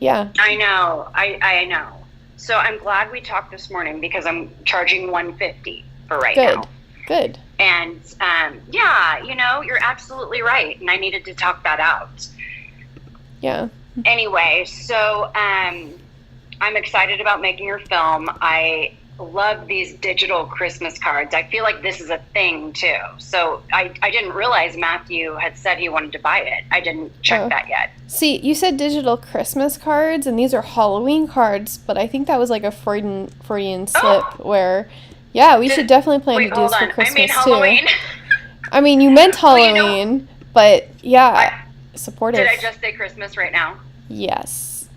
yeah. I know. I know. So I'm glad we talked this morning because I'm charging $150 for right now. Good. And, yeah, you know, you're absolutely right. And I needed to talk that out. Yeah. Anyway, so I'm excited about making your film. I love these digital Christmas cards. I feel like this is a thing, too. So I didn't realize Matthew had said he wanted to buy it. I didn't check that yet. See, you said digital Christmas cards, and these are Halloween cards, but I think that was like a Freudian slip where... Yeah, we should definitely plan to do this for Christmas, I mean Halloween. too. I mean, you meant Halloween, well, you know, but yeah, supportive. Did I just say Christmas right now? Yes.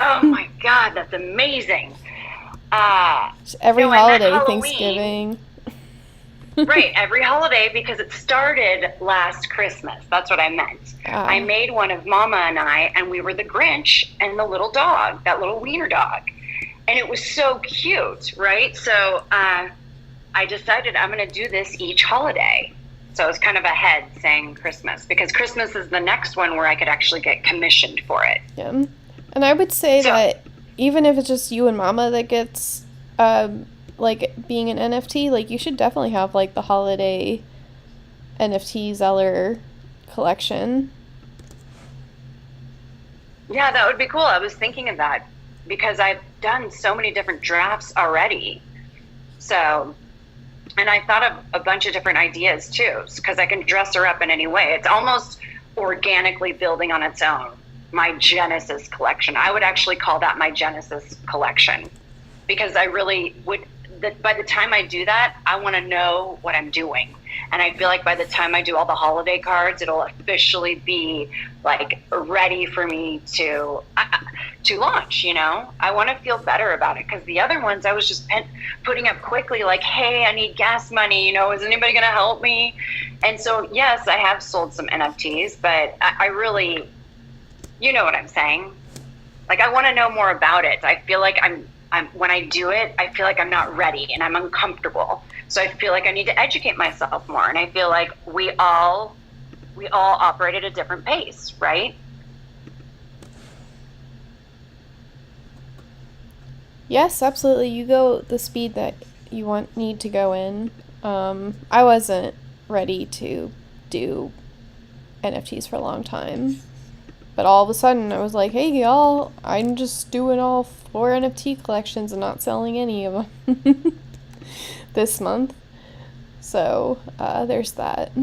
Oh my God, that's amazing. Every holiday, Thanksgiving. Right, every holiday, because it started last Christmas. That's what I meant. I made one of Mama and I, and we were the Grinch and the little dog, that little wiener dog. And it was so cute, right? So I decided I'm going to do this each holiday. So it's kind of ahead saying Christmas, because Christmas is the next one where I could actually get commissioned for it. Yeah. And I would say that even if it's just you and Mama that gets, like, being an NFT, like, you should definitely have, like, the holiday NFT Zeller collection. Yeah, that would be cool. I was thinking of that because I've done so many different drafts already. So, and I thought of a bunch of different ideas too, because I can dress her up in any way. It's almost organically building on its own. My Genesis collection. I would actually call that my Genesis collection, because I really would. by the time I do that, I want to know what I'm doing. And I feel like by the time I do all the holiday cards, it'll officially be like ready for me to launch, you know? I want to feel better about it, because the other ones I was just putting up quickly, like, hey, I need gas money, you know, is anybody going to help me? And so, yes, I have sold some NFTs, but I really, you know what I'm saying? Like, I want to know more about it. I feel like I'm when I do it, I feel like I'm not ready and I'm uncomfortable. So I feel like I need to educate myself more. And I feel like we all operate at a different pace, right? Yes, absolutely. You go the speed that you need to go in. I wasn't ready to do NFTs for a long time. But all of a sudden, I was like, hey, y'all, I'm just doing all 4 NFT collections and not selling any of them this month. So, there's that.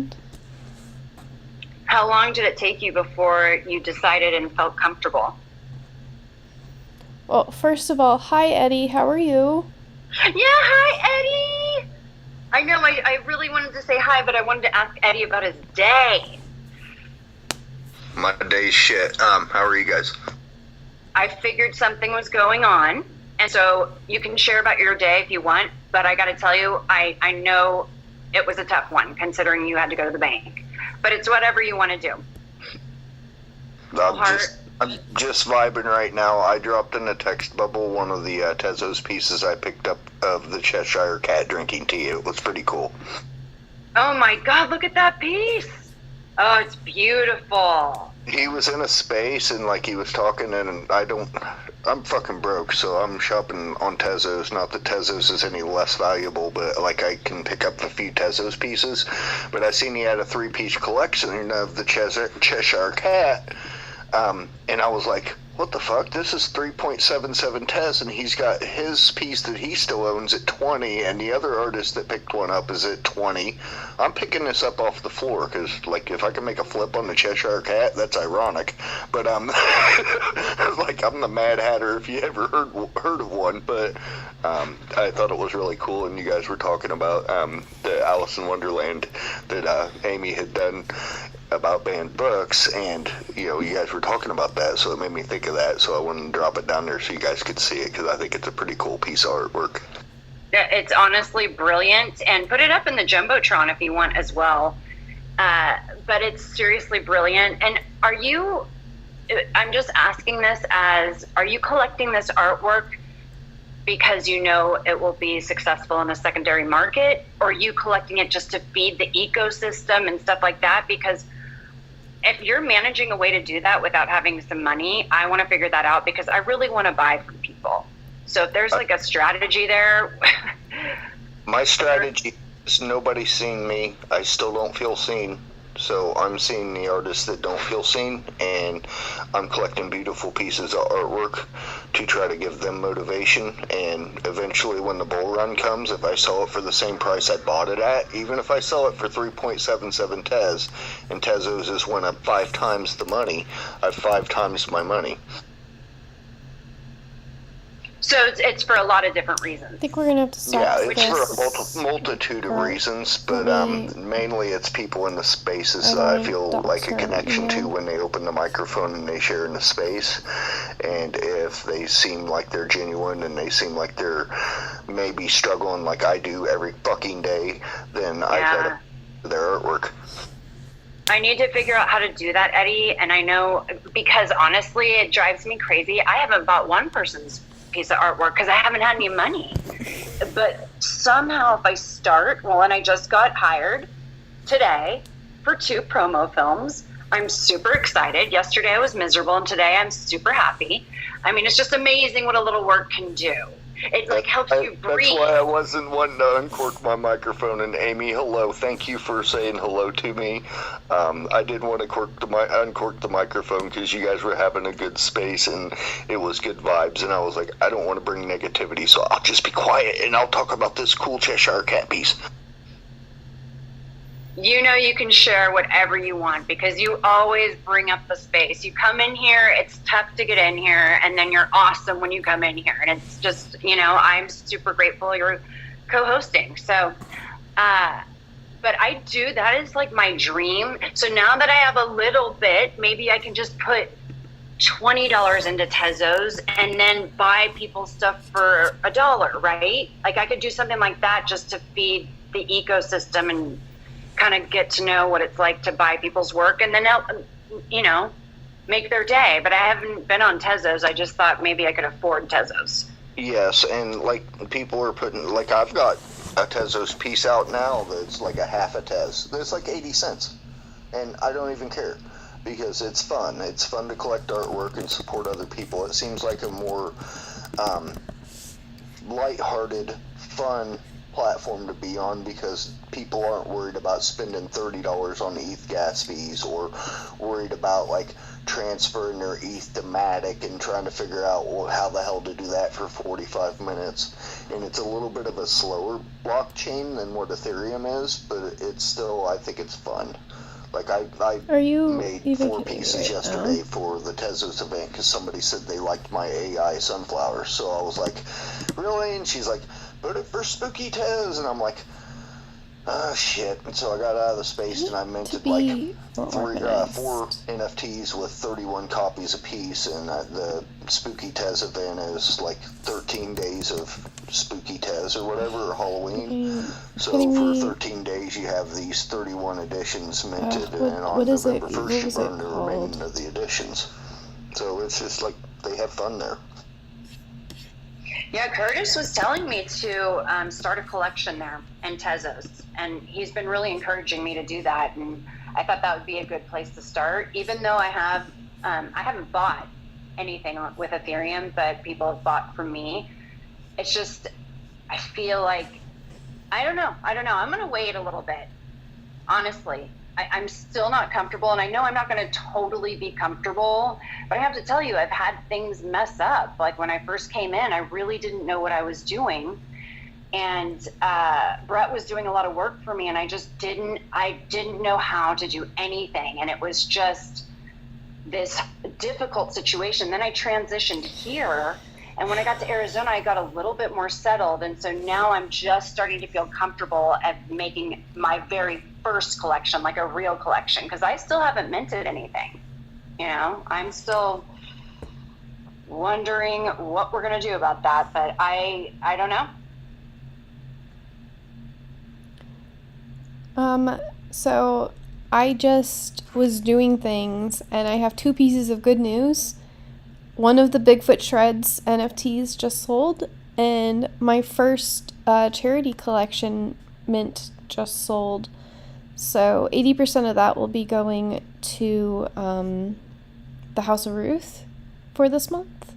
How long did it take you before you decided and felt comfortable? Well, first of all, hi, Eddie. How are you? Yeah, hi, Eddie. I know I really wanted to say hi, but I wanted to ask Eddie about his day. My day's shit. How are you guys? I figured something was going on, and so you can share about your day if you want, but I gotta tell you, I know it was a tough one, considering you had to go to the bank. But it's whatever you want to do. I'm just vibing right now. I dropped in a text bubble one of the Tezos pieces I picked up of the Cheshire Cat drinking tea. It was pretty cool. Oh my God, look at that piece. Oh, it's beautiful. He was in a space and like he was talking, and I'm fucking broke, so I'm shopping on Tezos. Not that Tezos is any less valuable, but like I can pick up a few Tezos pieces. But I seen he had a 3-piece collection of the Cheshire Cat, and I was like, what the fuck? This is 3.77 Tez, and he's got his piece that he still owns at 20, and the other artist that picked one up is at 20. I'm picking this up off the floor, because, like, if I can make a flip on the Cheshire Cat, that's ironic. But, like, I'm the Mad Hatter if you ever heard of one, but I thought it was really cool, and you guys were talking about the Alice in Wonderland that Amy had done about banned books, and you know, you guys were talking about that, so it made me think of that, so I wanted to drop it down there so you guys could see it, because I think it's a pretty cool piece of artwork. Yeah, it's honestly brilliant, and put it up in the Jumbotron if you want as well. But it's seriously brilliant. And I'm just asking this are you collecting this artwork because you know it will be successful in a secondary market, or are you collecting it just to feed the ecosystem and stuff like that? Because if you're managing a way to do that without having some money, I want to figure that out, because I really want to buy from people. So if there's like a strategy there. My strategy is nobody's seen me. I still don't feel seen. So I'm seeing the artists that don't feel seen, and I'm collecting beautiful pieces of artwork to try to give them motivation. And eventually when the bull run comes, if I sell it for the same price I bought it at, even if I sell it for 3.77 Tez, and Tezos is when I'm 5 times the money, I have 5 times my money. So it's for a lot of different reasons. I think we're going to have to stop. Yeah, it's for a multitude of reasons, but mainly it's people in the spaces that I feel like a connection to when they open the microphone and they share in the space. And if they seem like they're genuine and they seem like they're maybe struggling like I do every fucking day, then I got their artwork. I need to figure out how to do that, Eddie. And I know, because honestly, it drives me crazy. I haven't bought one person's piece of artwork because I haven't had any money. But somehow if I start, and I just got hired today for 2 promo films. I'm super excited. Yesterday I was miserable, and today I'm super happy. I mean, it's just amazing what a little work can do. It like helps you breathe. That's why I wasn't wanting to uncork my microphone. And Amy, hello. Thank you for saying hello to me. I did want to uncork the microphone because you guys were having a good space and it was good vibes. And I was like, I don't want to bring negativity, so I'll just be quiet and I'll talk about this cool Cheshire Cat piece. You know, you can share whatever you want because you always bring up the space. You come in here, it's tough to get in here, and then you're awesome when you come in here. And it's just, you know, I'm super grateful you're co-hosting. So, but that is like my dream. So now that I have a little bit, maybe I can just put $20 into Tezos and then buy people stuff for $1, right? Like I could do something like that just to feed the ecosystem and kind of get to know what it's like to buy people's work and then, make their day. But I haven't been on Tezos. I just thought maybe I could afford Tezos. Yes, and like people are putting, like I've got a Tezos piece out now that's like a half a Tez. It's like 80 cents. And I don't even care because it's fun. It's fun to collect artwork and support other people. It seems like a more lighthearted, fun platform to be on because people aren't worried about spending $30 on ETH gas fees or worried about like transferring their ETH to Matic and trying to figure out how the hell to do that for 45 minutes. And it's a little bit of a slower blockchain than what Ethereum is, but it's still, I think it's fun. Like I made 4 pieces yesterday for the Tezos event because somebody said they liked my AI sunflower. So I was like, really? And she's like, put it for Spooky Tez. And I'm like, oh shit. And so I got out of the space and I minted like 4 NFTs with 31 copies apiece. And the Spooky Tez event is like 13 days of Spooky Tez or whatever, or Halloween. So for 13 days you have these 31 editions minted, and on November 1st you burn the remaining of the editions. So it's just like they have fun there. Yeah, Curtis was telling me to start a collection there in Tezos, and he's been really encouraging me to do that, and I thought that would be a good place to start, even though I haven't bought anything with Ethereum, but people have bought from me. It's just, I feel like, I don't know. I'm going to wait a little bit, honestly. I'm still not comfortable, and I know I'm not going to totally be comfortable, but I have to tell you, I've had things mess up. Like when I first came in, I really didn't know what I was doing, and Brett was doing a lot of work for me, and I didn't know how to do anything, and it was just this difficult situation. Then I transitioned here, and when I got to Arizona, I got a little bit more settled, and so now I'm just starting to feel comfortable at making my very first collection, like a real collection, because I still haven't minted anything. I'm still wondering what we're going to do about that, but I don't know. So I just was doing things, and I have 2 pieces of good news. One of the Bigfoot Shreds NFTs just sold, and my first charity collection mint just sold. So 80% of that will be going to the House of Ruth for this month.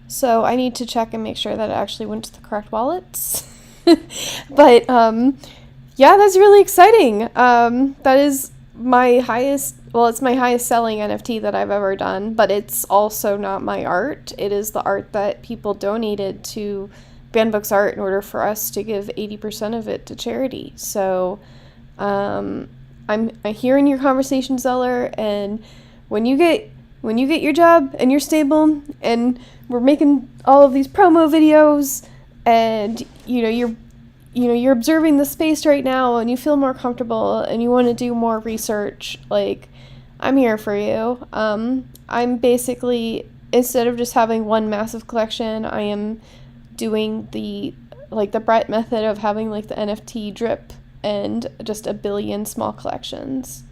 So I need to check and make sure that it actually went to the correct wallets. But yeah, that's really exciting. That is my highest, it's my highest selling NFT that I've ever done, but it's also not my art. It is the art that people donated to Bandbooks Art in order for us to give 80% of it to charity. So I'm hearing your conversation, Zeller, and when you get your job and you're stable and we're making all of these promo videos and you're observing the space right now and you feel more comfortable and you want to do more research, like, I'm here for you. I'm basically, instead of just having one massive collection, I am doing the Brett method of having like the NFT drip and just a billion small collections.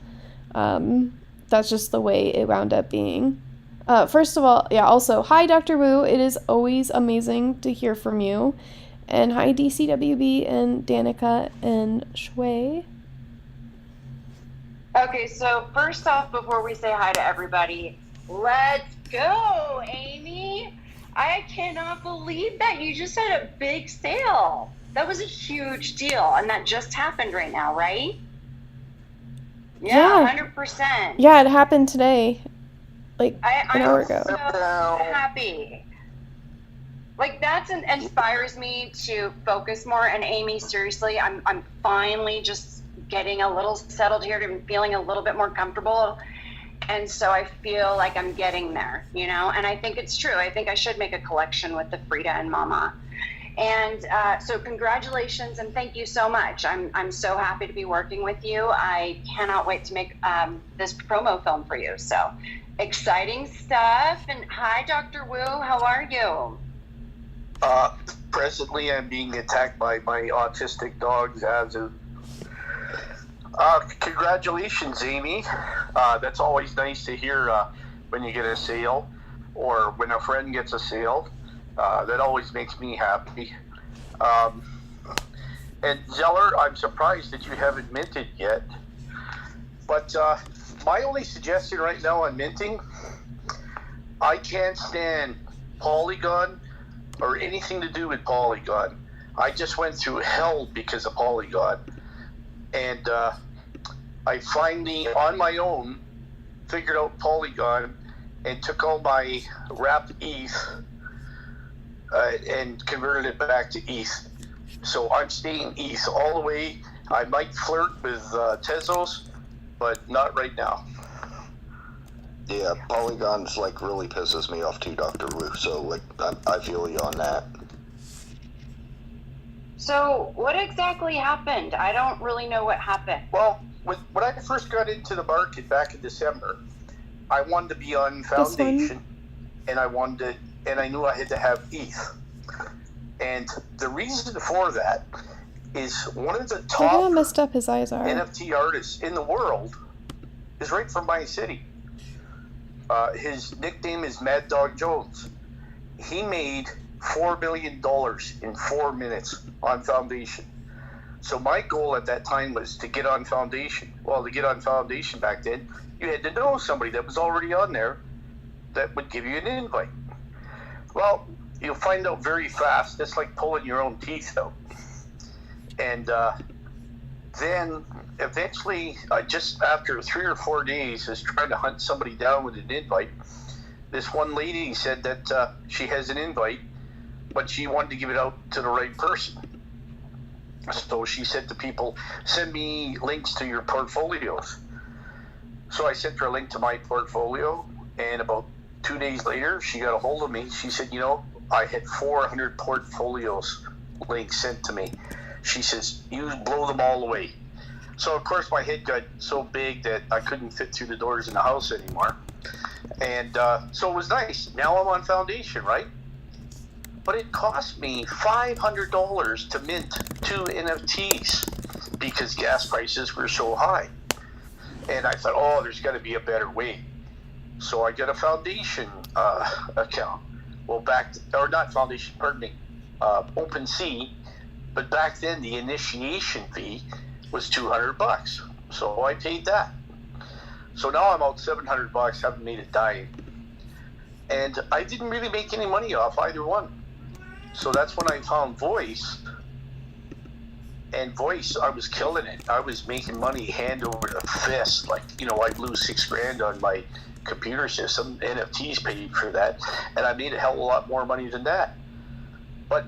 That's just the way it wound up being. First of all, also, hi Dr. Wu, it is always amazing to hear from you. And hi DCWB and Danica and Shui. Okay, so first off, before we say hi to everybody, let's go, Amy. I cannot believe that you just had a big sale. That was a huge deal, and that just happened right now, right? Yeah. 100%. Yeah, it happened today, like an hour ago. I'm so happy. Like, that inspires me to focus more. And Amy, seriously, I'm finally just getting a little settled here and feeling a little bit more comfortable. And so I feel like I'm getting there, and I think it's true. I think I should make a collection with the Frida and Mama. And so congratulations and thank you so much. I'm so happy to be working with you. I cannot wait to make this promo film for you. So exciting stuff. And hi, Dr. Wu, how are you? Presently, I'm being attacked by my autistic dog, Zazu. Congratulations, Amy. That's always nice to hear when you get a sale or when a friend gets a sale. That always makes me happy. And Zeller, I'm surprised that you haven't minted yet. But my only suggestion right now on minting, I can't stand Polygon or anything to do with Polygon. I just went through hell because of Polygon. And I finally, on my own, figured out Polygon and took all my wrapped ETH and converted it back to ETH. So I'm staying ETH all the way. I might flirt with Tezos, but not right now. Yeah, Polygon's like really pisses me off too, Dr. Wu. So like, I feel you on that. So what exactly happened? I don't really know what happened. Well, when I first got into the market back in December, I wanted to be on Foundation, and I knew I had to have ETH. And the reason for that is one of the Look how top messed up his eyes are. NFT artists in the world is right from my city. His nickname is Mad Dog Jones. He made $4 million in 4 minutes on Foundation. So my goal at that time was to get on Foundation. Well, to get on Foundation back then, you had to know somebody that was already on there that would give you an invite. Well, you'll find out very fast. That's like pulling your own teeth out. And then eventually, just after 3 or 4 days, is trying to hunt somebody down with an invite. This one lady said that she has an invite, but she wanted to give it out to the right person. So she said to people, send me links to your portfolios. So I sent her a link to my portfolio, and about 2 days later, she got a hold of me. She said, I had 400 portfolios links sent to me. She says, you blow them all away. So, of course, my head got so big that I couldn't fit through the doors in the house anymore. And so it was nice. Now I'm on Foundation, right? But it cost me $500 to mint 2 NFTs because gas prices were so high. And I thought, there's got to be a better way. So I got a Foundation account. Well, not Foundation, pardon me, OpenSea. But back then, the initiation fee was $200. So I paid that. So now I'm out $700, haven't made a dime. And I didn't really make any money off either one. So that's when I found Voice. And Voice, I was killing it. I was making money hand over the fist. Like, I blew $6,000 on my computer system. NFTs paid for that. And I made a hell of a lot more money than that. But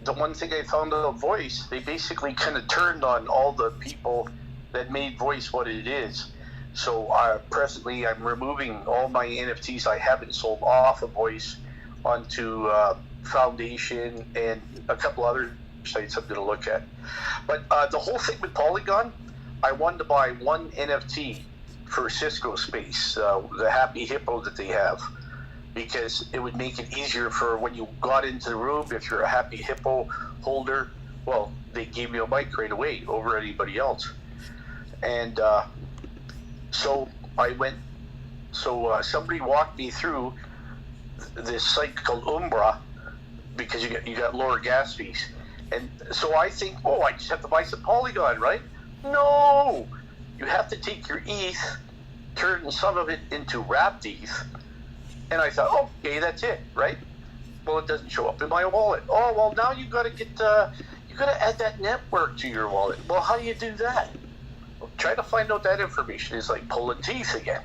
the one thing I found about Voice, they basically kind of turned on all the people that made Voice what it is. So presently I'm removing all my NFTs I haven't sold off of Voice onto Foundation and a couple other sites I'm going to look at. But the whole thing with Polygon, I wanted to buy one NFT for Cisco Space, the Happy Hippo that they have, because it would make it easier for when you got into the room. If you're a Happy Hippo holder, well, they gave you a mic right away over anybody else. And so I went, somebody walked me through this site called Umbra, because you got lower gas fees. And so I think, I just have to buy some Polygon, right? No! You have to take your ETH, turn some of it into wrapped ETH. And I thought, okay, that's it, right? Well, it doesn't show up in my wallet. Oh, well, now you got to add that network to your wallet. Well, how do you do that? Well, try to find out that information. It's like pulling teeth again.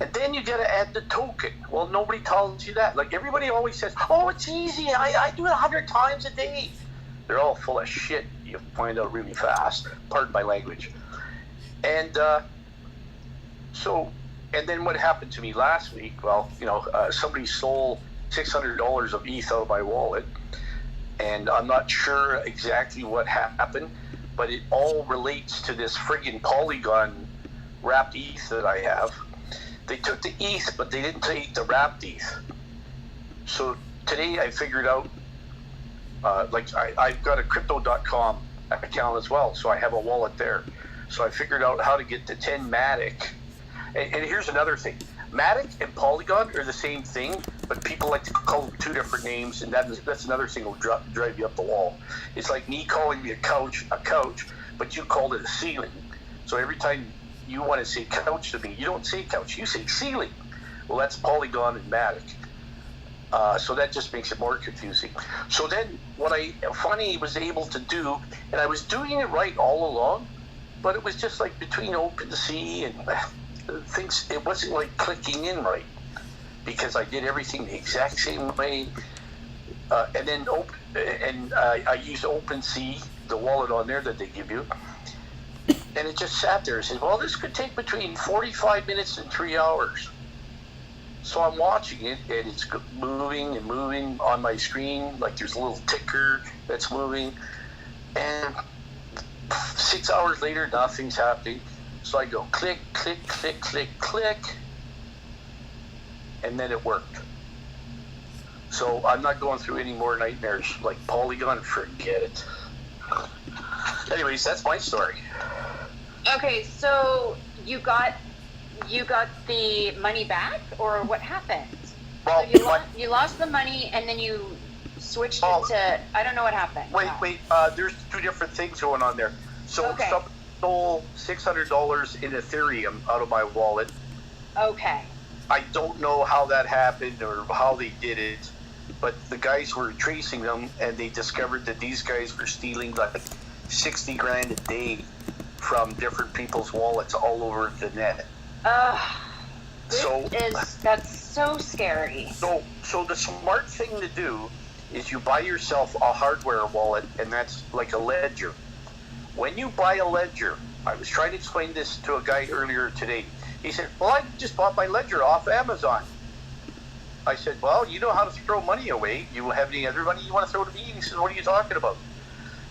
And then you got to add the token. Well, nobody tells you that. Like, everybody always says, it's easy. I do it 100 times a day. They're all full of shit. You find out really fast. Pardon my language. And and then what happened to me last week? Well, somebody stole $600 of ETH out of my wallet. and I'm not sure exactly what happened, but it all relates to this friggin' Polygon wrapped ETH that I have. They took the ETH, but they didn't take the wrapped ETH. So today I figured out, I've got a crypto.com account as well, so I have a wallet there. So I figured out how to get the 10 Matic. And here's another thing. Matic and Polygon are the same thing, but people like to call them two different names, and that's another thing that will drive you up the wall. It's like me calling me a couch, but you called it a ceiling. So every time you want to say couch to me, you don't say couch, you say ceiling. Well, that's Polygon and Matic. So that just makes it more confusing. So then what I finally was able to do, and I was doing it right all along, but it was just like between OpenSea and things, it wasn't like clicking in right, because I did everything the exact same way. And then I used OpenSea, the wallet on there that they give you, and it just sat there and said, well, this could take between 45 minutes and 3 hours. So I'm watching it, and it's moving and moving on my screen, like there's a little ticker that's moving, and 6 hours later, nothing's happening. So I go click, click, click, click, click, and then it worked. So I'm not going through any more nightmares like Polygon, forget it. Anyways, that's my story. Okay, so you got the money back, or what happened? Well, so you lost the money, and then you switched it to, I don't know what happened. Wait, there's two different things going on there. So okay. Someone stole $600 in Ethereum out of my wallet. Okay. I don't know how that happened or how they did it, but the guys were tracing them, and they discovered that these guys were stealing like 60 grand a day from different people's wallets all over the net. That's so scary. So the smart thing to do is you buy yourself a hardware wallet, and that's like a ledger. When you buy a ledger, I was trying to explain this to a guy earlier today. He said, well, I just bought my ledger off Amazon. I said, well, you know how to throw money away. You have any other money you want to throw to me? And he said, what are you talking about?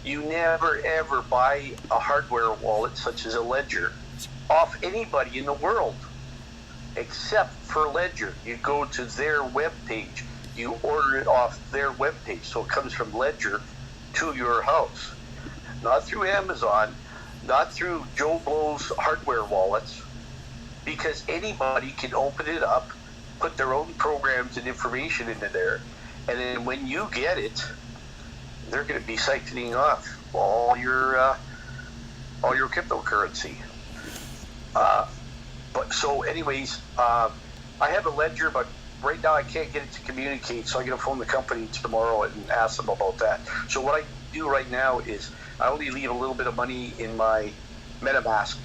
You never, ever buy a hardware wallet such as a ledger off anybody in the world except for Ledger. You go to their web page. You order it off their web page. So it comes from Ledger to your house. Not through Amazon, not through Joe Blow's hardware wallets, because anybody can open it up, put their own programs and information into there, and then when you get it, they're going to be siphoning off all your cryptocurrency. But so, anyways, I have a ledger, but right now I can't get it to communicate, so I'm going to phone the company tomorrow and ask them about that. So what I do right now is I only leave a little bit of money in my MetaMask,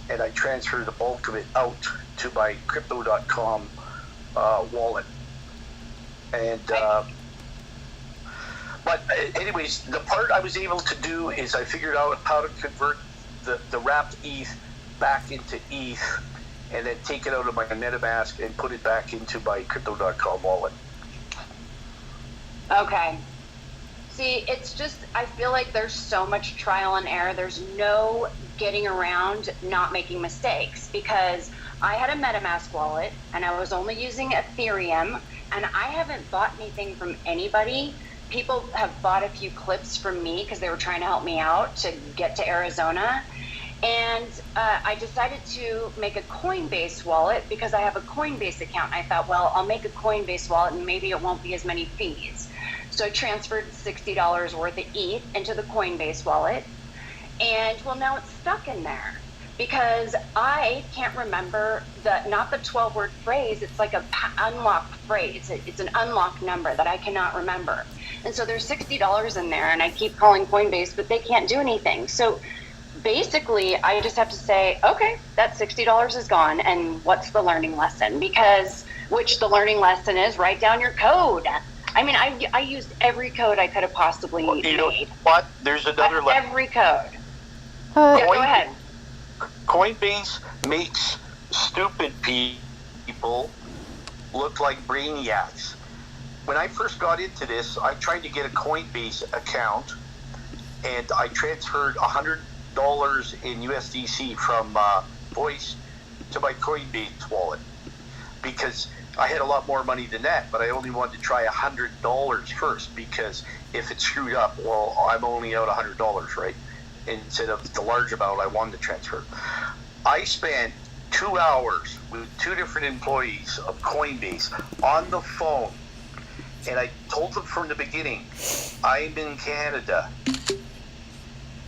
and I transfer the bulk of it out to my crypto.com wallet. And but anyways, the part I was able to do is I figured out how to convert the wrapped ETH back into ETH, and then take it out of my MetaMask and put it back into my crypto.com wallet. Okay. See, it's just, I feel like there's so much trial and error. There's no getting around not making mistakes, because I had a MetaMask wallet and I was only using Ethereum, and I haven't bought anything from anybody. People have bought a few clips from me because they were trying to help me out to get to Arizona. And I decided to make a Coinbase wallet because I have a Coinbase account. I thought, well, I'll make a Coinbase wallet and maybe it won't be as many fees. So I transferred $60 worth of ETH into the Coinbase wallet. And well, now it's stuck in there because I can't remember not the 12-word phrase. It's like a unlocked phrase. It's an unlocked number that I cannot remember. And so there's $60 in there, and I keep calling Coinbase, but they can't do anything. So basically, I just have to say, okay, that $60 is gone, and what's the learning lesson? Which the learning lesson is, write down your code. I mean, I used every code I could have possibly made. You know what? There's another lesson. Every code. Yeah, go ahead. Coinbase makes stupid people look like brainiacs. when I first got into this, I tried to get a Coinbase account, and I transferred $100 in USDC from Voice to my Coinbase wallet because I had a lot more money than that, but I only wanted to try $100 first because if it screwed up, well, I'm only out $100, right? Instead of the large amount I wanted to transfer. I spent 2 hours with 2 different employees of Coinbase on the phone, and I told them from the beginning, I'm in Canada.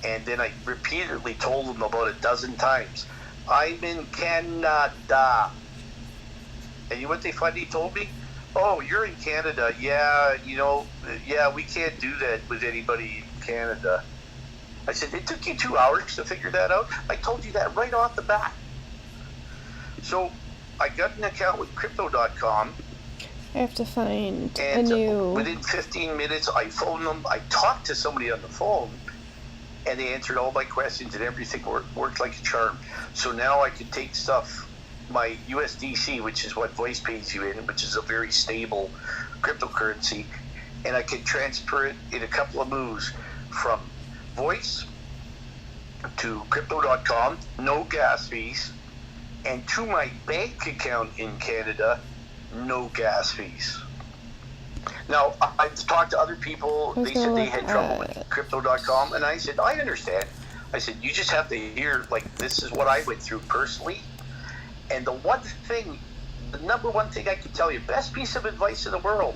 And then I repeatedly told them about a dozen times, I'm in Canada. And you know what they finally told me? Oh, you're in Canada. Yeah, we can't do that with anybody in Canada. I said, it took you 2 hours to figure that out? I told you that right off the bat. So I got an account with Crypto.com. I have to find and a new... within 15 minutes, I phoned them. I talked to somebody on the phone, and they answered all my questions, and everything worked like a charm. So now I can take stuff, my USDC, which is what Voice pays you in, which is a very stable cryptocurrency, and I can transfer it in a couple of moves from Voice to Crypto.com, no gas fees, and to my bank account in Canada, no gas fees. Now, I've talked to other people, they said they had trouble with Crypto.com, and I said, I understand. I said, you just have to hear, like, this is what I went through personally. And the number one thing I can tell you, best piece of advice in the world,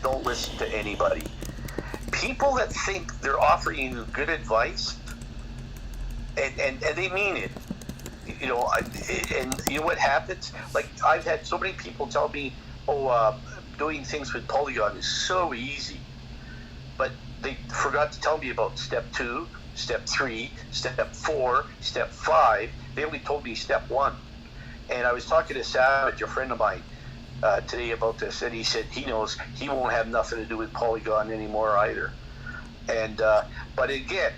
don't listen to anybody. People that think they're offering you good advice, and they mean it, and you know what happens? Like, I've had so many people tell me, doing things with Polygon is so easy. But they forgot to tell me about step 2, step 3, step 4, step 5. They only told me step 1. And I was talking to Savage, a friend of mine, today about this, and he said he knows he won't have nothing to do with Polygon anymore either. And but again,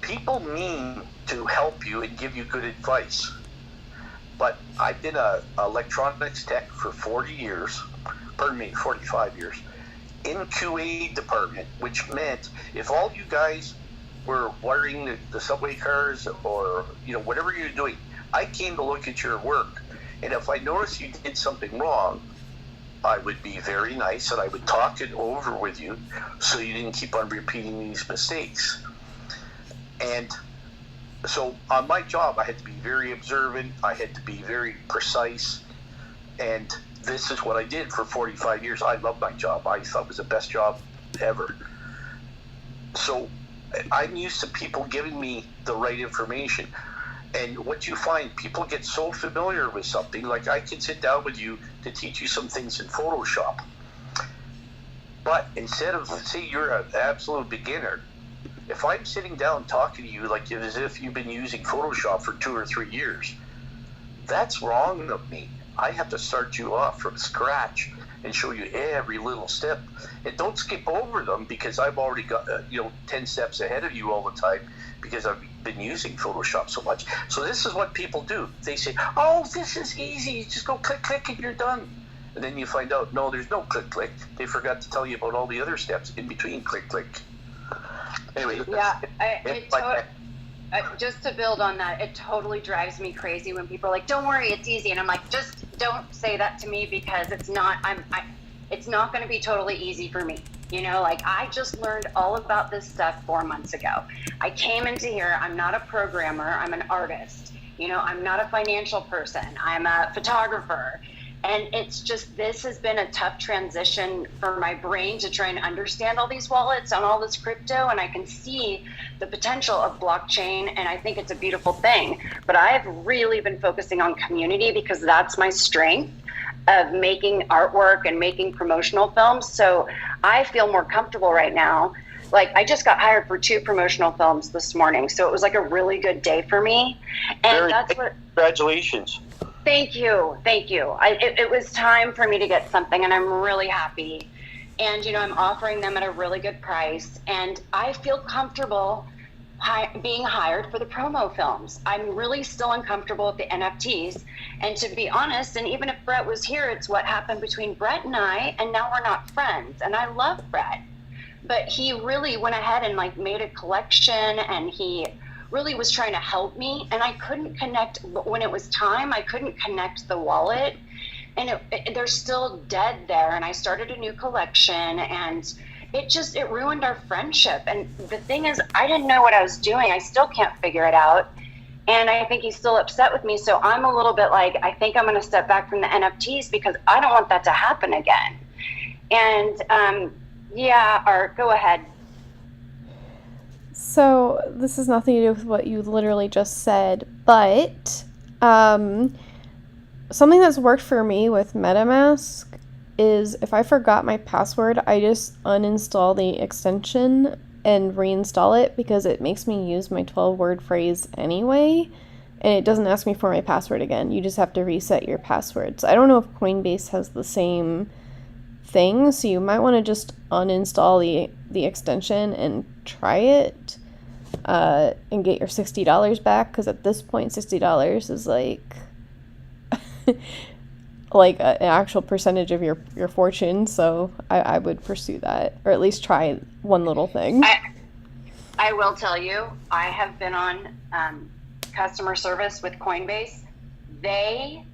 people mean to help you and give you good advice. But I've been a electronics tech for 45 years, in QA department, which meant if all you guys were wiring the subway cars or whatever you're doing, I came to look at your work, and if I noticed you did something wrong, I would be very nice and I would talk it over with you so you didn't keep on repeating these mistakes. And so on my job, I had to be very observant, I had to be very precise, and this is what I did for 45 years. I love my job. I thought it was the best job ever. So I'm used to people giving me the right information. And what you find, people get so familiar with something, like I can sit down with you to teach you some things in Photoshop. But instead of, say you're an absolute beginner, if I'm sitting down talking to you like as if you've been using Photoshop for 2 or 3 years, that's wrong of me. I have to start you off from scratch and show you every little step. And don't skip over them because I've already got 10 steps ahead of you all the time because I've been using Photoshop so much. So this is what people do. They say, oh, this is easy. You just go click, click, and you're done. And then you find out, no, there's no click, click. They forgot to tell you about all the other steps in between click, click. Anyway. Yeah, just to build on that, it totally drives me crazy when people are like, don't worry, it's easy. And I'm like, just don't say that to me because it's not going to be totally easy for me. I just learned all about this stuff 4 months ago. I came into here, I'm not a programmer, I'm an artist. I'm not a financial person, I'm a photographer. And it's just, this has been a tough transition for my brain to try and understand all these wallets and all this crypto. And I can see the potential of blockchain, and I think it's a beautiful thing. But I have really been focusing on community because that's my strength of making artwork and making promotional films. So I feel more comfortable right now. Like, I just got hired for 2 promotional films this morning. So it was like a really good day for me. And Congratulations. Thank you. It was time for me to get something, and I'm really happy. And, I'm offering them at a really good price, and I feel comfortable being hired for the promo films. I'm really still uncomfortable with the NFTs. And to be honest, and even if Brett was here, it's what happened between Brett and I, and now we're not friends. And I love Brett. But he really went ahead and like made a collection, and he really was trying to help me. And I couldn't connect, when it was time, I couldn't connect the wallet. And they're still dead there. And I started a new collection, and it ruined our friendship. And the thing is, I didn't know what I was doing. I still can't figure it out. And I think he's still upset with me. So I'm a little bit like, I think I'm going to step back from the NFTs because I don't want that to happen again. And yeah, Art, go ahead. So this has nothing to do with what you literally just said, but something that's worked for me with MetaMask is if I forgot my password, I just uninstall the extension and reinstall it because it makes me use my 12-word phrase anyway, and it doesn't ask me for my password again. You just have to reset your passwords. I don't know if Coinbase has the same thing, so you might want to just uninstall the extension and try it and get your $60 back, because at this point $60 is like an actual percentage of your fortune. So I would pursue that, or at least try one little thing. I will tell you, I have been on customer service with Coinbase. They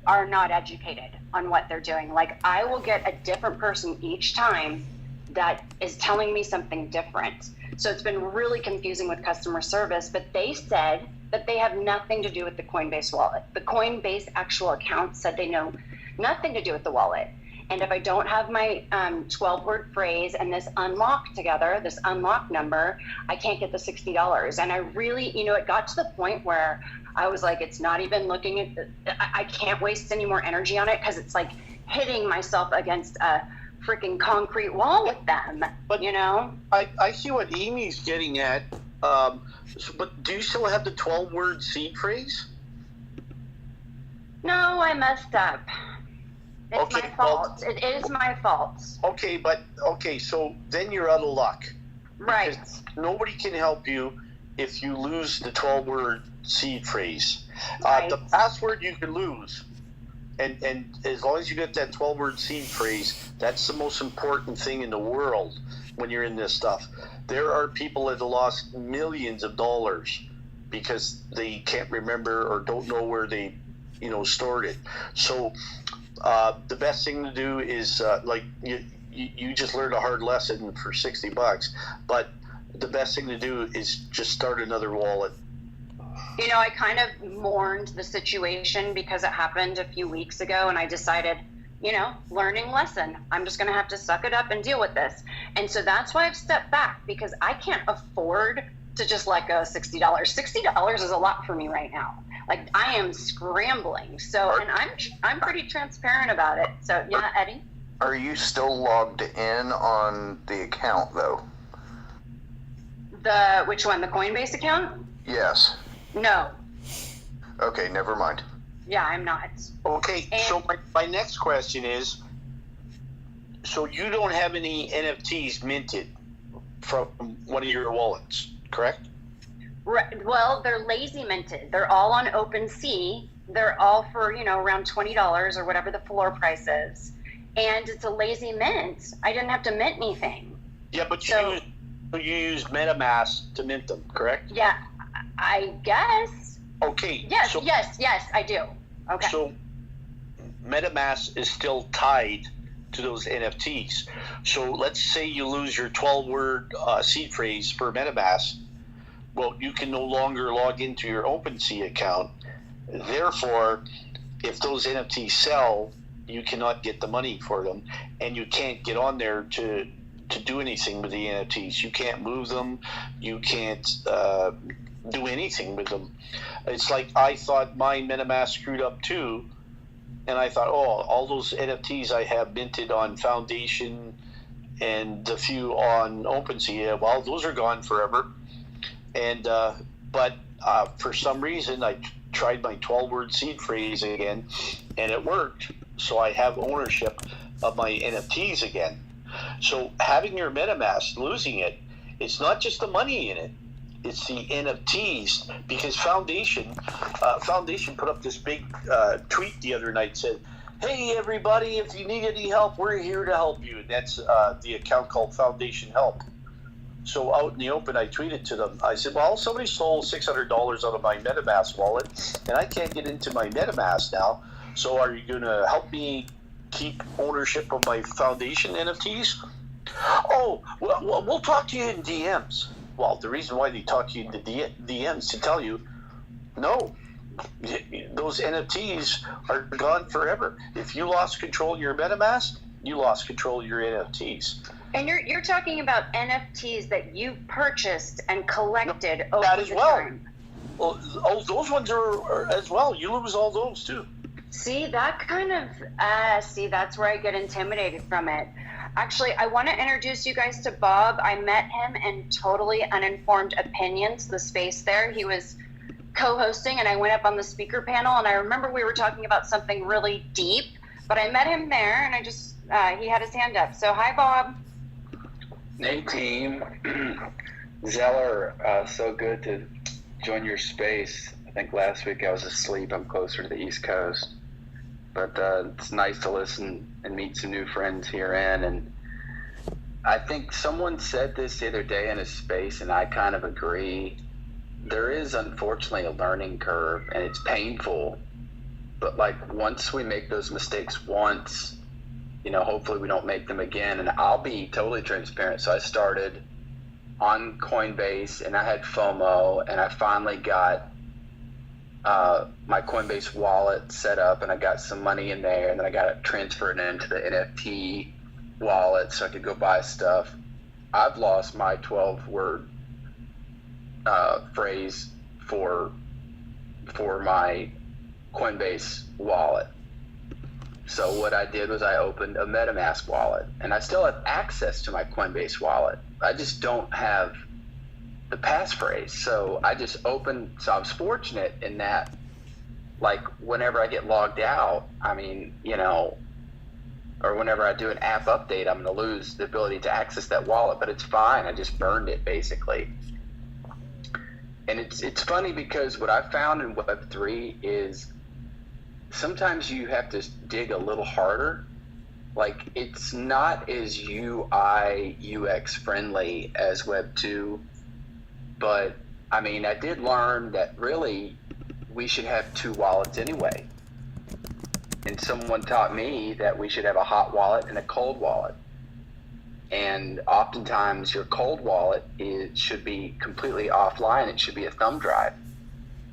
are not educated on what they're doing. Like, I will get a different person each time that is telling me something different. So it's been really confusing with customer service, but they said that they have nothing to do with the Coinbase wallet. The Coinbase actual account said they know nothing to do with the wallet. And if I don't have my 12-word phrase and this unlock together, this unlock number, I can't get the $60. And I really, it got to the point where I was like, it's not even looking at, I can't waste any more energy on it, because it's like hitting myself against a freaking concrete wall with them, but I see what Amy's getting at, but do you still have the 12-word seed phrase? No, I messed up. It's my fault. It is my fault. Okay, so then you're out of luck. Right. Nobody can help you if you lose the 12-word seed phrase. Right. The password you can lose, and as long as you get that 12-word seed phrase, that's the most important thing in the world when you're in this stuff. There are people that have lost millions of dollars because they can't remember or don't know where they stored it. So the best thing to do is you just learned a hard lesson for $60, but the best thing to do is just start another wallet. I kind of mourned the situation because it happened a few weeks ago, and I decided, learning lesson. I'm just going to have to suck it up and deal with this. And so that's why I've stepped back, because I can't afford to just let go of $60. $60 is a lot for me right now. Like, I am scrambling. So, and I'm pretty transparent about it. So, yeah, Eddie? Are you still logged in on the account, though? Which one? The Coinbase account? Yes. No. Okay, never mind. Yeah, I'm not. Okay, so my next question is, so you don't have any NFTs minted from one of your wallets, correct? Right. Well, they're lazy minted. They're all on OpenSea. They're all for, around $20 or whatever the floor price is. And it's a lazy mint. I didn't have to mint anything. Yeah, but you used MetaMask to mint them, correct? Yeah, I guess. Okay. Yes, yes, I do. Okay. So MetaMask is still tied to those NFTs. So let's say you lose your 12-word seed phrase for MetaMask. Well, you can no longer log into your OpenSea account. Therefore, if those NFTs sell, you cannot get the money for them, and you can't get on there to do anything with the NFTs. You can't move them. You can't do anything with them. It's like I thought my MetaMask screwed up too, and I thought, all those NFTs I have minted on Foundation and the few on OpenSea, well, those are gone forever. And but for some reason, I tried my 12-word seed phrase again, and it worked. So I have ownership of my NFTs again. So having your MetaMask, losing it, it's not just the money in it. It's the NFTs, because Foundation put up this big tweet the other night, said, "Hey everybody, if you need any help, we're here to help you." And that's the account called Foundation Help. So out in the open, I tweeted to them. I said, "Well, somebody stole $600 out of my MetaMask wallet, and I can't get into my MetaMask now. So are you going to help me keep ownership of my Foundation NFTs?" "Oh, well, we'll talk to you in DMs." Well, the reason why they talk to you in the DMs to tell you, no, those NFTs are gone forever. If you lost control of your MetaMask, you lost control of your NFTs. And you're talking about NFTs that you purchased and collected over that as the well. time. Well, those ones are as well. You lose all those too. See, that kind of, that's where I get intimidated from it. Actually, I want to introduce you guys to Bob. I met him in Totally Uninformed Opinions, the space there. He was co-hosting, and I went up on the speaker panel, and I remember we were talking about something really deep, but I met him there, and I just, he had his hand up. So, hi, Bob. Hey, team. Zeller, so good to join your space. I think last week I was asleep. I'm closer to the East Coast. But it's nice to listen and meet some new friends herein. And I think someone said this the other day in a space, and I kind of agree. There is, unfortunately, a learning curve, and it's painful. But, like, once we make those mistakes once, you know, hopefully we don't make them again. And I'll be totally transparent. So I started on Coinbase, and I had FOMO, and I finally got my Coinbase wallet set up, and I got some money in there, and then I got it transferred into the NFT wallet so I could go buy stuff. I've lost my 12-word phrase for my Coinbase wallet. So what I did was I opened a MetaMask wallet, and I still have access to my Coinbase wallet. I just don't have the passphrase. So I just opened, so I was fortunate in that, like, whenever I get logged out, I mean, you know, or whenever I do an app update, I'm going to lose the ability to access that wallet, but it's fine. I just burned it, basically. And it's funny because what I found in Web3 is sometimes you have to dig a little harder. Like, it's not as UI, UX friendly as Web 2, but I mean, I did learn that really we should have two wallets anyway. And someone taught me that we should have a hot wallet and a cold wallet. And oftentimes your cold wallet should be completely offline. It should be a thumb drive.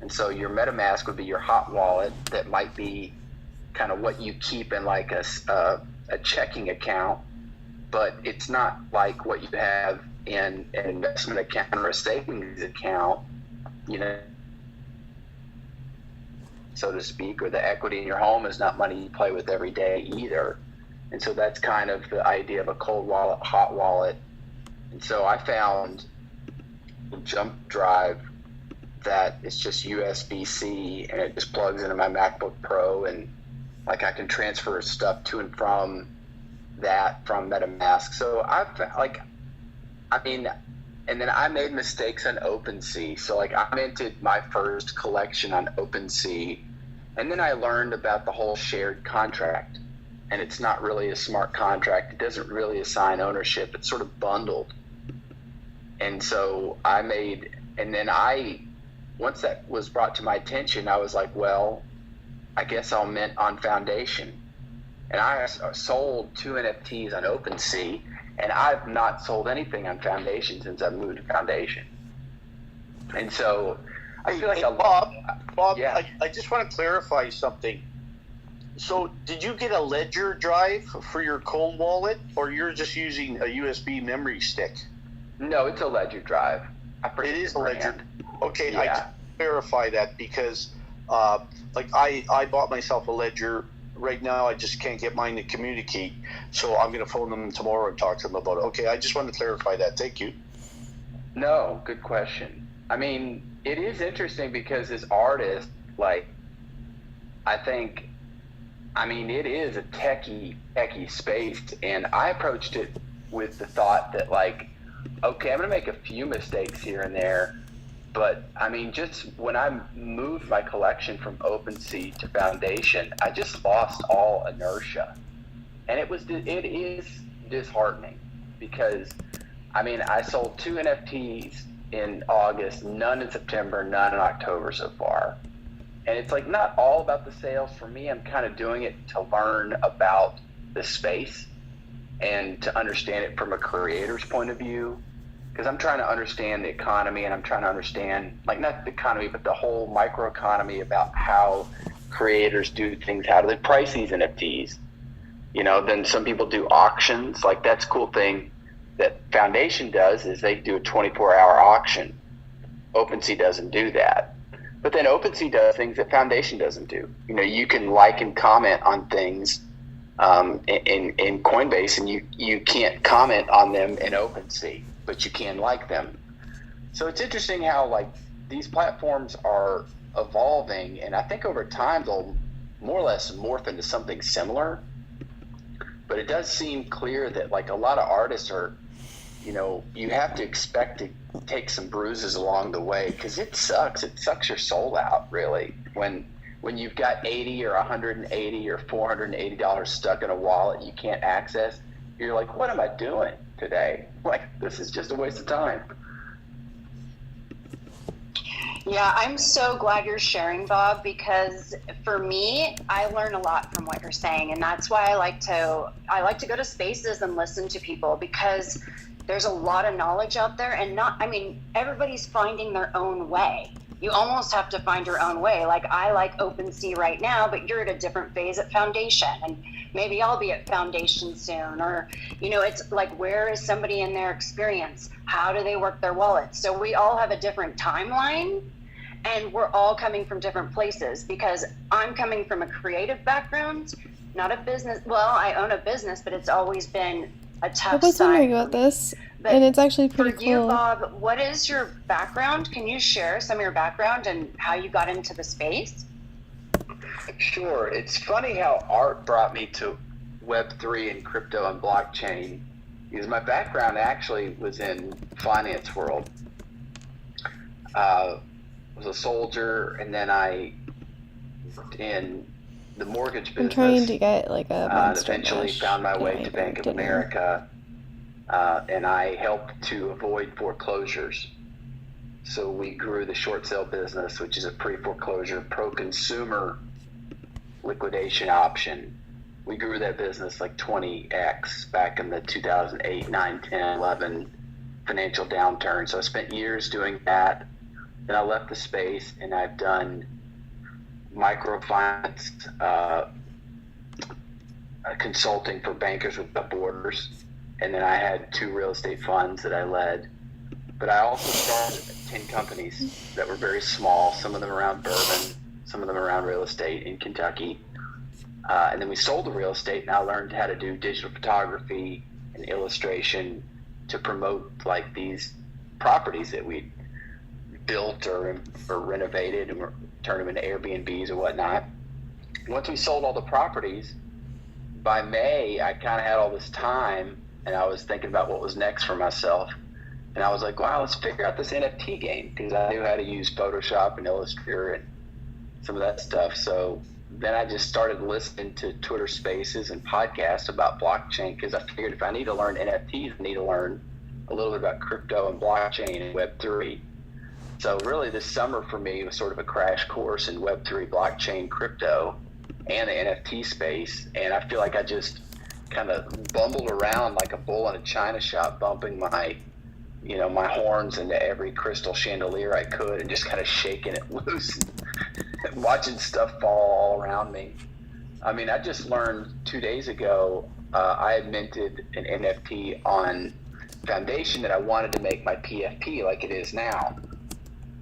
And so your MetaMask would be your hot wallet that might be kind of what you keep in like a checking account, but it's not like what you have in an investment account or a savings account, you know, so to speak, or the equity in your home is not money you play with every day either. And so that's kind of the idea of a cold wallet, hot wallet. And so I found a jump drive that is just USB-C, and it just plugs into my MacBook Pro, and like I can transfer stuff to and from that from MetaMask. So and then I made mistakes on OpenSea. So like I minted my first collection on OpenSea, and then I learned about the whole shared contract, and it's not really a smart contract. It doesn't really assign ownership. It's sort of bundled. And so once that was brought to my attention, I was like, well, I guess I'll mint on Foundation. And I sold 2 NFTs on OpenSea, and I've not sold anything on Foundation since I moved to Foundation. And so I feel like Bob, yeah. I just want to clarify something. So did you get a Ledger drive for your cold wallet, or you're just using a USB memory stick? No, it's a Ledger drive. It is a Ledger. Okay, yeah. I can verify that because I bought myself a Ledger. Right now, I just can't get mine to communicate, so I'm going to phone them tomorrow and talk to them about it. Okay, I just want to clarify that. Thank you. No, good question. I mean, it is interesting because as artists, like, it is a techie space, and I approached it with the thought that, like, okay, I'm going to make a few mistakes here and there, But I mean, just when I moved my collection from OpenSea to Foundation, I just lost all inertia, and it is disheartening because, I mean, I sold 2 NFTs in August, none in September, none in October so far, and it's like not all about the sales for me. I'm kind of doing it to learn about the space and to understand it from a creator's point of view. Because I'm trying to understand the economy, and I'm trying to understand, like, not the economy, but the whole microeconomy about how creators do things. How do they price these NFTs? You know, then some people do auctions. Like, that's a cool thing that Foundation does is they do a 24-hour auction. OpenSea doesn't do that. But then OpenSea does things that Foundation doesn't do. You know, you can like and comment on things in Coinbase, and you can't comment on them in OpenSea, but you can like them. So it's interesting how, like, these platforms are evolving, and I think over time they'll more or less morph into something similar. But it does seem clear that, like, a lot of artists are, you know, you have to expect to take some bruises along the way, because it sucks your soul out, really, when you've got $80 or $180 or $480 stuck in a wallet you can't access. You're like, what am I doing today? Like, this is just a waste of time. Yeah, I'm so glad you're sharing, Bob, because for me, I learn a lot from what you're saying, and that's why I like to go to spaces and listen to people, because there's a lot of knowledge out there, and everybody's finding their own way. You almost have to find your own way. Like, I like OpenSea right now, but you're at a different phase at Foundation, and maybe I'll be at Foundation soon. Or, you know, it's like, where is somebody in their experience? How do they work their wallet? So we all have a different timeline, and we're all coming from different places, because I'm coming from a creative background, not a business. Well, I own a business, but it's always been a tough I was side wondering about this, and it's actually pretty for you, cool. Bob, what is your background? Can you share some of your background and how you got into the space? Sure. It's funny how art brought me to Web3 and crypto and blockchain, because my background actually was in finance world. I was a soldier, and then I worked in the mortgage business. I'm trying to get like a monster eventually mash found my way going to Bank of dinner. America, and I helped to avoid foreclosures. So we grew the short sale business, which is a pre-foreclosure, pro-consumer liquidation option. We grew that business like 20x back in the 2008, 9, 10, 11 financial downturn. So I spent years doing that. Then I left the space, and I've done microfinance consulting for Bankers Without Borders. And then I had 2 real estate funds that I led. But I also started 10 companies that were very small, some of them around bourbon, some of them around real estate in Kentucky. And then we sold the real estate, and I learned how to do digital photography and illustration to promote like these properties that we built or renovated and turned them into Airbnbs or whatnot. Once we sold all the properties, by May, I kind of had all this time, and I was thinking about what was next for myself. And I was like, wow, let's figure out this NFT game, because I knew how to use Photoshop and Illustrator and some of that stuff. So then I just started listening to Twitter Spaces and podcasts about blockchain, because I figured if I need to learn NFTs, I need to learn a little bit about crypto and blockchain and Web3. So really this summer for me was sort of a crash course in Web3, blockchain, crypto, and the NFT space. And I feel like I just kind of bumbled around like a bull in a china shop, bumping my horns into every crystal chandelier I could, and just kind of shaking it loose and watching stuff fall all around me. I mean, I just learned 2 days ago, I had minted an NFT on Foundation that I wanted to make my PFP like it is now.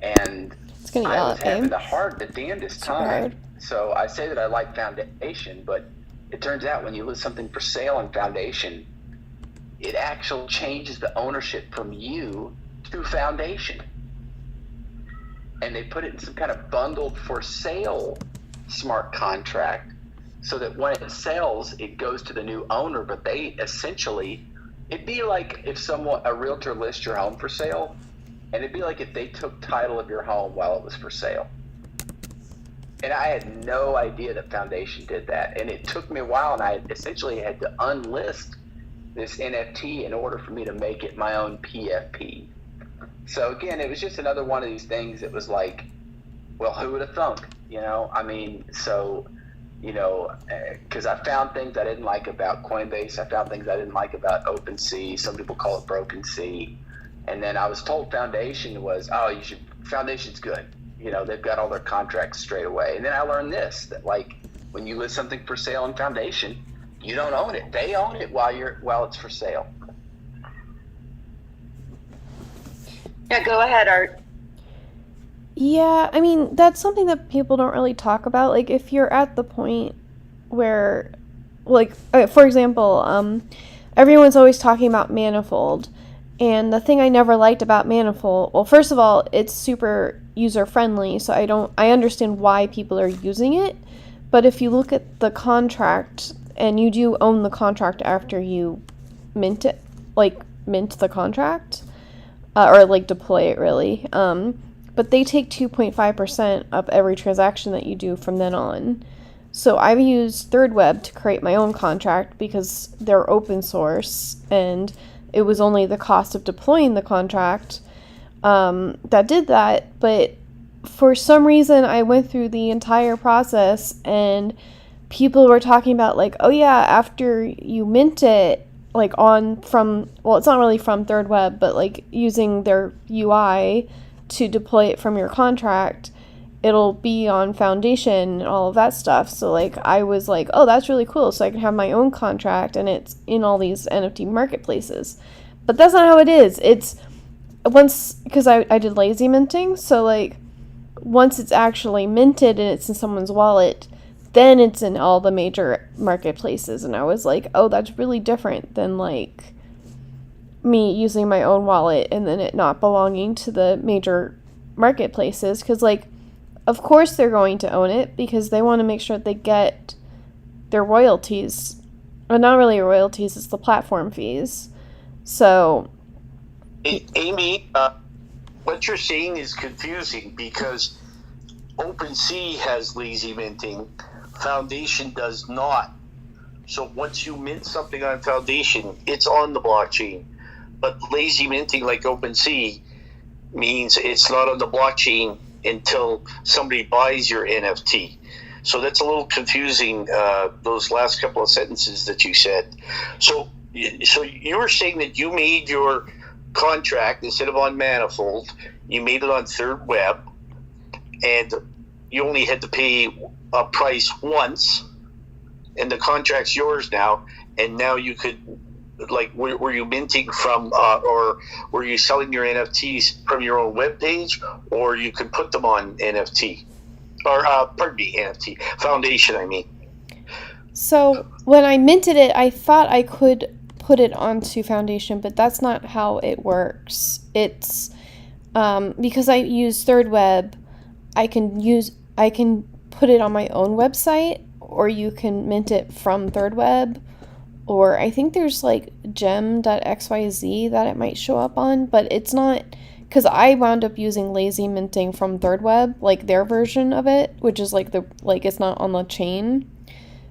And I was having the damnedest time. So I say that I like Foundation, but it turns out when you list something for sale on Foundation, it actually changes the ownership from you to Foundation. And they put it in some kind of bundled for sale smart contract, so that when it sells, it goes to the new owner. But they essentially, it'd be like if a realtor lists your home for sale, and it'd be like if they took title of your home while it was for sale. And I had no idea that Foundation did that. And it took me a while, and I essentially had to unlist this NFT in order for me to make it my own PFP. So again, it was just another one of these things that was like, well, who would have thunk? You know, I mean, so, you know, because I found things I didn't like about Coinbase. I found things I didn't like about OpenSea. Some people call it Broken Sea. And then I was told Foundation's good. You know, they've got all their contracts straight away. And then I learned this, that like when you list something for sale in Foundation, you don't own it. They own it while it's for sale. Yeah, go ahead, Art. Yeah, I mean, that's something that people don't really talk about. Like, if you're at the point where, like, for example, everyone's always talking about Manifold. And the thing I never liked about Manifold, well, first of all, it's super user-friendly, so I understand why people are using it. But if you look at the contract, and you do own the contract after you mint it, like, mint the contract, or, like, deploy it, really, but they take 2.5% of every transaction that you do from then on. So I've used ThirdWeb to create my own contract because they're open source, and it was only the cost of deploying the contract that did that. But for some reason, I went through the entire process, and people were talking about, like, oh yeah, after you mint it, like, it's not really from ThirdWeb, but, like, using their UI to deploy it from your contract, it'll be on Foundation and all of that stuff. So, like, I was like, oh, that's really cool. So I can have my own contract, and it's in all these NFT marketplaces. But that's not how it is. It's because I did lazy minting. So, like, once it's actually minted and it's in someone's wallet, then it's in all the major marketplaces. And I was like, oh, that's really different than, like, me using my own wallet and then it not belonging to the major marketplaces. Because, like, of course they're going to own it because they want to make sure they get their royalties. Well, not really royalties, it's the platform fees. So, Amy, what you're saying is confusing because OpenSea has lazy minting, Foundation does not. So once you mint something on Foundation, it's on the blockchain. But lazy minting, like OpenSea, means it's not on the blockchain until somebody buys your NFT. So that's a little confusing, those last couple of sentences that you said. So you were saying that you made your contract, instead of on Manifold, you made it on ThirdWeb, and you only had to pay a price once, and the contract's yours now, and now you could, like, were you minting from, or were you selling your NFTs from your own webpage, or you could put them on NFT? Or, NFT. Foundation, I mean. So when I minted it, I thought I could put it onto Foundation, but that's not how it works. It's, because I use ThirdWeb, I can put it on my own website, or you can mint it from ThirdWeb, or I think there's, like, gem.xyz that it might show up on, but it's not, because I wound up using lazy minting from ThirdWeb, like their version of it, which is like it's not on the chain,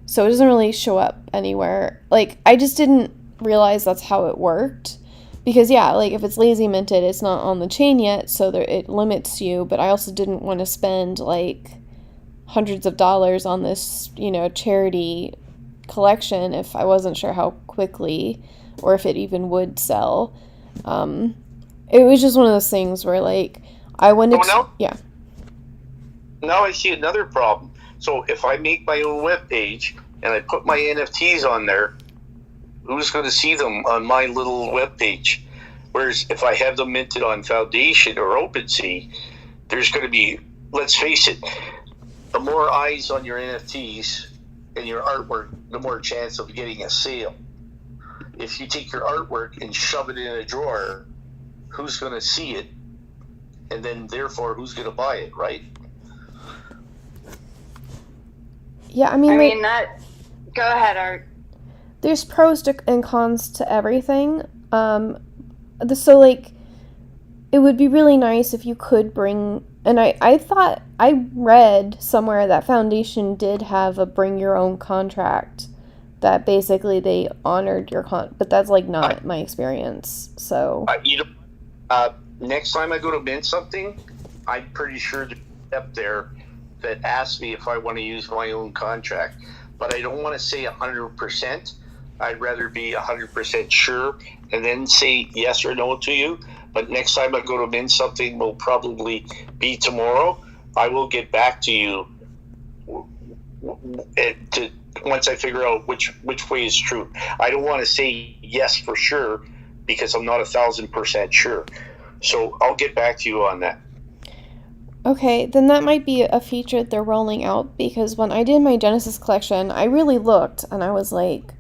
so it doesn't really show up anywhere. Like, I just didn't realize that's how it worked, because yeah, like, if it's lazy minted, it's not on the chain yet, so it limits you. But I also didn't want to spend, like, hundreds of dollars on this, charity collection if I wasn't sure how quickly or if it even would sell. It was just one of those things where, like, I wanted yeah. Now I see another problem. So if I make my own webpage and I put my NFTs on there, who's going to see them on my little webpage? Whereas if I have them minted on Foundation or OpenSea, there's going to be, let's face it, the more eyes on your NFTs and your artwork, the more chance of getting a sale. If you take your artwork and shove it in a drawer, who's going to see it? And then, therefore, who's going to buy it, right? Yeah, I mean, go ahead, Art. There's pros and cons to everything. So, like, it would be really nice if you could bring, and I thought, I read somewhere that Foundation did have a bring your own contract, that basically they honored your but that's like not my experience, so. Next time I go to mint something, I'm pretty sure there's a step there that asks me if I want to use my own contract. But I don't want to say 100%. I'd rather be 100% sure and then say yes or no to you. But next time I go to mint something will probably be tomorrow. I will get back to you once I figure out which way is true. I don't want to say yes for sure because I'm not 1,000% sure. So I'll get back to you on that. Okay, then that might be a feature that they're rolling out, because when I did my Genesis collection, I really looked and I was like,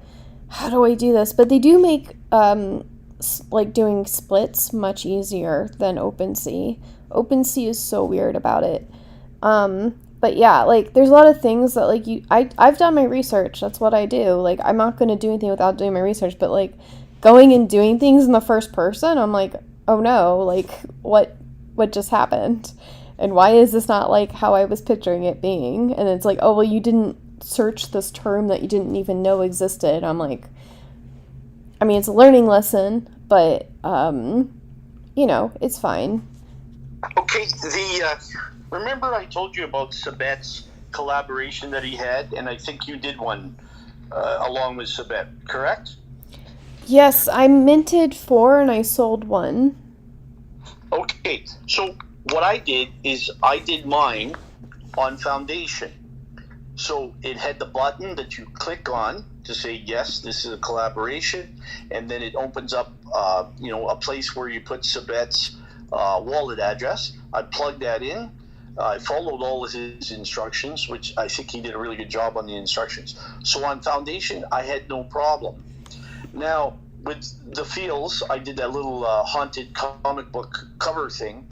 how do I do this? But they do make like doing splits much easier than OpenSea. OpenSea is so weird about it. But yeah, like there's a lot of things that like I've done my research. That's what I do. Like I'm not going to do anything without doing my research, but like going and doing things in the first person, I'm like, oh no, like what just happened? And why is this not like how I was picturing it being? And it's like, oh, well, you didn't search this term that you didn't even know existed. I'm like, I mean, it's a learning lesson, but, you know, it's fine. Okay, remember I told you about Sabet's collaboration that he had, and I think you did one along with Sabet, correct? Yes, I minted 4 and I sold 1. Okay, so what I did is I did mine on Foundation. So it had the button that you click on to say, yes, this is a collaboration. And then it opens up, a place where you put Sabet's wallet address. I plugged that in. I followed all of his instructions, which I think he did a really good job on the instructions. So on Foundation, I had no problem. Now, with the fields, I did that little haunted comic book cover thing.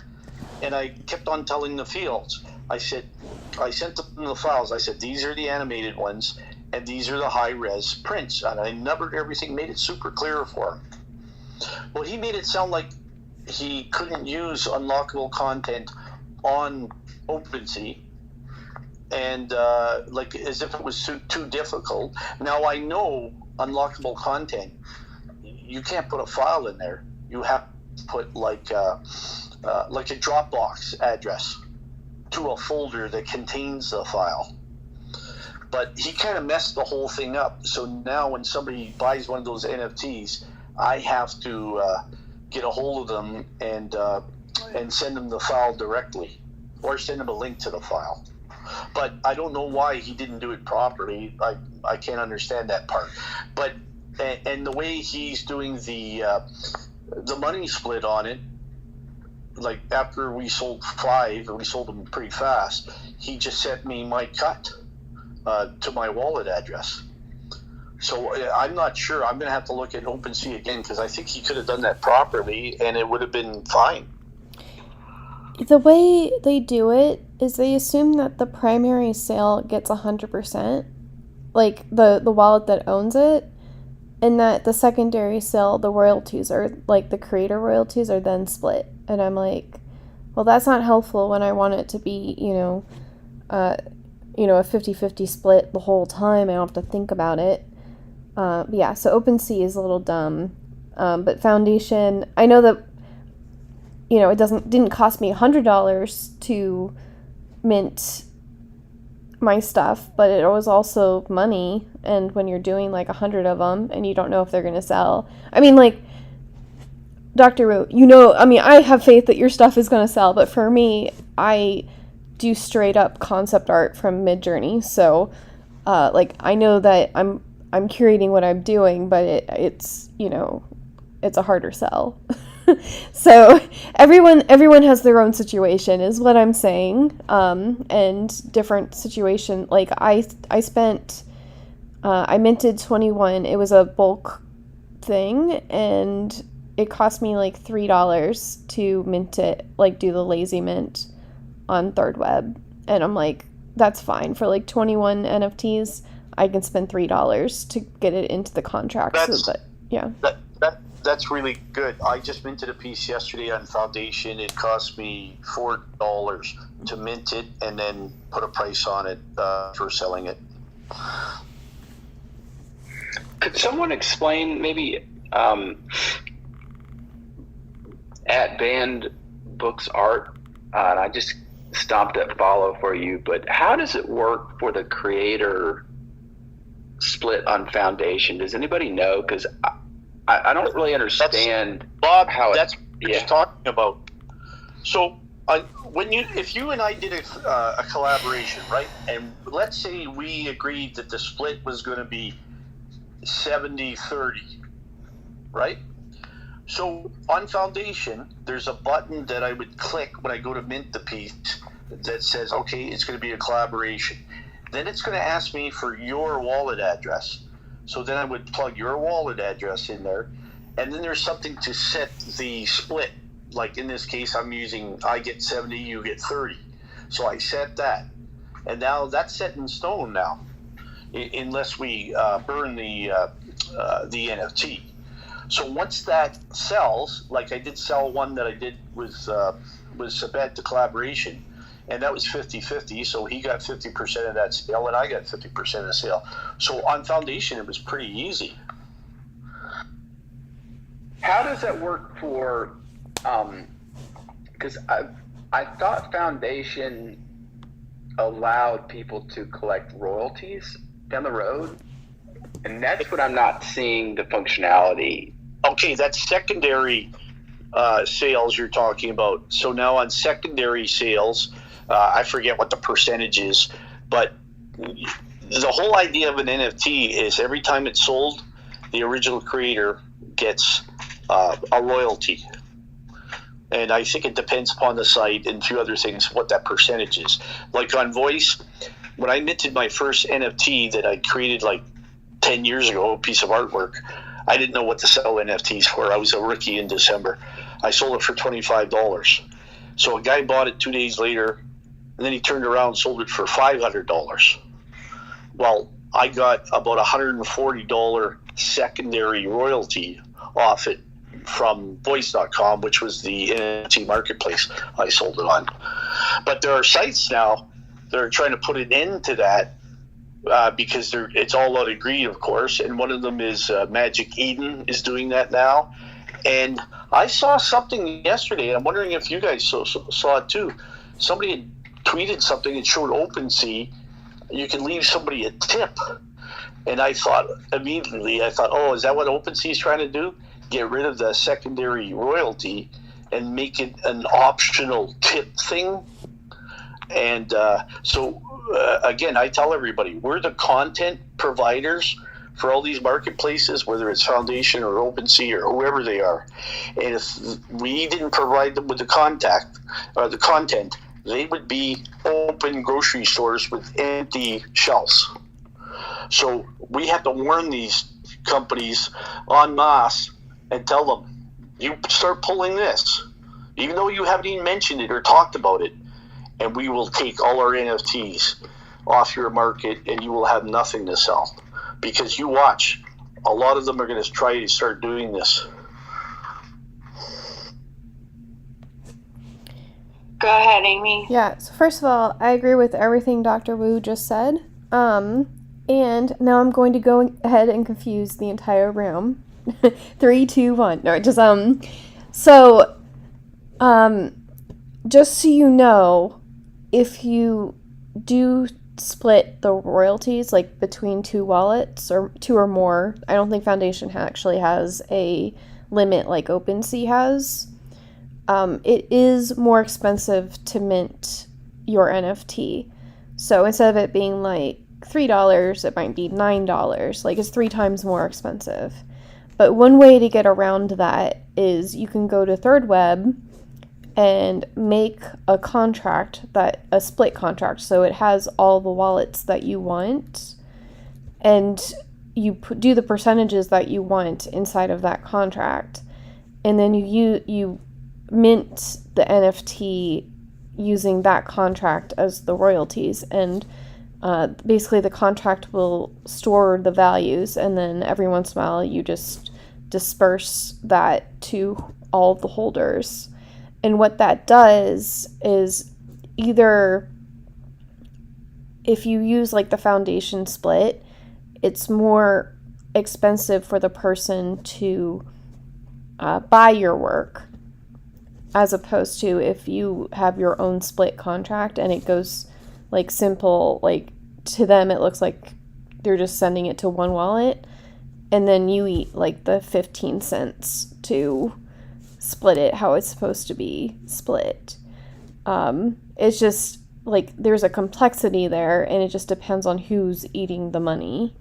And I kept on telling the fields. I sent them the files. I said, these are the animated ones, and these are the high-res prints. And I numbered everything, made it super clear for him. Well, he made it sound like he couldn't use unlockable content on OpenSea, and like as if it was too difficult. Now, I know unlockable content, you can't put a file in there. You have to put like a Dropbox address to a folder that contains the file. But he kind of messed the whole thing up. So now when somebody buys one of those NFTs, I have to get a hold of them and send them the file directly, or send them a link to the file. But I don't know why he didn't do it properly. I can't understand that part. But and the way he's doing the money split on it, like after we sold 5 and we sold them pretty fast, he just sent me my cut to my wallet address. So I'm not sure. I'm going to have to look at OpenSea again, because I think he could have done that properly and it would have been fine. The way they do it is they assume that the primary sale gets 100%, like the wallet that owns it, and that the secondary sale, the royalties, are like the creator royalties, are then split. And I'm like, well, that's not helpful when I want it to be, a 50-50 split the whole time. I don't have to think about it. Yeah, so OpenSea is a little dumb. But Foundation, I know that, it didn't cost me $100 to mint my stuff, but it was also money. And when you're doing like 100 of them and you don't know if they're going to sell, I mean, like, Dr. Root, I have faith that your stuff is going to sell, but for me, I do straight up concept art from Midjourney. So, I know that I'm curating what I'm doing, but it's a harder sell. So everyone has their own situation, is what I'm saying, and different situation. Like I minted 21. It was a bulk thing, and it cost me like $3 to mint it, like do the lazy mint on Third Web. And I'm like, that's fine. For like 21 NFTs, I can spend $3 to get it into the contract. That's that's really good. I just minted a piece yesterday on Foundation. It cost me $4 to mint it and then put a price on it for selling it. Could someone explain maybe at Banned Books Art, and I just stopped at follow for you, but how does it work for the creator split on Foundation? Does anybody know? Because I don't really understand. Bob, how that's what you're talking about. So if you and I did a collaboration, right, and let's say we agreed that the split was going to be 70-30, right? So on Foundation, there's a button that I would click when I go to mint the piece that says, okay, it's going to be a collaboration. Then it's going to ask me for your wallet address. So then I would plug your wallet address in there. And then there's something to set the split. Like in this case, I get 70, you get 30. So I set that. And now that's set in stone now, unless we burn the NFT. So once that sells, like I did sell one that I did with Sabet, the collaboration, and that was 50-50, so he got 50% of that sale, and I got 50% of the sale. So on Foundation, it was pretty easy. How does that work for, because I thought Foundation allowed people to collect royalties down the road, and that's what I'm not seeing the functionality. Okay, that's secondary sales you're talking about. So now on secondary sales, I forget what the percentage is, but the whole idea of an NFT is every time it's sold, the original creator gets a royalty. And I think it depends upon the site and a few other things what that percentage is. Like on Voice, when I minted my first NFT that I created like 10 years ago, a piece of artwork, I didn't know what to sell NFTs for. I was a rookie in December. I sold it for $25. So a guy bought it 2 days later, and then he turned around and sold it for $500. Well, I got about $140 secondary royalty off it from voice.com, which was the NFT marketplace I sold it on. But there are sites now that are trying to put an end to that because it's all out of greed, of course. And one of them is Magic Eden is doing that now. And I saw something yesterday, and I'm wondering if you guys saw it too. Somebody had tweeted something and showed OpenSea. You can leave somebody a tip. And I thought immediately, oh, is that what OpenSea is trying to do? Get rid of the secondary royalty and make it an optional tip thing. And again, I tell everybody, we're the content providers for all these marketplaces, whether it's Foundation or OpenSea or whoever they are. And if we didn't provide them with the content, they would be open grocery stores with empty shelves. So we have to warn these companies en masse and tell them, you start pulling this, even though you haven't even mentioned it or talked about it, and we will take all our NFTs off your market and you will have nothing to sell. Because you watch, a lot of them are going to try to start doing this. Go ahead, Amy. Yeah, so first of all, I agree with everything Dr. Wu just said. And now I'm going to go ahead and confuse the entire room. 3, 2, 1. No, just just so you know, if you do split the royalties like between two wallets or two or more, I don't think Foundation actually has a limit like OpenSea has. It is more expensive to mint your NFT. So instead of it being like $3, it might be $9. Like it's 3 times more expensive. But one way to get around that is you can go to Third Web and make a contract, a split contract, so it has all the wallets that you want, and you do the percentages that you want inside of that contract, and then you mint the NFT using that contract as the royalties, and basically the contract will store the values, and then every once in a while you just disperse that to all of the holders. And what that does is either if you use like the foundation split, it's more expensive for the person to buy your work, as opposed to if you have your own split contract and it goes like simple, like to them it looks like they're just sending it to one wallet, and then you eat like the 15 cents to split it how it's supposed to be split. It's just like there's a complexity there, and it just depends on who's eating the money.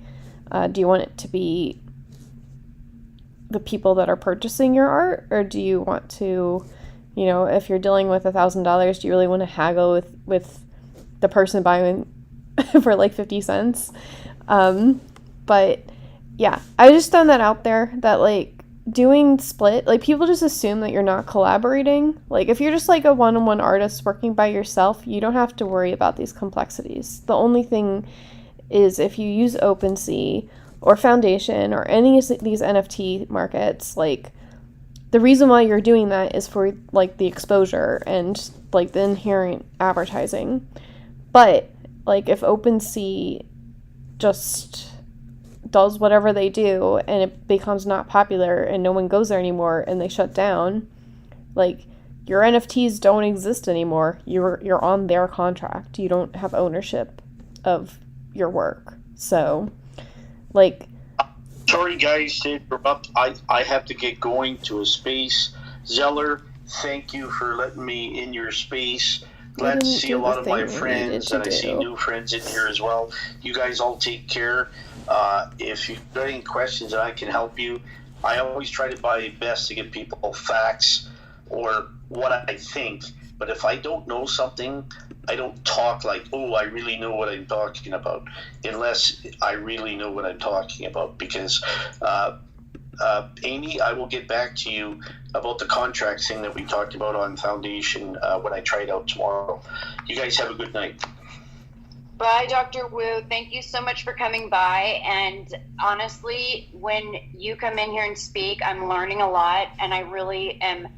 Do you want it to be the people that are purchasing your art, or do you want to, you know, if you're dealing with $1,000, do you really want to haggle with the person buying for like 50 cents? But yeah, I just found that out there, that like doing split, like people just assume that you're not collaborating. Like if you're just like a one-on-one artist working by yourself, you don't have to worry about these complexities. The only thing is if you use OpenSea or Foundation or any of these NFT markets, like the reason why you're doing that is for like the exposure and like the inherent advertising. But like if OpenSea just does whatever they do and it becomes not popular and no one goes there anymore and they shut down, like your NFTs don't exist anymore. You're on their contract. You don't have ownership of your work. So like, sorry guys to interrupt. I have to get going to a space. Zeller, thank you for letting me in your space. Glad to see a lot of my friends, and I see new friends in here as well. You guys all take care. If you've got any questions I can help you, I always try to my best to give people facts or what I think. But if I don't know something, I don't talk like, oh, I really know what I'm talking about, unless I really know what I'm talking about. Because, Amy, I will get back to you about the contract thing that we talked about on Foundation when I try it out tomorrow. You guys have a good night. Bye, Dr. Wu. Thank you so much for coming by. And honestly, when you come in here and speak, I'm learning a lot, and I really am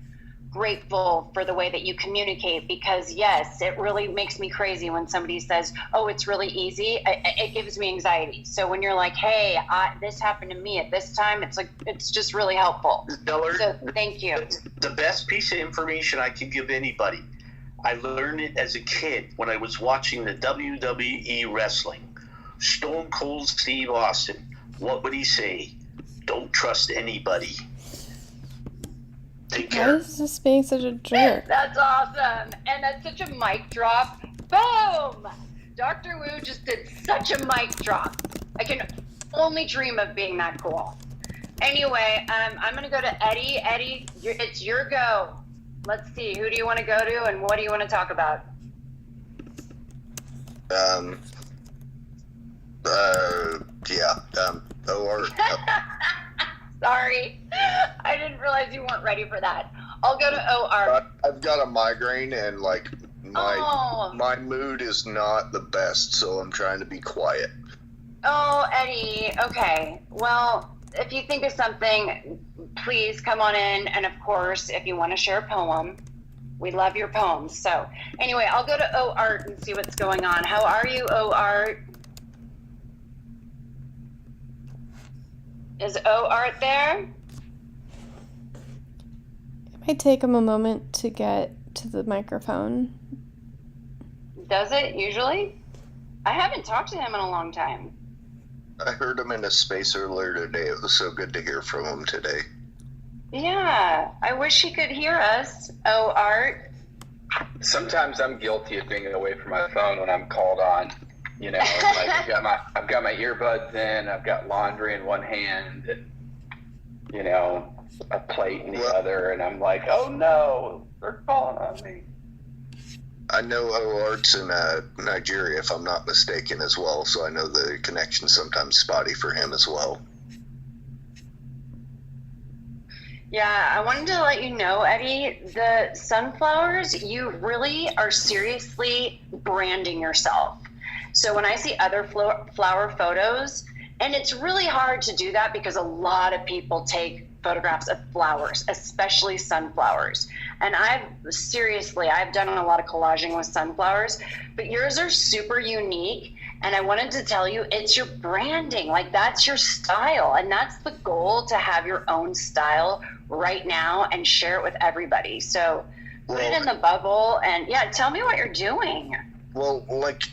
grateful for the way that you communicate, because yes, it really makes me crazy when somebody says, oh, it's really easy. It gives me anxiety. So when you're like, hey, this happened to me at this time, it's like, it's just really helpful. So thank you. The best piece of information I can give anybody, I learned it as a kid when I was watching the WWE wrestling. Stone Cold Steve Austin, what would he say? Don't trust anybody. Take care. Why is this being such a jerk? That's awesome. And that's such a mic drop. Boom! Dr. Wu just did such a mic drop. I can only dream of being that cool. Anyway, I'm going to go to Eddie. Eddie, it's your go. Let's see. Who do you want to go to and what do you want to talk about? OR. Sorry. I didn't realize you weren't ready for that. I'll go to OR. I've got a migraine and like my mood is not the best, so I'm trying to be quiet. Oh, Eddie. Okay. Well, if you think of something, please come on in. And of course, if you want to share a poem, we love your poems. So anyway, I'll go to OArt and see what's going on. How are you, OArt? Is OArt there? It might take him a moment to get to the microphone. Does it usually? I haven't talked to him in a long time. I heard him in a space earlier today. It was so good to hear from him today. Yeah, I wish he could hear us. OArt. Sometimes I'm guilty of being away from my phone when I'm called on. You know, like I've got my earbuds in, I've got laundry in one hand, and you know, a plate in the other, and I'm like, oh no, they're calling on me. I know OArt's in Nigeria, if I'm not mistaken, as well, so I know the connection's sometimes spotty for him as well. Yeah, I wanted to let you know, Eddie, the sunflowers, you really are seriously branding yourself. So when I see other flower photos, and it's really hard to do that because a lot of people take photographs of flowers, especially sunflowers. And I've done a lot of collaging with sunflowers, but yours are super unique. And I wanted to tell you, it's your branding. Like, that's your style. And that's the goal, to have your own style right now and share it with everybody. So put it in the bubble and tell me what you're doing. Well, like,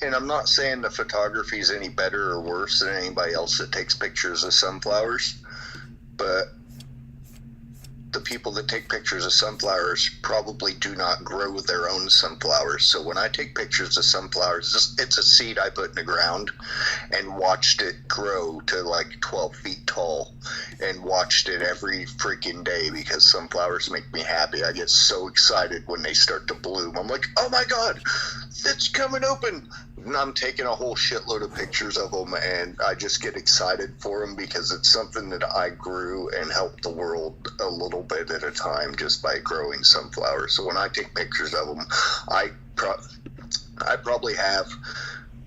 and I'm not saying the photography is any better or worse than anybody else that takes pictures of sunflowers, but the people that take pictures of sunflowers probably do not grow their own sunflowers. So when I take pictures of sunflowers, it's a seed I put in the ground and watched it grow to like 12 feet tall and watched it every freaking day, because sunflowers make me happy. I get so excited when they start to bloom. I'm like, oh my God, it's coming open. And I'm taking a whole shitload of pictures of them, and I just get excited for them because it's something that I grew and helped the world a little bit at a time just by growing sunflowers. So when I take pictures of them, I probably have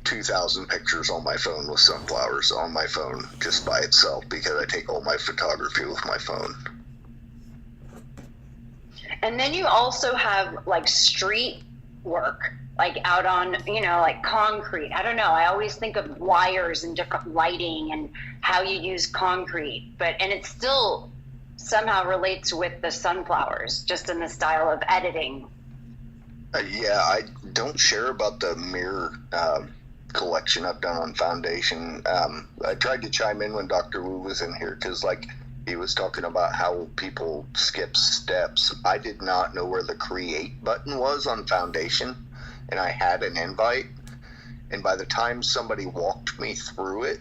2,000 pictures on my phone with sunflowers on my phone just by itself, because I take all my photography with my phone. And then you also have like street work, like out on, like concrete. I don't know. I always think of wires and different lighting and how you use concrete, and it still somehow relates with the sunflowers, just in the style of editing. I don't share about the mirror collection I've done on Foundation. I tried to chime in when Dr. Wu was in here, because like he was talking about how people skip steps. I did not know where the create button was on Foundation, and I had an invite, and by the time somebody walked me through it,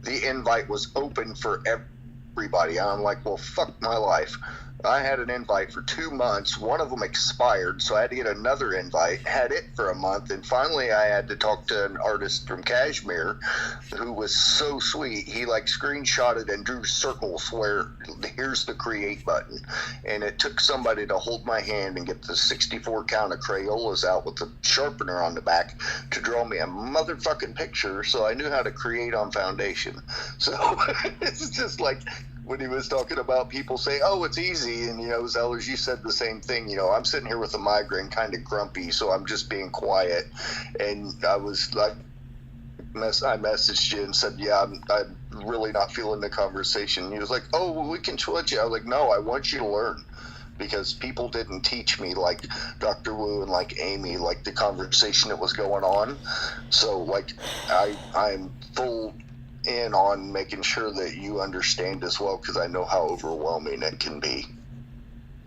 the invite was open for everybody. I'm like, well, fuck my life. I had an invite for 2 months. One of them expired, so I had to get another invite. Had it for a month, and finally I had to talk to an artist from Kashmir who was so sweet. He like screenshotted and drew circles where here's the create button, and it took somebody to hold my hand and get the 64 count of Crayolas out with the sharpener on the back to draw me a motherfucking picture, so I knew how to create on Foundation. So it's just like when he was talking about people say, oh, it's easy, and, Zellers, you said the same thing. I'm sitting here with a migraine, kind of grumpy, so I'm just being quiet. And I was like, I messaged you and said, yeah, I'm really not feeling the conversation. And he was like, oh, well, we can switch it. I was like, no, I want you to learn, because people didn't teach me, like Dr. Wu and like Amy, like the conversation that was going on. So like I'm full in on making sure that you understand as well, because I know how overwhelming it can be.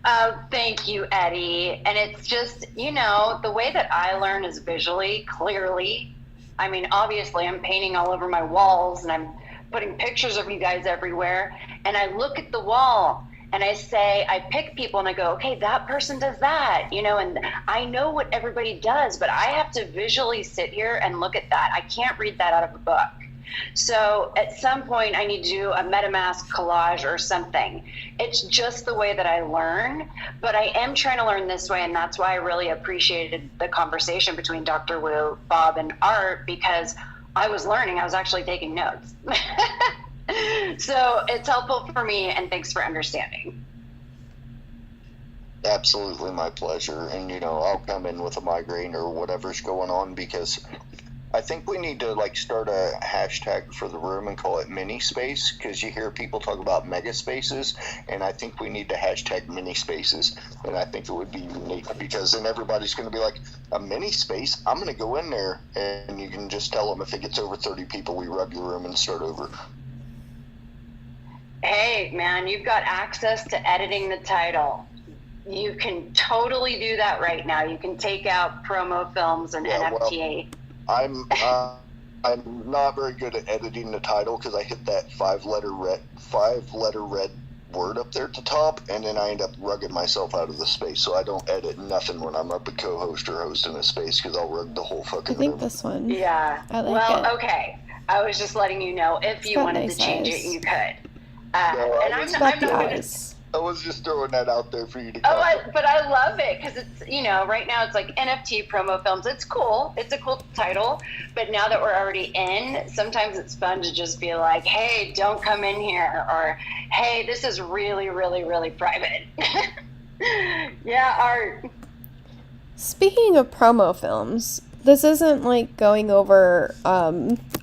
Oh, thank you, Eddie. And it's just, the way that I learn is visually, clearly. I mean, obviously I'm painting all over my walls and I'm putting pictures of you guys everywhere. And I look at the wall and I pick people and I go, okay, that person does that, and I know what everybody does, but I have to visually sit here and look at that. I can't read that out of a book. So at some point I need to do a MetaMask collage or something. It's just the way that I learn, but I am trying to learn this way, and that's why I really appreciated the conversation between Dr. Wu, Bob, and Art, because I was learning. I was actually taking notes. So it's helpful for me, and thanks for understanding. Absolutely my pleasure. And, I'll come in with a migraine or whatever's going on, because I think we need to start a hashtag for the room and call it mini space, because you hear people talk about mega spaces, and I think we need to hashtag mini spaces. And I think it would be unique, because then everybody's going to be like, a mini space? I'm going to go in there. And you can just tell them if it gets over 30 people, we rug your room and start over. Hey, man, you've got access to editing the title. You can totally do that right now. You can take out promo films and NFTA. I'm not very good at editing the title, because I hit that five letter red word up there at the top, and then I end up rugging myself out of the space. So I don't edit nothing when I'm up a co-host or hosting a space, because I'll rug the whole fucking room. This one. Yeah. I like it. Okay. I was just letting you know if you wanted to change it, you could. And I'm not gonna. I was just throwing that out there for you to but I love it because it's, right now it's like NFT promo films. It's cool. It's a cool title. But now that we're already in, sometimes it's fun to just be like, hey, don't come in here. Or, hey, this is really, really, really private. Yeah, art. Speaking of promo films, this isn't like going over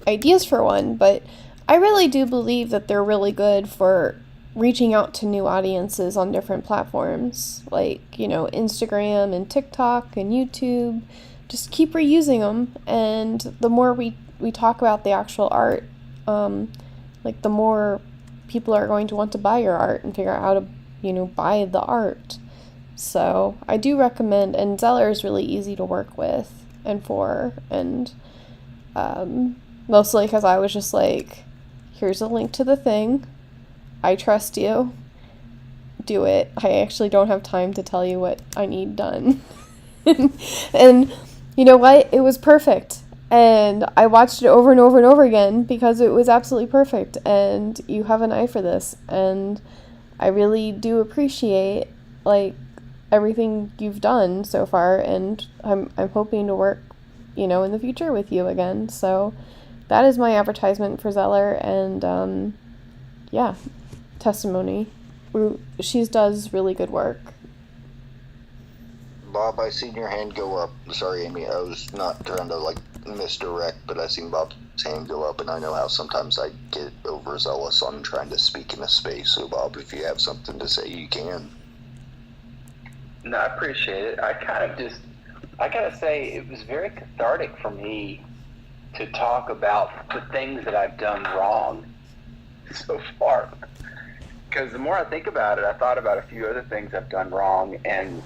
ideas for one, but I really do believe that they're really good for reaching out to new audiences on different platforms like, Instagram and TikTok and YouTube. Just keep reusing them, and the more we talk about the actual art, the more people are going to want to buy your art and figure out how to, buy the art. So I do recommend, and Zeller is really easy to work with and for, and mostly because I was just like, here's a link to the thing. I trust you. Do it. I actually don't have time to tell you what I need done. And you know what? It was perfect. And I watched it over and over and over again because it was absolutely perfect. And you have an eye for this. And I really do appreciate, everything you've done so far. And I'm hoping to work, in the future with you again. So that is my advertisement for Zeller. And, yeah. Testimony. She does really good work. Bob, I seen your hand go up. Sorry, Amy, I was not trying to misdirect, but I seen Bob's hand go up, and I know how sometimes I get overzealous on trying to speak in a space. So, Bob, if you have something to say, you can. No, I appreciate it. I gotta say, it was very cathartic for me to talk about the things that I've done wrong so far. Because the more I think about it, I thought about a few other things I've done wrong, and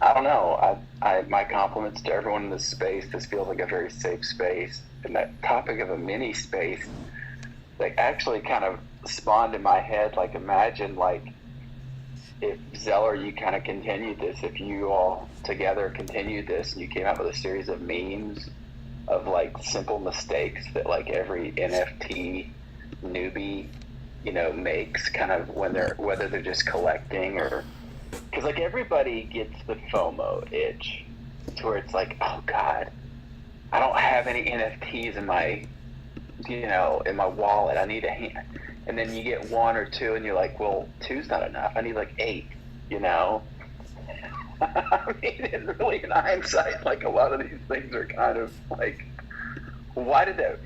I don't know. My compliments to everyone in this space. This feels like a very safe space, and that topic of a mini space, actually kind of spawned in my head. Imagine if Zeller, you kind of continued this, if you all together continued this, and you came out with a series of memes of simple mistakes that every NFT newbie makes kind of whether they're just collecting or because everybody gets the FOMO itch to where it's oh God, I don't have any NFTs in my in my wallet. I need a hand, and then you get one or two and you're like, well, two's not enough. I need 8. I mean, really in hindsight, a lot of these things are kind of why did that,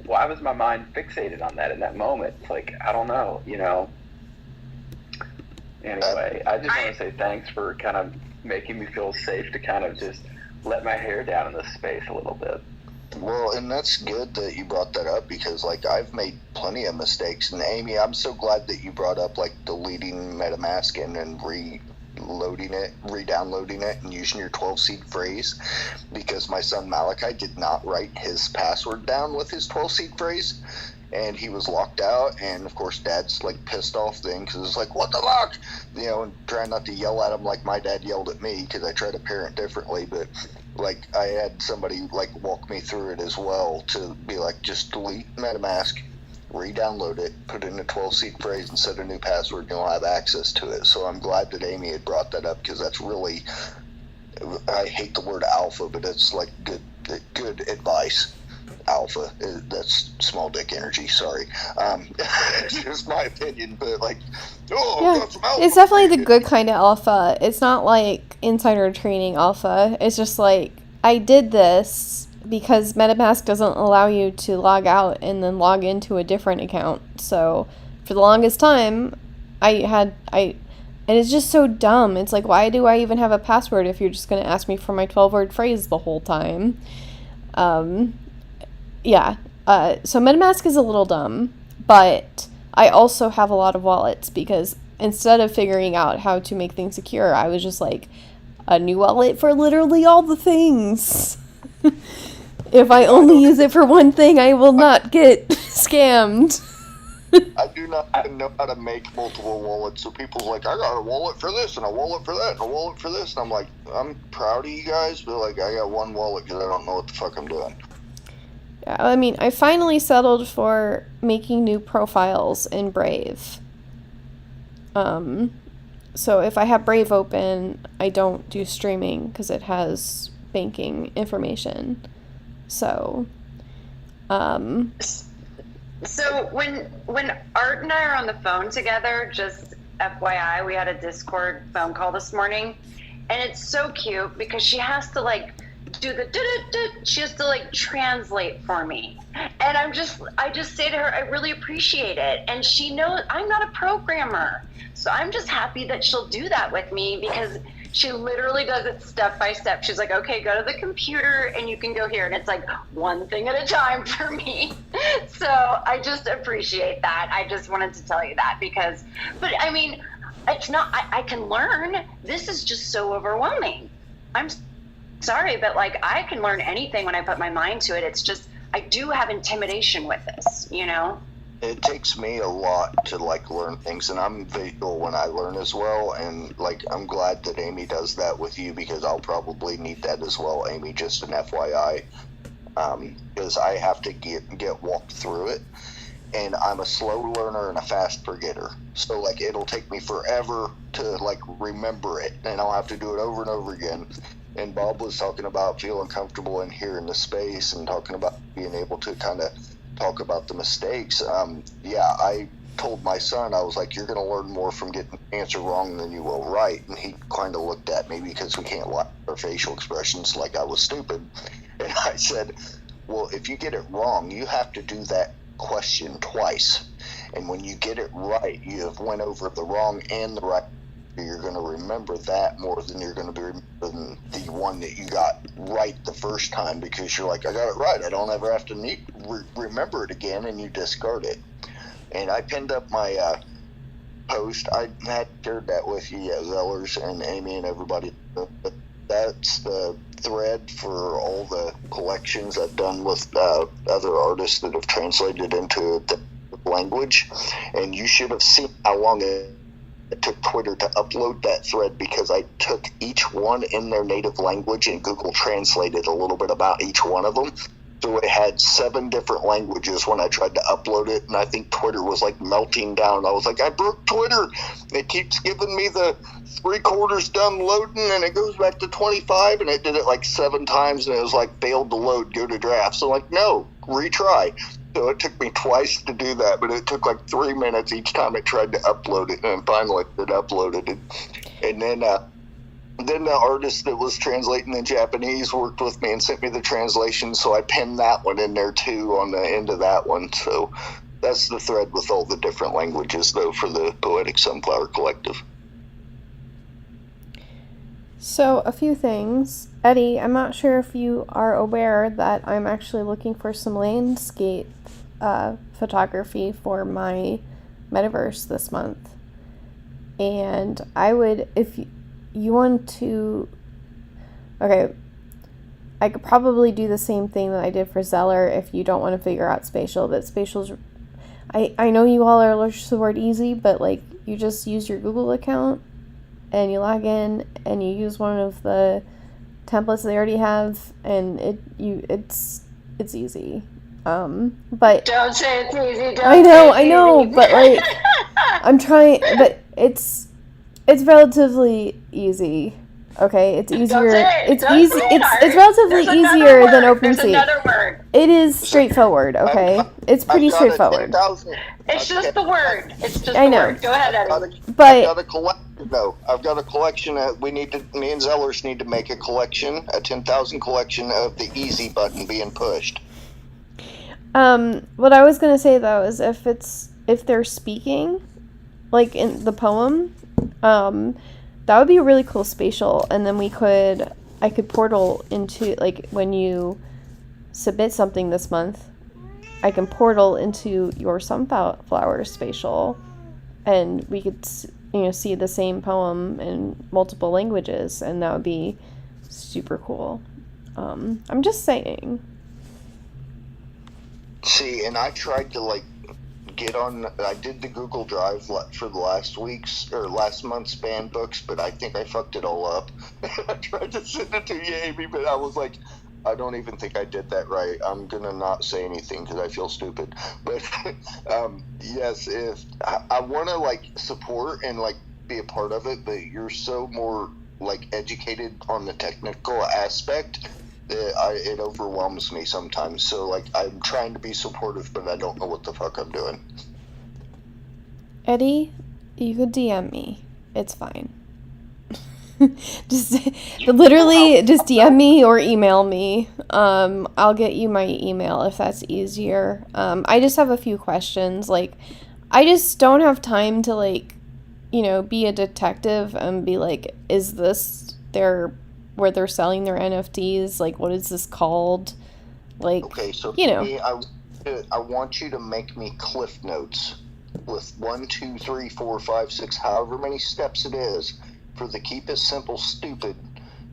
why was my mind fixated on that in that moment? It's I don't know, Anyway, I just want to say thanks for kind of making me feel safe to kind of just let my hair down in this space a little bit. Well, and that's good that you brought that up because, I've made plenty of mistakes. And, Amy, I'm so glad that you brought up, deleting MetaMask and re-downloading it and using your 12-seed phrase because my son Malachi did not write his password down with his 12-seed phrase and he was locked out, and of course Dad's pissed off then because it's what the fuck, and trying not to yell at him like my dad yelled at me because I try to parent differently, but I had somebody walk me through it as well to be just delete MetaMask, re-download it, put in a 12-seed phrase and set a new password, and you'll have access to it. So I'm glad that Amy had brought that up because that's really, I hate the word alpha, but it's good advice. Alpha, that's small dick energy, sorry. It's just my opinion, but yeah, it's definitely the good kind of alpha. It's not insider trading alpha. It's just I did this because MetaMask doesn't allow you to log out and then log into a different account. So for the longest time, and it's just so dumb. It's why do I even have a password if you're just going to ask me for my 12-word phrase the whole time? Yeah. So MetaMask is a little dumb, but I also have a lot of wallets because instead of figuring out how to make things secure, I was just a new wallet for literally all the things. If I only use it for one thing, I will not get scammed. I do not know how to make multiple wallets, so people's I got a wallet for this, and a wallet for that, and a wallet for this, and I'm I'm proud of you guys, but I got one wallet because I don't know what the fuck I'm doing. Yeah, I mean, I finally settled for making new profiles in Brave. So if I have Brave open, I don't do streaming because it has banking information. So, So when Art and I are on the phone together, just FYI, we had a Discord phone call this morning, and it's so cute because she has to like do the she has to like translate for me, and I just say to her, I really appreciate it, and she knows I'm not a programmer, so I'm just happy that she'll do that with me because she literally does it step by step. She's like, okay, go to the computer and you can go here, and it's like one thing at a time for me. So I just appreciate that. I just wanted to tell you that because, but I mean, it's not, I can learn. This is just so overwhelming. I'm sorry, but like I can learn anything when I put my mind to it. It's just, I do have intimidation with this, you know? It takes me a lot to like learn things, and I'm visual when I learn as well, and like I'm glad that Amy does that with you because I'll probably need that as well, Amy, just an FYI, because I have to get walked through it, and I'm a slow learner and a fast forgetter, so like it'll take me forever to like remember it, and I'll have to do it over and over again. And Bob was talking about feeling comfortable in here in the space and talking about being able to kind of talk about the mistakes. I told my son, I was like, you're going to learn more from getting the answer wrong than you will right. And he kind of looked at me because we can't lie our facial expressions like I was stupid. And I said, well, if you get it wrong, you have to do that question twice. And when you get it right, you have went over the wrong and the right. You're going to remember that more than you're going to be remembering the one that you got right the first time because you're like, I got it right. I don't ever have to remember it again, and you discard it. And I pinned up my post. I had shared that with you, Zellers and Amy and everybody. But that's the thread for all the collections I've done with other artists that have translated into the language. And you should have seen how long it took Twitter to upload that thread because I took each one in their native language and Google translated a little bit about each one of them. So it had 7 different languages when I tried to upload it, and I think Twitter was like melting down. I was like, I broke Twitter. It keeps giving me the 3/4 done loading, and it goes back to 25, and it did it like 7 times, and it was like, failed to load, go to draft. So like, no, retry. So it took me twice to do that, but it took like 3 minutes each time it tried to upload it, and finally it uploaded it. And then the artist that was translating in Japanese worked with me and sent me the translation, so I pinned that one in there too on the end of that one. So that's the thread with all the different languages, though, for the Poetic Sunflower Collective. so a few things. Eddie, I'm not sure if you are aware that I'm actually looking for some landscape photography for my metaverse this month. And I would, if you want to, okay, I could probably do the same thing that I did for Zeller if you don't want to figure out spatial, but spatial's, I know you all are allergic to the word easy, but like you just use your Google account and you log in and you use one of the templates they already have, and it's easy. But don't say it's easy. Don't I know, easy. but like I'm trying, but it's relatively easy. Okay, it's easier. It's easy. It's relatively easier than OpenSea. There's another word. It is straightforward. Okay, it's pretty straightforward. It's just the word. It's just I the know. word. Go ahead, Eddie. But I've got a collection. Me and Zellers need to make a collection, a 10,000 collection of the easy button being pushed. What I was gonna say though is if they're speaking, like in the poem, that would be a really cool spatial, and then I could portal into, like, when you submit something this month, I can portal into your sunflower spatial, and we could, see the same poem in multiple languages, and that would be super cool. I'm just saying. See, and I tried to I did the Google Drive for the last month's banned books, but I think I fucked it all up. I tried to send it to you, Amy, but I was like, I don't even think I did that right. I'm gonna not say anything because I feel stupid. But yes, if I want to like support and like be a part of it, but you're so more like educated on the technical aspect that it overwhelms me sometimes. So like I'm trying to be supportive, but I don't know what the fuck I'm doing. Eddie, you could DM me. It's fine. Just DM me or email me. I'll get you my email if that's easier. I just have a few questions. Like, I just don't have time to like, be a detective and be like, is this where they're selling their NFTs? Like, what is this called? Like, okay, so me, I want you to make me cliff notes with 1, 2, 3, 4, 5, 6, however many steps it is, for the keep it simple, stupid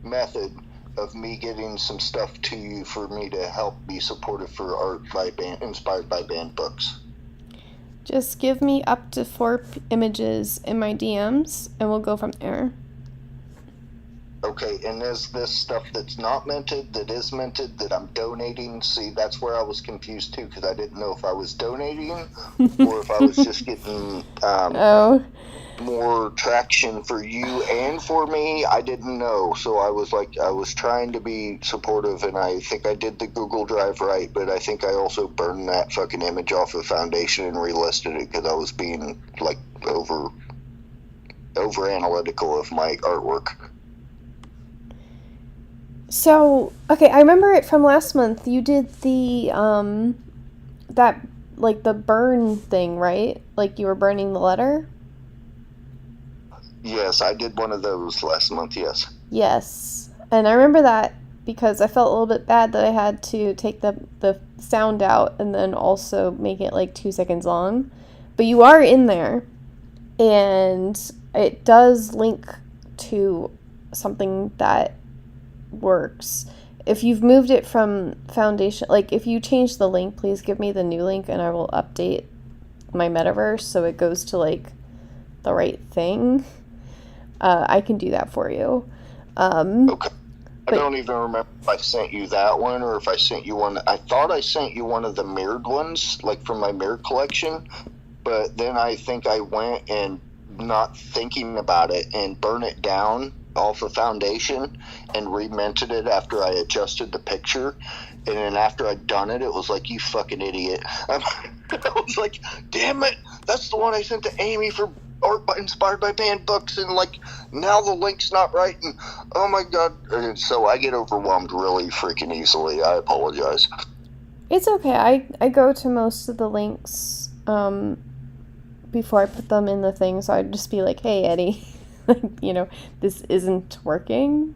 method of me getting some stuff to you for me to help be supportive for art inspired by banned books. Just give me up to 4 images in my DMs, and we'll go from there. Okay, and is this stuff that's not minted, that is minted, that I'm donating? See, that's where I was confused too, because I didn't know if I was donating or if I was just getting more traction for you and for me. I didn't know, so I was trying to be supportive, and I think I did the Google Drive right, but I think I also burned that fucking image off of Foundation and relisted it because I was being like over analytical of my artwork. So, okay, I remember it from last month. You did the, the burn thing, right? Like, you were burning the letter? Yes, I did one of those last month, yes. Yes. And I remember that because I felt a little bit bad that I had to take the sound out and then also make it, like, 2 seconds long. But you are in there, and it does link to something that works. If you've moved it from Foundation, like if you change the link, please give me the new link and I will update my metaverse so it goes to like the right thing. I can do that for you. Okay. I don't even remember if I sent you that one or if I sent you one. I thought I sent you one of the mirrored ones, like from my mirrored collection, but then I think I went and not thinking about it and burn it down off of Foundation and reminted it after I adjusted the picture, and then after I'd done it, it was like, you fucking idiot. I was like, damn it, that's the one I sent to Amy for art inspired by banned books, and like now the link's not right, and oh my god. And so I get overwhelmed really freaking easily. I apologize. It's okay. I go to most of the links before I put them in the thing, so I'd just be like, hey Eddie, this isn't working.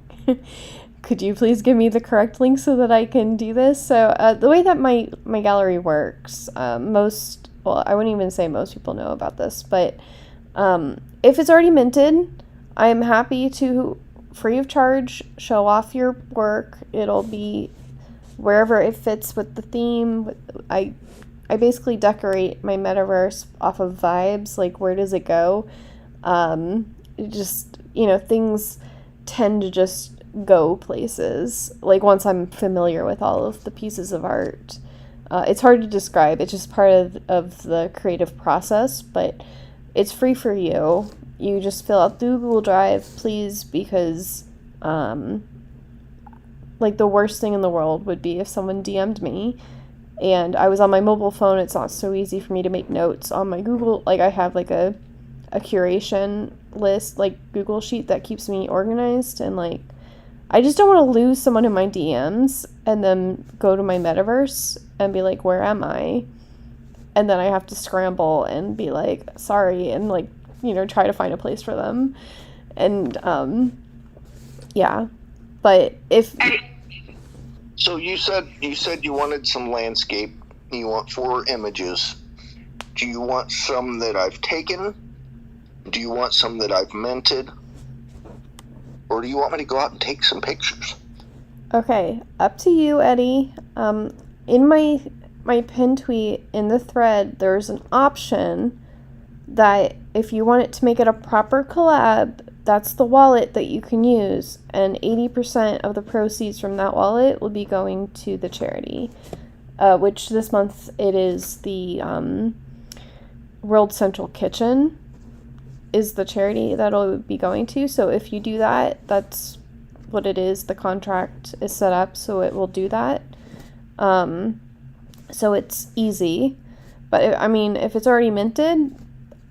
Could you please give me the correct link so that I can do this? So the way that my gallery works, I wouldn't even say most people know about this, but if it's already minted, I'm happy to, free of charge, show off your work. It'll be wherever it fits with the theme. I basically decorate my metaverse off of vibes, like where does it go? Things tend to just go places, like once I'm familiar with all of the pieces of art. It's hard to describe, it's just part of the creative process, but it's free for you. You just fill out the Google Drive, please, because the worst thing in the world would be if someone DM'd me and I was on my mobile phone. It's not so easy for me to make notes on my Google, like I have like a curation list, like Google sheet that keeps me organized, and like I just don't want to lose someone in my DMs and then go to my metaverse and be like, where am I? And then I have to scramble and be like, sorry, and like, try to find a place for them. And yeah. But if So you said you wanted some landscape. You want 4 images. Do you want some that I've taken? Do you want some that I've minted? Or do you want me to go out and take some pictures? Okay, up to you, Eddie. In my pinned tweet in the thread, there's an option that if you want it to make it a proper collab, that's the wallet that you can use, and 80% of the proceeds from that wallet will be going to the charity, which this month it is the World Central Kitchen is the charity that'll be going to. So if you do that, that's what it is. The contract is set up so it will do that. So it's easy. But if it's already minted,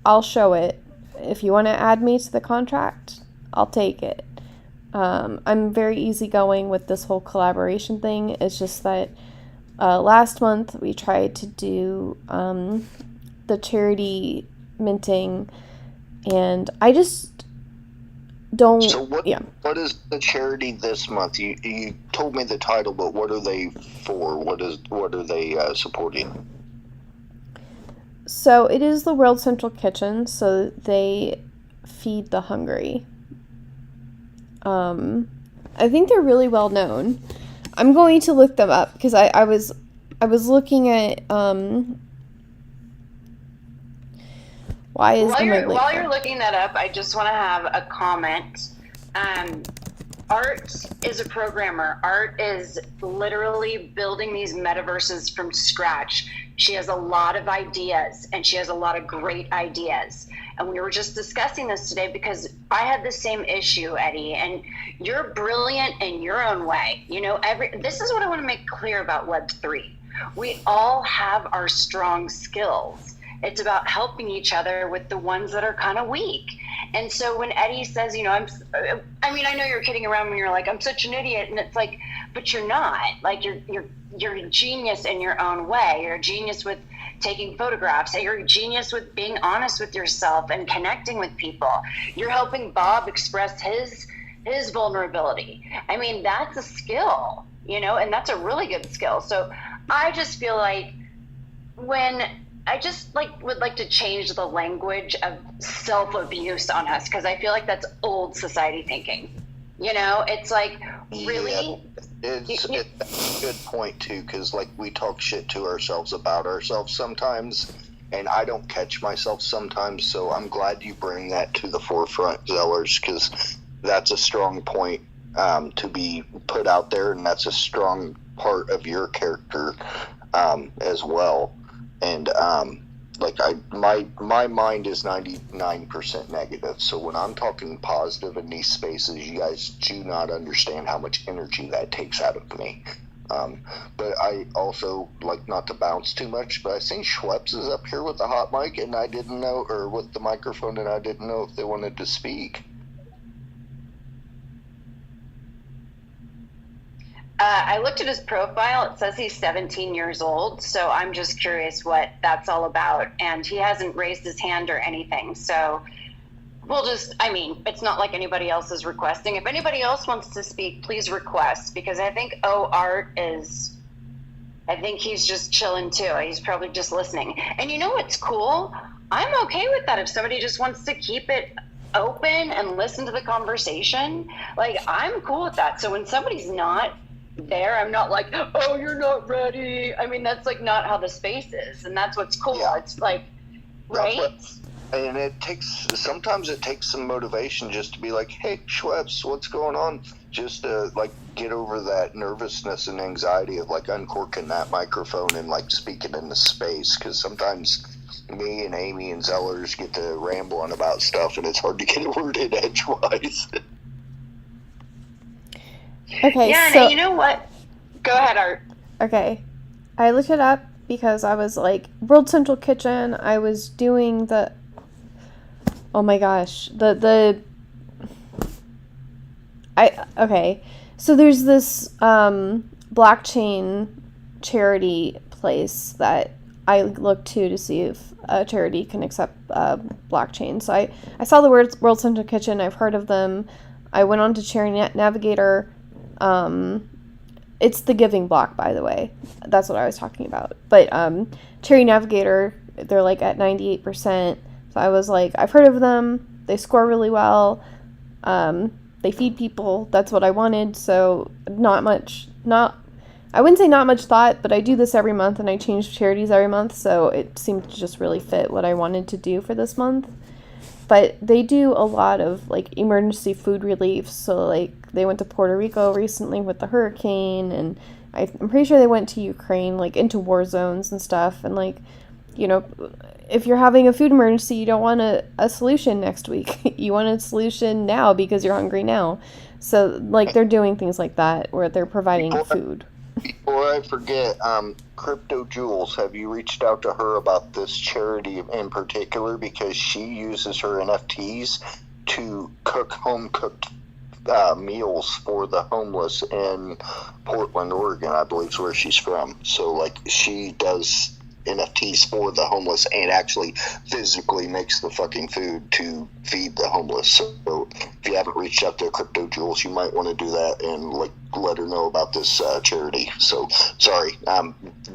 I'll show it. If you want to add me to the contract, I'll take it. I'm very easygoing with this whole collaboration thing. It's just that last month we tried to do the charity minting, and I just don't. So what is the charity this month? You told me the title, but what are they for? What are they supporting? So it is the World Central Kitchen, so they feed the hungry. I think they're really well known. I'm going to look them up because I was looking at why is while you're looking that up, I just want to have a comment. Art is a programmer. Art is literally building these metaverses from scratch. She has a lot of ideas, and she has a lot of great ideas. And we were just discussing this today because I had the same issue, Eddie, and you're brilliant in your own way. This is what I want to make clear about Web3. We all have our strong skills. It's about helping each other with the ones that are kind of weak. And so when Eddie says, I know you're kidding around when you're like, I'm such an idiot. And it's like, but you're not. Like, you're a genius in your own way. You're a genius with taking photographs. You're a genius with being honest with yourself and connecting with people. You're helping Bob express his vulnerability. That's a skill, and that's a really good skill. So I just feel like would like to change the language of self-abuse on us, because I feel like that's old society thinking. It's like, really? Yeah, it's a good point, too, because, we talk shit to ourselves about ourselves sometimes, and I don't catch myself sometimes, so I'm glad you bring that to the forefront, Zellers, because that's a strong point to be put out there, and that's a strong part of your character as well. And my mind is 99% negative, so when I'm talking positive in these spaces, you guys do not understand how much energy that takes out of me. But I also like not to bounce too much, but I think Schweppes is up here with the hot mic, and I didn't know, or with the microphone, and I didn't know if they wanted to speak. I looked at his profile. It says he's 17 years old, so I'm just curious what that's all about. And he hasn't raised his hand or anything, so it's not like anybody else is requesting. If anybody else wants to speak, please request, because I think he's just chilling too. He's probably just listening. And you know what's cool? I'm okay with that if somebody just wants to keep it open and listen to the conversation. I'm cool with that. So when somebody's not there, I'm not like, oh, you're not ready. That's not how the space is, and that's what's cool. Yeah. It's right? And sometimes it takes some motivation just to be like, hey, Schweppes, what's going on? Just to get over that nervousness and anxiety of uncorking that microphone and speaking in the space, because sometimes me and Amy and Zellers get to ramble on about stuff, and it's hard to get a word in edgewise. Okay, yeah, so and you know what? Go ahead, Art. Okay, I looked it up because I was World Central Kitchen. I was doing the. Oh my gosh, okay. So there's this blockchain charity place that I look to see if a charity can accept blockchain. So I saw the World Central Kitchen. I've heard of them. I went on to Charity Navigator. It's the giving block, by the way. That's what I was talking about. But Charity Navigator, they're at 98%. So I was I've heard of them. They score really well. They feed people. That's what I wanted. So I wouldn't say not much thought, but I do this every month and I change charities every month. So it seemed to just really fit what I wanted to do for this month. But they do a lot of like emergency food relief. So like they went to Puerto Rico recently with the hurricane, and I'm pretty sure they went to Ukraine, like into war zones and stuff. And like, you know, if you're having a food emergency, you don't want a solution next week. You want a solution now because you're hungry now. So like they're doing things like that where they're providing food. Before I forget, Crypto Jules, have you reached out to her about this charity in particular? Because she uses her NFTs to cook home-cooked meals for the homeless in Portland, Oregon, I believe is where she's from. So, like, she does NFTs for the homeless and actually physically makes the fucking food to feed the homeless. So if you haven't reached out to Crypto Jules, you might want to do that and like let her know about this charity. So sorry,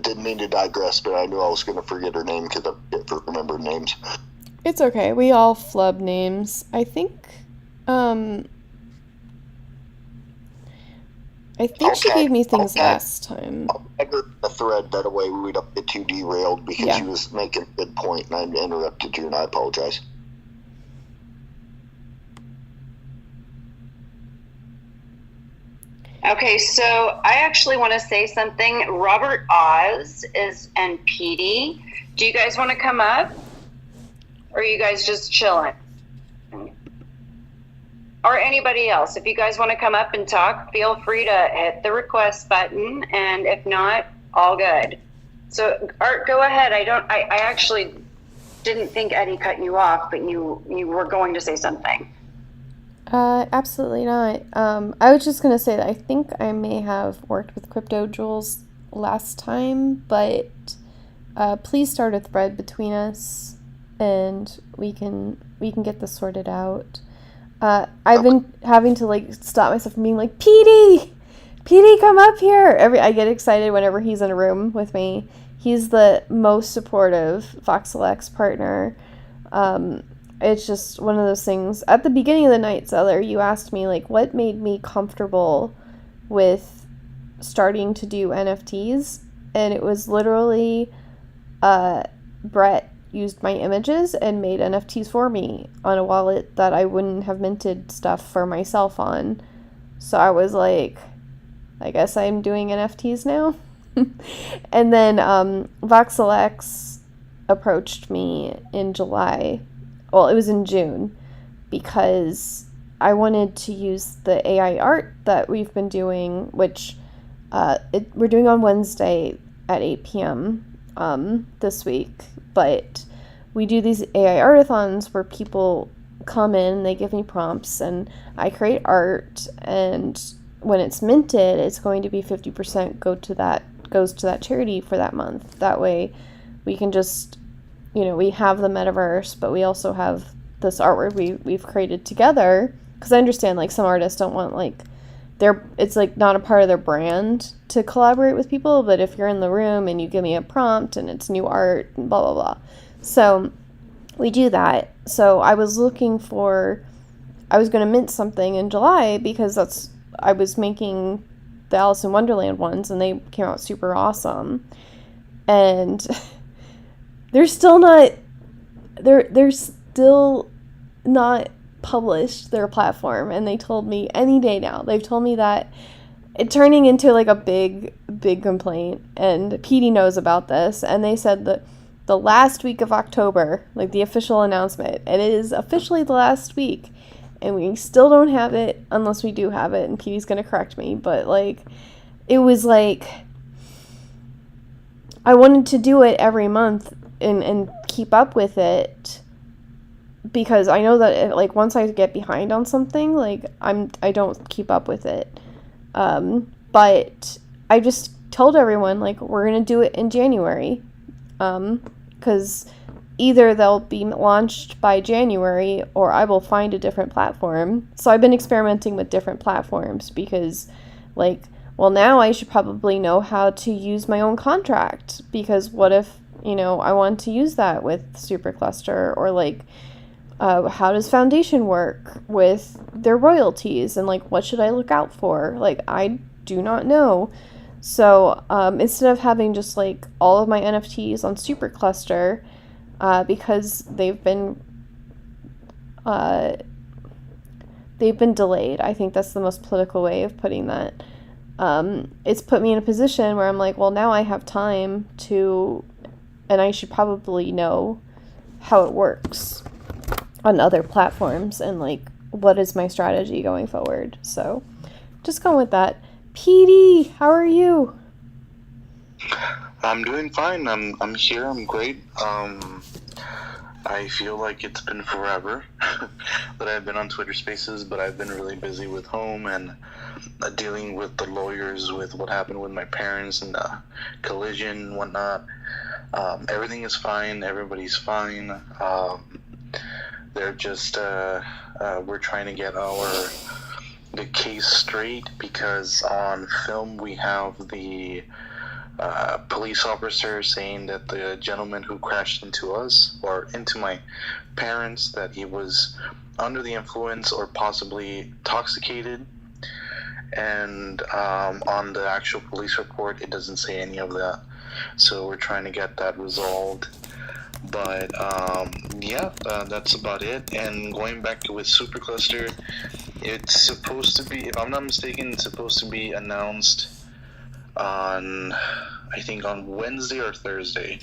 didn't mean to digress, but I knew I was going to forget her name because I can't remember names. It's okay. We all flub names. I think she gave me things last time. I'll tag her in the thread, that way we don't get too derailed because she was making a good point and I interrupted you and I apologize. Okay, so I actually want to say something. Robert Oz and Petey. Do you guys want to come up? Or are you guys just chilling? Or anybody else. If you guys want to come up and talk, feel free to hit the request button. And if not, all good. So, Art, go ahead. I actually didn't think Eddie cut you off, but you were going to say something. Absolutely not. I was just going to say that I think I may have worked with Crypto Jules last time, but please start a thread between us and we can get this sorted out. I've been having to like stop myself from being like, Petey, come up here. I get excited whenever he's in a room with me. He's the most supportive Voxel partner. It's just one of those things. At the beginning of the night, Zeller, you asked me like what made me comfortable with starting to do NFTs, and it was literally Brett used my images and made NFTs for me on a wallet that I wouldn't have minted stuff for myself on. So I was like, I guess I'm doing NFTs now. And then Voxel approached me in July. Well, it was in June because I wanted to use the AI art that we've been doing, which we're doing on Wednesday at 8 p.m. This week. But we do these AI artathons where people come in, they give me prompts, and I create art, and when it's minted, it's going to be 50% goes to that charity for that month. That way we can just, we have the metaverse, but we also have this artwork we've created together, because I understand like some artists don't want like it's like not a part of their brand to collaborate with people, but if you're in the room and you give me a prompt and it's new art and blah blah blah, so we do that. So I was going to mint something in July because I was making the Alice in Wonderland ones and they came out super awesome, and they're still not published their platform, and they told me any day now. They've told me that it's turning into like a big complaint, and Petey knows about this, and they said that the last week of October, like the official announcement, and it is officially the last week, and we still don't have it unless we do have it, and Petey's gonna correct me, but like it was like I wanted to do it every month and keep up with it, because I know that like once I get behind on something, like I don't keep up with it. But I just told everyone like we're gonna do it in January, because either they'll be launched by January or I will find a different platform. So I've been experimenting with different platforms because like, well, now I should probably know how to use my own contract, because what if I want to use that with Supercluster, or like how does Foundation work with their royalties, and like what should I look out for? Like I do not know. So instead of having just like all of my NFTs on Supercluster, because they've been they've been delayed. I think that's the most political way of putting that. It's put me in a position where I'm like, well, now I have time to, and I should probably know how it works on other platforms and like what is my strategy going forward. So just going with that. PD, how are you? I'm doing fine. I'm here. I'm great. I feel like it's been forever that I've been on Twitter Spaces, but I've been really busy with home and dealing with the lawyers with what happened with my parents and the collision and whatnot. Everything is fine. Everybody's fine. They're just we're trying to get the case straight, because on film we have the police officer saying that the gentleman who crashed into us, or into my parents, that he was under the influence or possibly intoxicated. And on the actual police report, it doesn't say any of that. So we're trying to get that resolved. But that's about it. And going back to with Supercluster, it's supposed to be, if I'm not mistaken, it's supposed to be announced on, I think, on Wednesday or Thursday,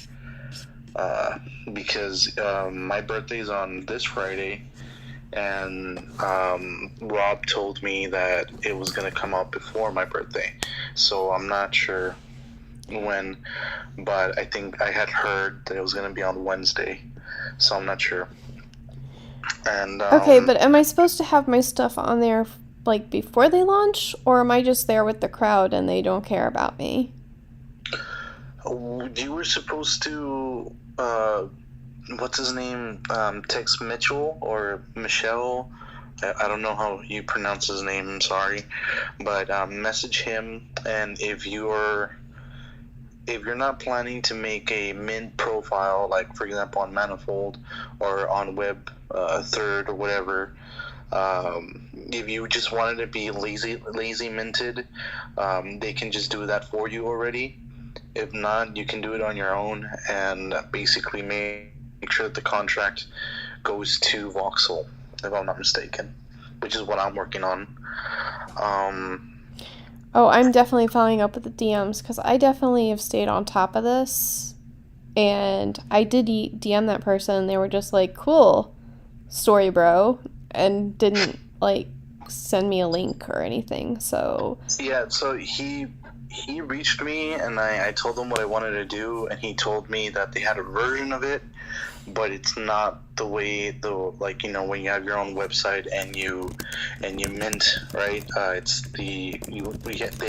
because my birthday's on this Friday, and Rob told me that it was going to come out before my birthday, so I'm not sure when, but I think I had heard that it was going to be on Wednesday, so I'm not sure. And Okay, but am I supposed to have my stuff on there like before they launch, or am I just there with the crowd and they don't care about me? You were supposed to what's his name, text Mitchell or Michelle, I don't know how you pronounce his name, I'm sorry, but message him. And if you're not planning to make a mint profile, like for example on Manifold or on Web Third or whatever, if you just wanted to be lazy minted, they can just do that for you already. If not, you can do it on your own and basically make sure that the contract goes to Voxel, if I'm not mistaken, which is what I'm working on. I'm definitely following up with the DMs, because I definitely have stayed on top of this, and I did DM that person, and they were just like, cool story, bro, and didn't like send me a link or anything. So yeah, so he reached me, and I told him what I wanted to do, and he told me that they had a version of it, but it's not the way like, you know, when you have your own website and you mint, right? It's they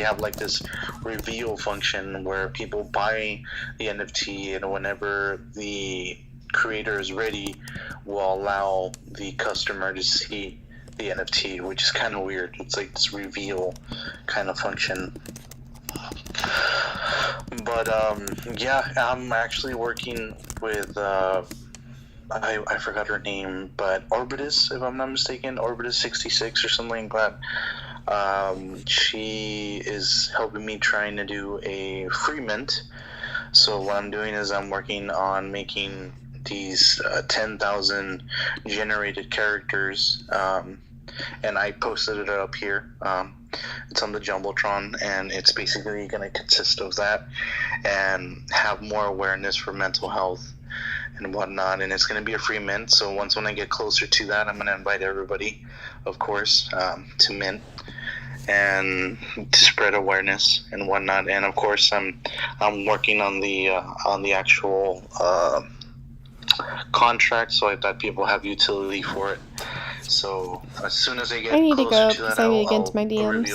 have like this reveal function where people buy the NFT, and whenever the creator is ready, will allow the customer to see the NFT, which is kind of weird. It's like this reveal kind of function. But I'm actually working with I forgot her name, but Orbitus, if I'm not mistaken, Orbitus 66 or something like that. She is helping me trying to do a free mint. So what I'm doing is I'm working on making these 10,000 generated characters, and I posted it up here. It's on the Jumbotron, and it's basically going to consist of that and have more awareness for mental health and whatnot, and it's going to be a free mint. So when I get closer to that, I'm going to invite everybody, of course, to mint and to spread awareness and whatnot. And of course, I'm working on the actual contract, so that people have utility for it. So as soon as I get I need to closer go to because that, I need to get into my DMs.